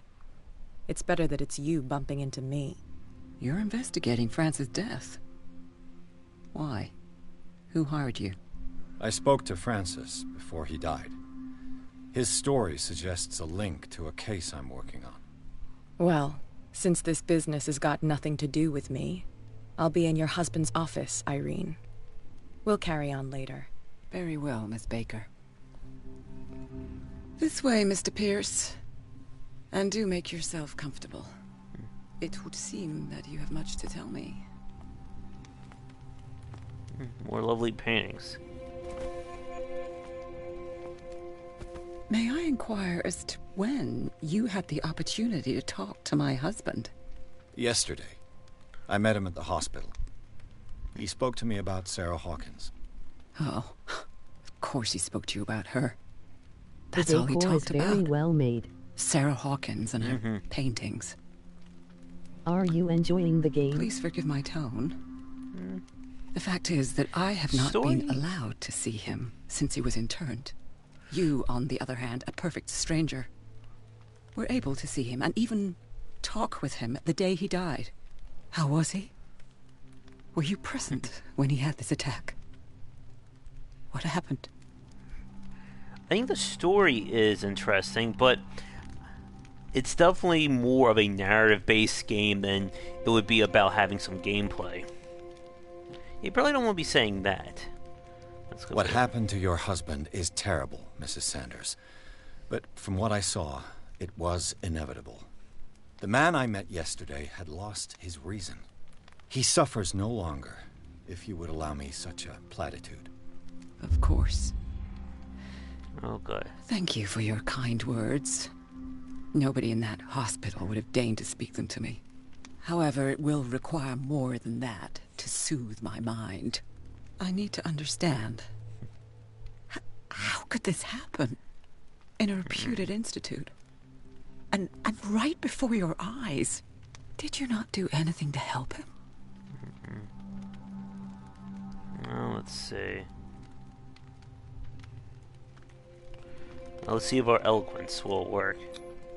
It's better that it's you bumping into me. You're investigating Francis' death. Why? Who hired you? I spoke to Francis before he died. His story suggests a link to a case I'm working on. Well, since this business has got nothing to do with me, I'll be in your husband's office, Irene. We'll carry on later. Very well, Miss Baker. This way, Mr. Pierce. And do make yourself comfortable. It would seem that you have much to tell me. More lovely paintings. May I inquire as to when you had the opportunity to talk to my husband? Yesterday. I met him at the hospital. He spoke to me about Sarah Hawkins. Oh, of course he spoke to you about her. The That's all he decor is talked very about. well made. Sarah Hawkins and her paintings. Are you enjoying the game? Please forgive my tone. The fact is that I have not been allowed to see him since he was interned. You, on the other hand, a perfect stranger, were able to see him and even talk with him the day he died. How was he? Were you present when he had this attack? What happened? I think the story is interesting, but it's definitely more of a narrative-based game than it would be about having some gameplay. You probably don't want to be saying that. What happened to your husband is terrible, Mrs. Sanders. But from what I saw, it was inevitable. The man I met yesterday had lost his reason. He suffers no longer, if you would allow me such a platitude. Of course. Oh, good. Thank you for your kind words. Nobody in that hospital would have deigned to speak them to me. However, it will require more than that to soothe my mind. I need to understand. How could this happen? In a reputed institute? And right before your eyes? Did you not do anything to help him? Well, let's see. Let's see if our eloquence will work.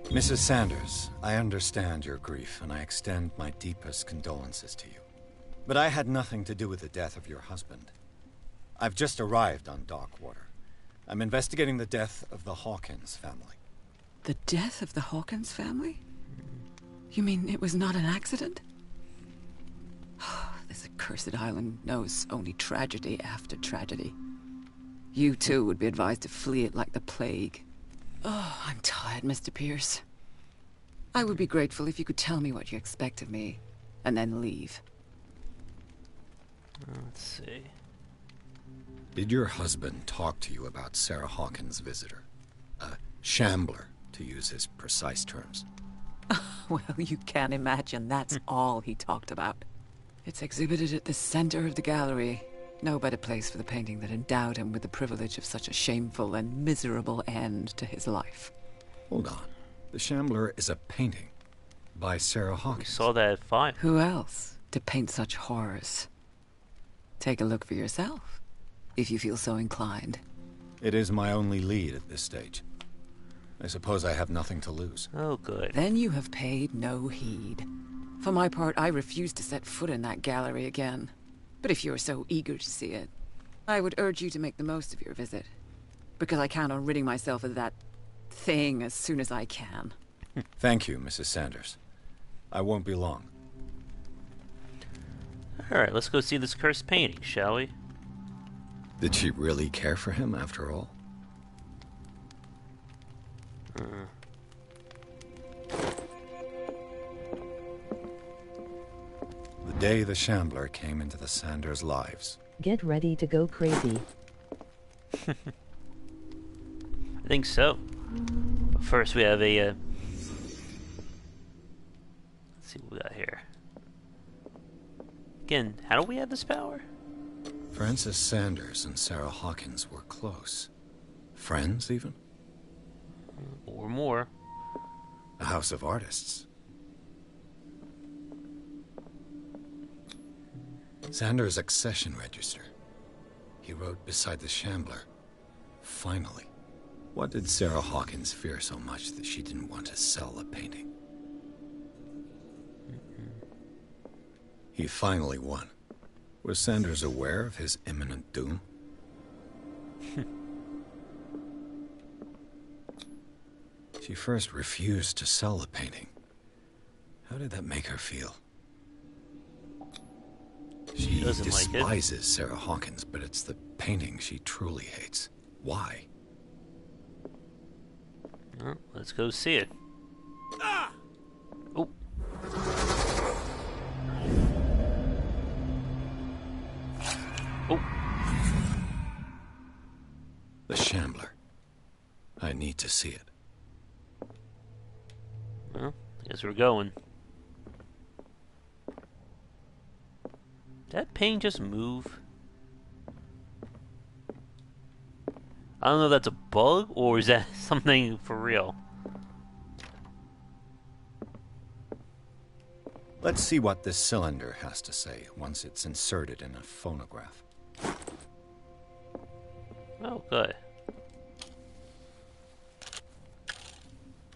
Mrs. Sanders, I understand your grief, and I extend my deepest condolences to you. But I had nothing to do with the death of your husband. I've just arrived on Darkwater. I'm investigating the death of the Hawkins family. The death of the Hawkins family? You mean it was not an accident? This accursed island knows only tragedy after tragedy. You too would be advised to flee it like the plague. Oh, I'm tired, Mr. Pierce. I would be grateful if you could tell me what you expect of me, and then leave. Let's see. Did your husband talk to you about Sarah Hawkins' visitor? A shambler, to use his precise terms. Well, you can imagine that's all he talked about. It's exhibited at the center of the gallery. No better place for the painting that endowed him with the privilege of such a shameful and miserable end to his life. Hold on. The Shambler is a painting by Sarah Hawkins. We saw that at 5. Who else to paint such horrors? Take a look for yourself, if you feel so inclined. It is my only lead at this stage. I suppose I have nothing to lose. Oh, good. Then you have paid no heed. For my part, I refuse to set foot in that gallery again. But if you're so eager to see it, I would urge you to make the most of your visit. Because I count on ridding myself of that thing as soon as I can. Thank you, Mrs. Sanders. I won't be long. Alright, let's go see this cursed painting, shall we? Did she really care for him after all? The day the Shambler came into the Sanders' lives. Get ready to go crazy. I think so. But first we have a... let's see what we got here. Again, how do we have this power? Francis Sanders and Sarah Hawkins were close. Friends, even? Or more. A house of artists. Sanders' accession register. He wrote beside the Shambler, "Finally." What did Sarah Hawkins fear so much that she didn't want to sell the painting? He finally won. Was Sanders aware of his imminent doom? She first refused to sell the painting. How did that make her feel? She despises Sarah Hawkins, but it's the painting she truly hates. Why? Well, let's go see it. Ah! Oh. Oh. The Shambler. I need to see it. Well, I guess we're going. Did that paint just move? I don't know if that's a bug or is that something for real. Let's see what this cylinder has to say once it's inserted in a phonograph. Oh, good.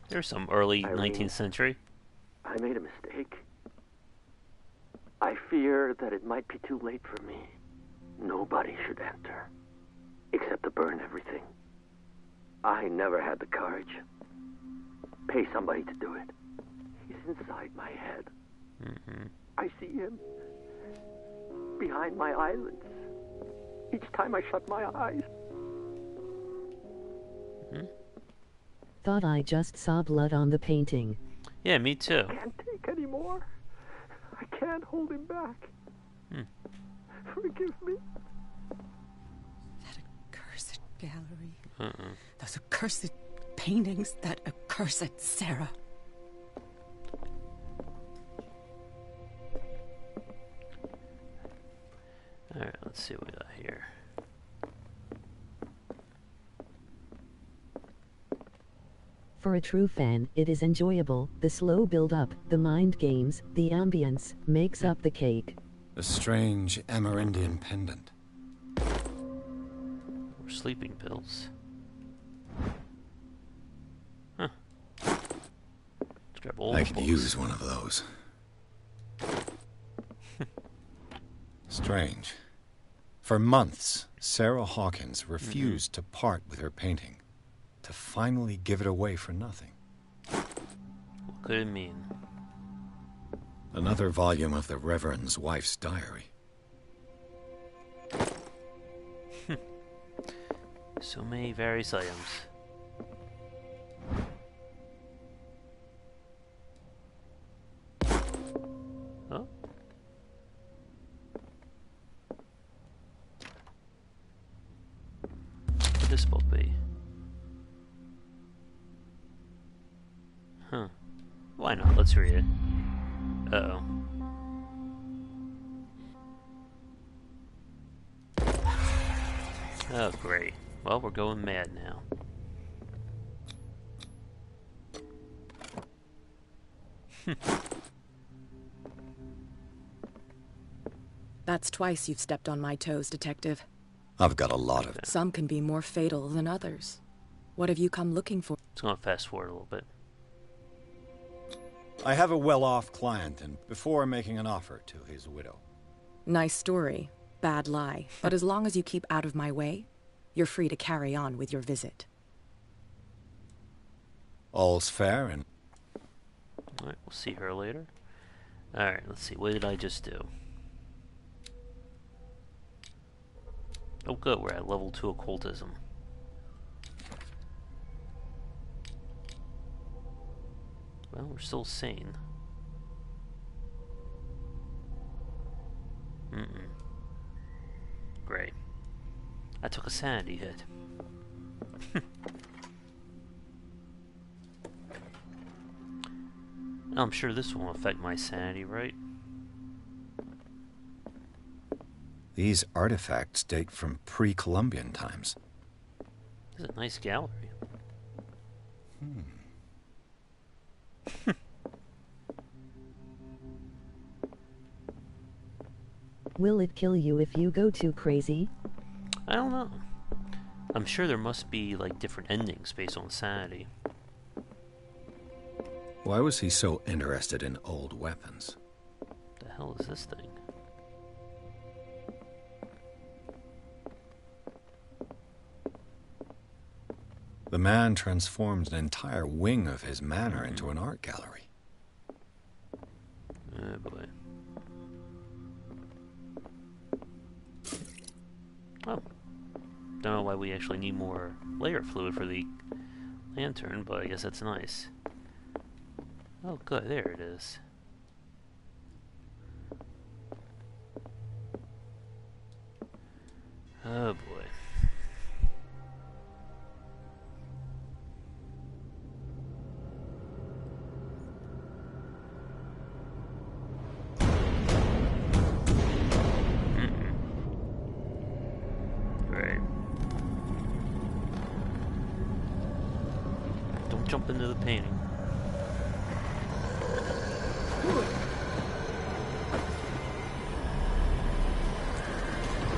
There's some early 19th century. I made a mistake. I fear that it might be too late for me. Nobody should enter, except to burn everything. I never had the courage. Pay somebody to do it. He's inside my head. I see him behind my eyelids each time I shut my eyes. Thought I just saw blood on the painting. Yeah, me too. I can't take any more. I can't hold him back. Forgive me. That accursed gallery. Those accursed paintings. That accursed Sarah. Alright, let's see what we got here. For a true fan, it is enjoyable. The slow build-up, the mind games, the ambience, makes up the cake. A strange Amerindian pendant. Or sleeping pills. Huh. Let's grab all I the could books. use one of those. Strange. For months, Sarah Hawkins refused to part with her painting, to finally give it away for nothing. What could it mean? Another volume of the Reverend's wife's diary. So many various items. Oh. What could this book be? Huh. Why not? Let's read it. Uh-oh. Oh, great. Well, we're going mad now. That's twice you've stepped on my toes, Detective. I've got a lot of... Some can be more fatal than others. What have you come looking for? Let's go fast forward a little bit. I have a well-off client, and before making an offer to his widow. Nice story. Bad lie. But as long as you keep out of my way, you're free to carry on with your visit. All's fair and... Alright, we'll see her later. Alright, let's see. What did I just do? Oh good, we're at level 2 occultism. Well, we're still sane. Great. I took a sanity hit. I'm sure this won't affect my sanity, right? These artifacts date from pre-Columbian times. This is a nice gallery. Will it kill you if you go too crazy? I don't know. I'm sure there must be, like, different endings based on sanity. Why was he so interested in old weapons? What the hell is this thing? The man transformed an entire wing of his manor into an art gallery. Oh boy. Oh. Don't know why we actually need more layer fluid for the lantern, but I guess that's nice. Oh good, there it is. Oh boy. Jump into the painting.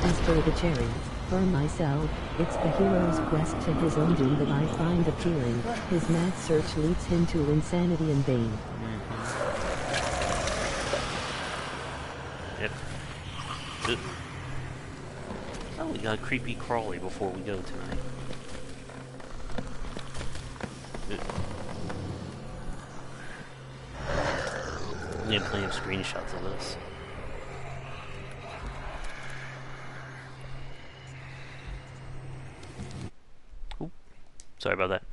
As for the cherry, for myself, it's the hero's quest to his own doom that I find appealing. His mad search leads him to insanity and vain. Yep. Good. Oh, we got creepy crawly before we go tonight. We have plenty of screenshots of this. Oop. Sorry about that.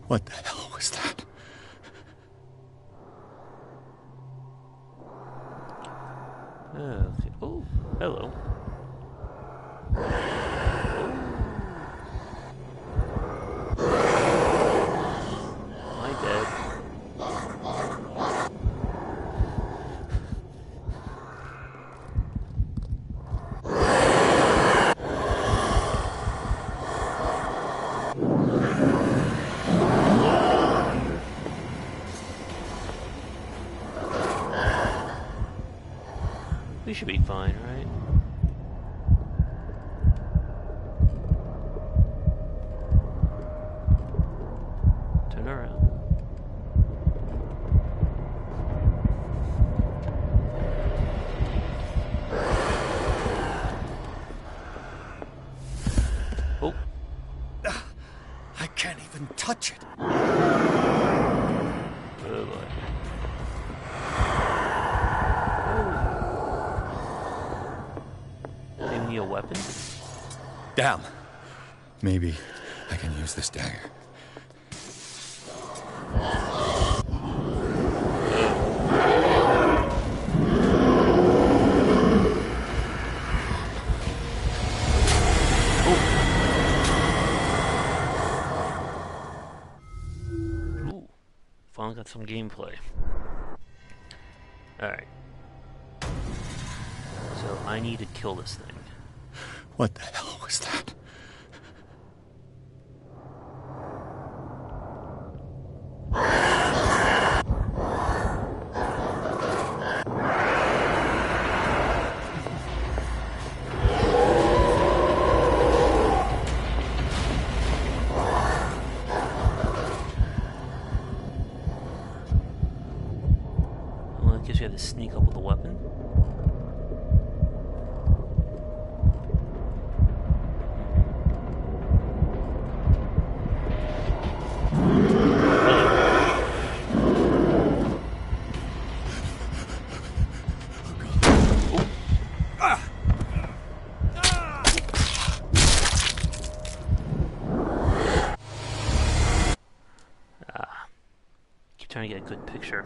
What the hell was that? Okay. Oh, hello. We should be fine, right? Turn around. Oh. I can't even touch it. Oh boy. Give me a weapon? Damn. Maybe I can use this dagger. Ooh. Finally got some gameplay. Alright. So I need to kill this thing. What the hell was that? Well, I guess you had to sneak up with a weapon. Trying to get a good picture.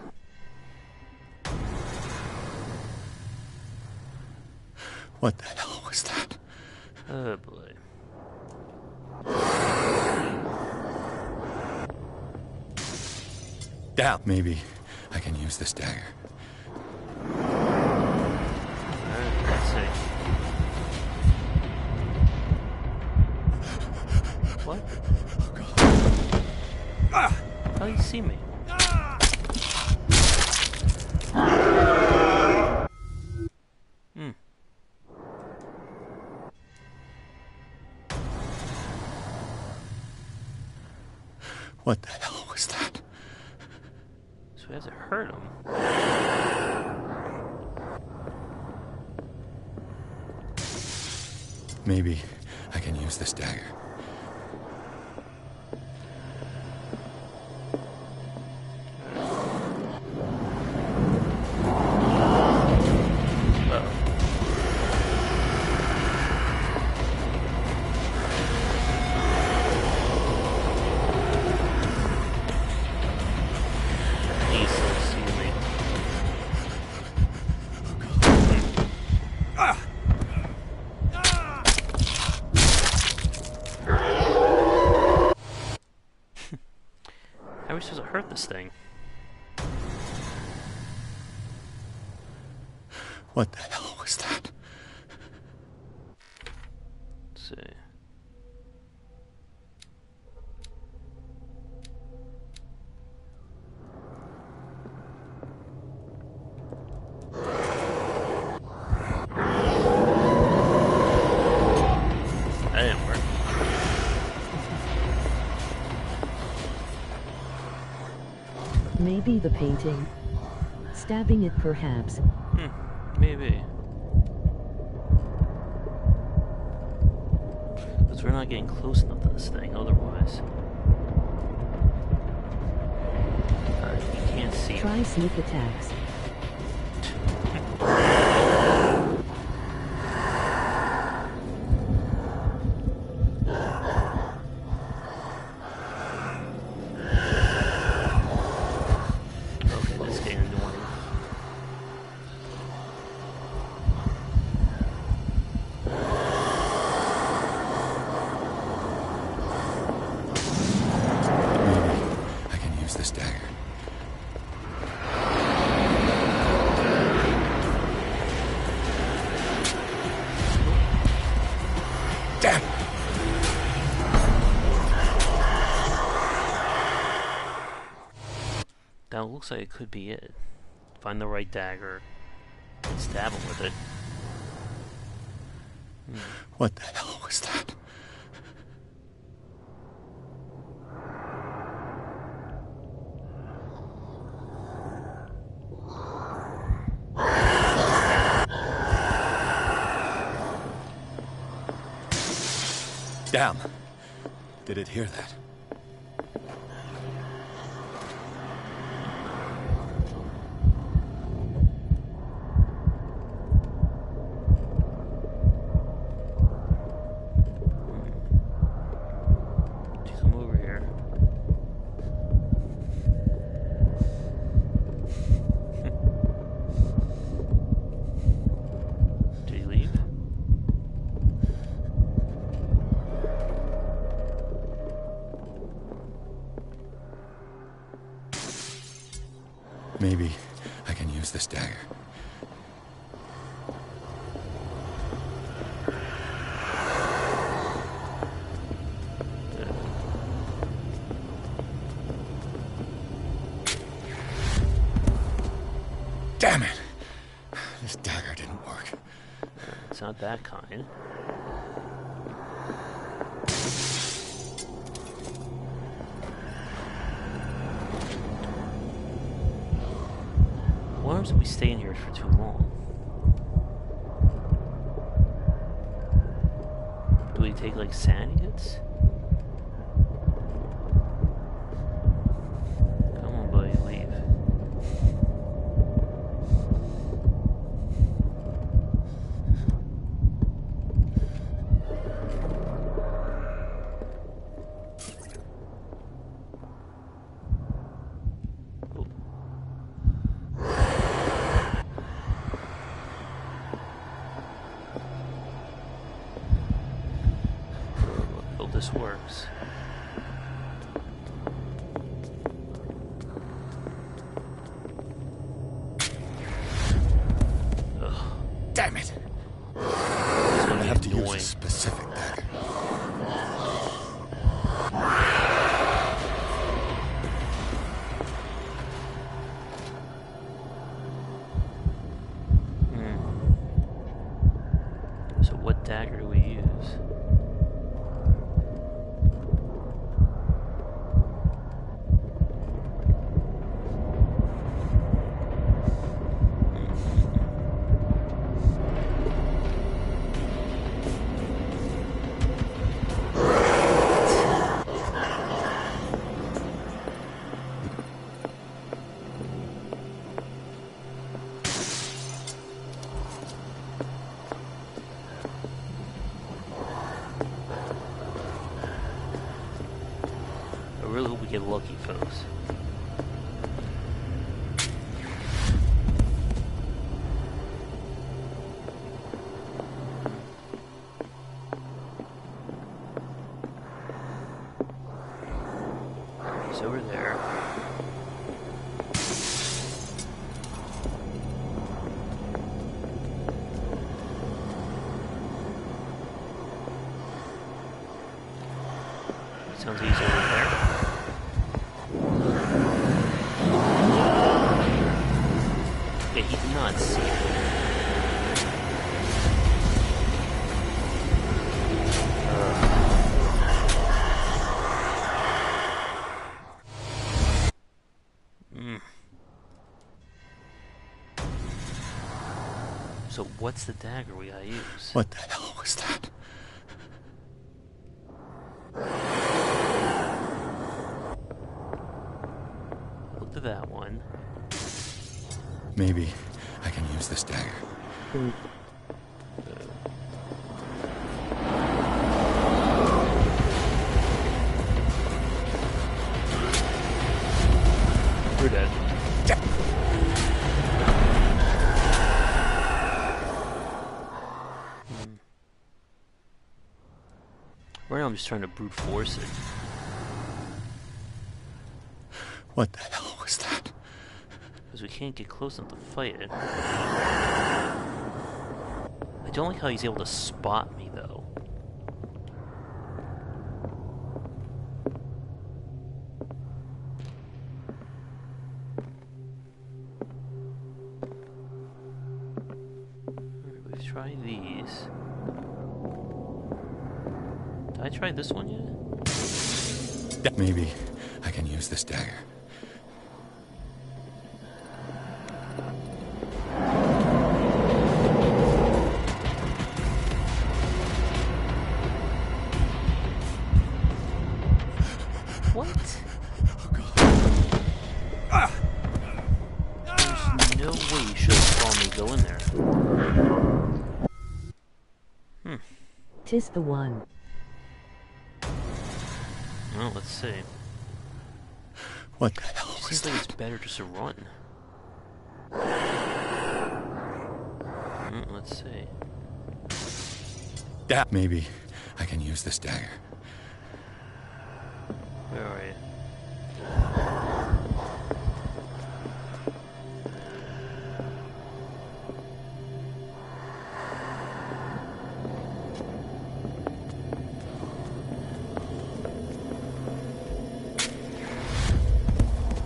What the hell was that? Oh boy. Down. Maybe I can use this dagger. Let's see. What? How do you see me? What the hell was that? So he hasn't hurt him. Maybe I can use this dagger. How are we supposed to hurt this thing? What the hell was that? Let's see. That didn't work. Maybe the painting. Stabbing it, perhaps. Maybe. Because we're not getting close enough to this thing otherwise. Alright, you can't see. Try sneak attacks. That looks like it could be it. Find the right dagger and stab him with it. What the hell was that? Damn. Did it hear that? Come over here. Did he leave? Maybe I can use this dagger. Damn it! This dagger didn't work. It's not that kind. What happens if we stay in here for too long? Do we take like sanity hits? Come on, buddy, leave. This works. Damn it! I have to use a specific dagger. So what dagger do we use? I really hope we get lucky, folks. It's over there. Sounds like he's over there. Yeah, he did not see it. So what's the dagger we gotta use? What the hell was that? Look at that one. Maybe I can use this dagger. We're dead. Right now I'm just trying to brute force it. What the hell was that? Because we can't get close enough to fight it. I don't like how he's able to spot me, though. Alright, we've tried these. Did I try this one yet? Maybe I can use this dagger. What? There's no way you should have saw me go in there. Tis the one. Well, let's see. What the hell It was seems that? like it's better just to run. Let's see. Maybe I can use this dagger. Where are you?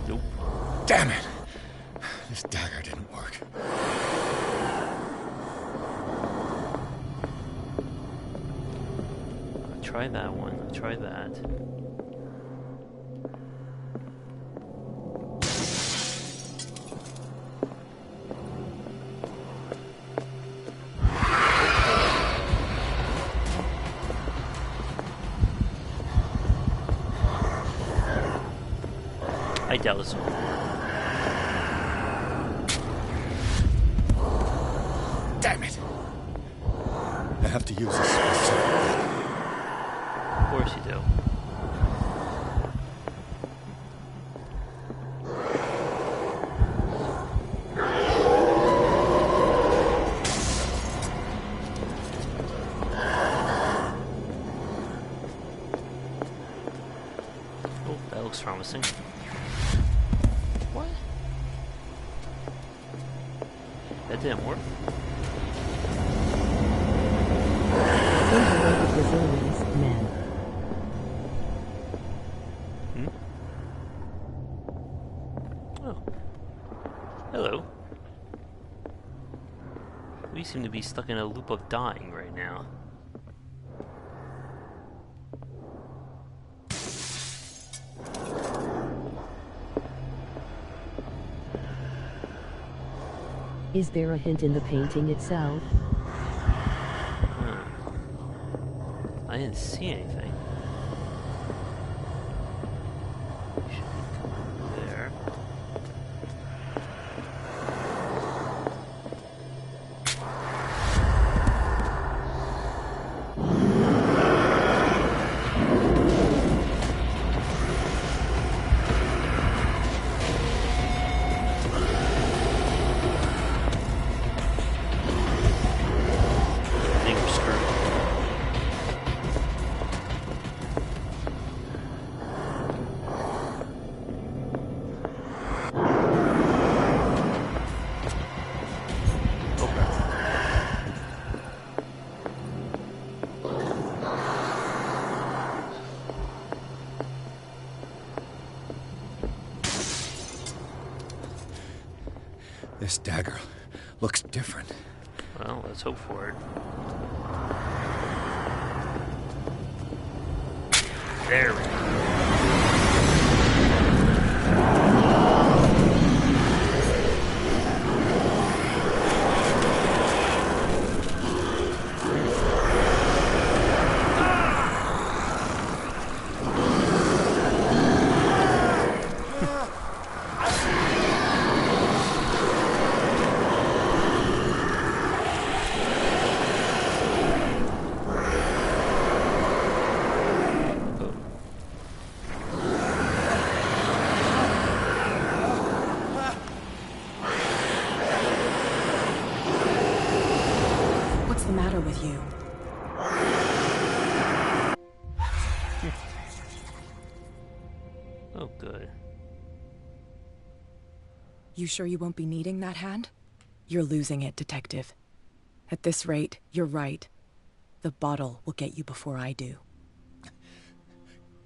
Nope. Damn it! This dagger didn't work. Try that one. Try that. I doubt this one. Damn it! I have to use a specific dagger. Of course you do. Oh, that looks promising. What? That didn't work. Unheroic resilience, man. Oh. Hello. We seem to be stuck in a loop of dying right now. Is there a hint in the painting itself? I didn't see anything. Should be there. This dagger looks different. Well, let's hope for it. There we go. Oh, good. You sure you won't be needing that hand? You're losing it, Detective. At this rate, you're right. The bottle will get you before I do.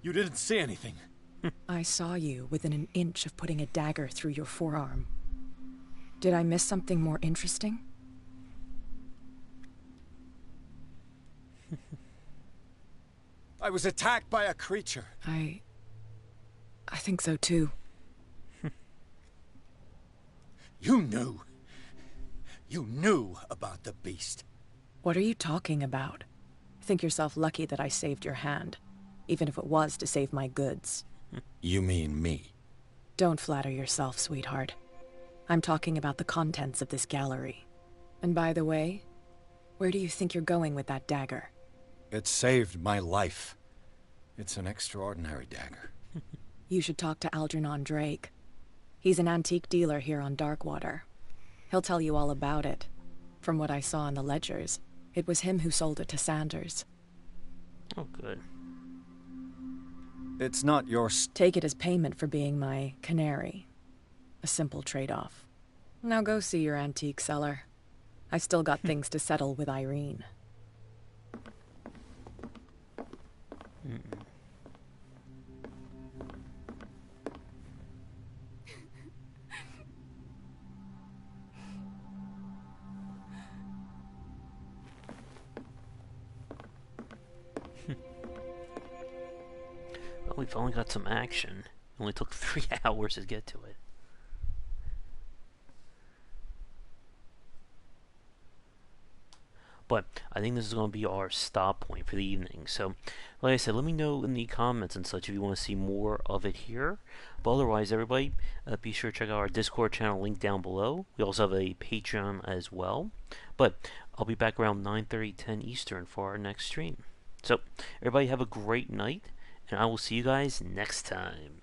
You didn't see anything. I saw you within an inch of putting a dagger through your forearm. Did I miss something more interesting? I was attacked by a creature. I think so too. You knew. You knew about the beast. What are you talking about? Think yourself lucky that I saved your hand, even if it was to save my goods. You mean me? Don't flatter yourself, sweetheart. I'm talking about the contents of this gallery. And by the way, where do you think you're going with that dagger? It saved my life. It's an extraordinary dagger. You should talk to Algernon Drake. He's an antique dealer here on Darkwater. He'll tell you all about it. From what I saw in the ledgers, it was him who sold it to Sanders. Oh, good. It's not yours. Take it as payment for being my canary. A simple trade-off. Now go see your antique seller. I still got things to settle with Irene. Well, we've only got some action. It only took 3 hours to get to it. But I think this is going to be our stop point for the evening. So, like I said, let me know in the comments and such if you want to see more of it here. But otherwise, everybody, be sure to check out our Discord channel link down below. We also have a Patreon as well. But I'll be back around 9:30, 10 Eastern for our next stream. So, everybody have a great night, and I will see you guys next time.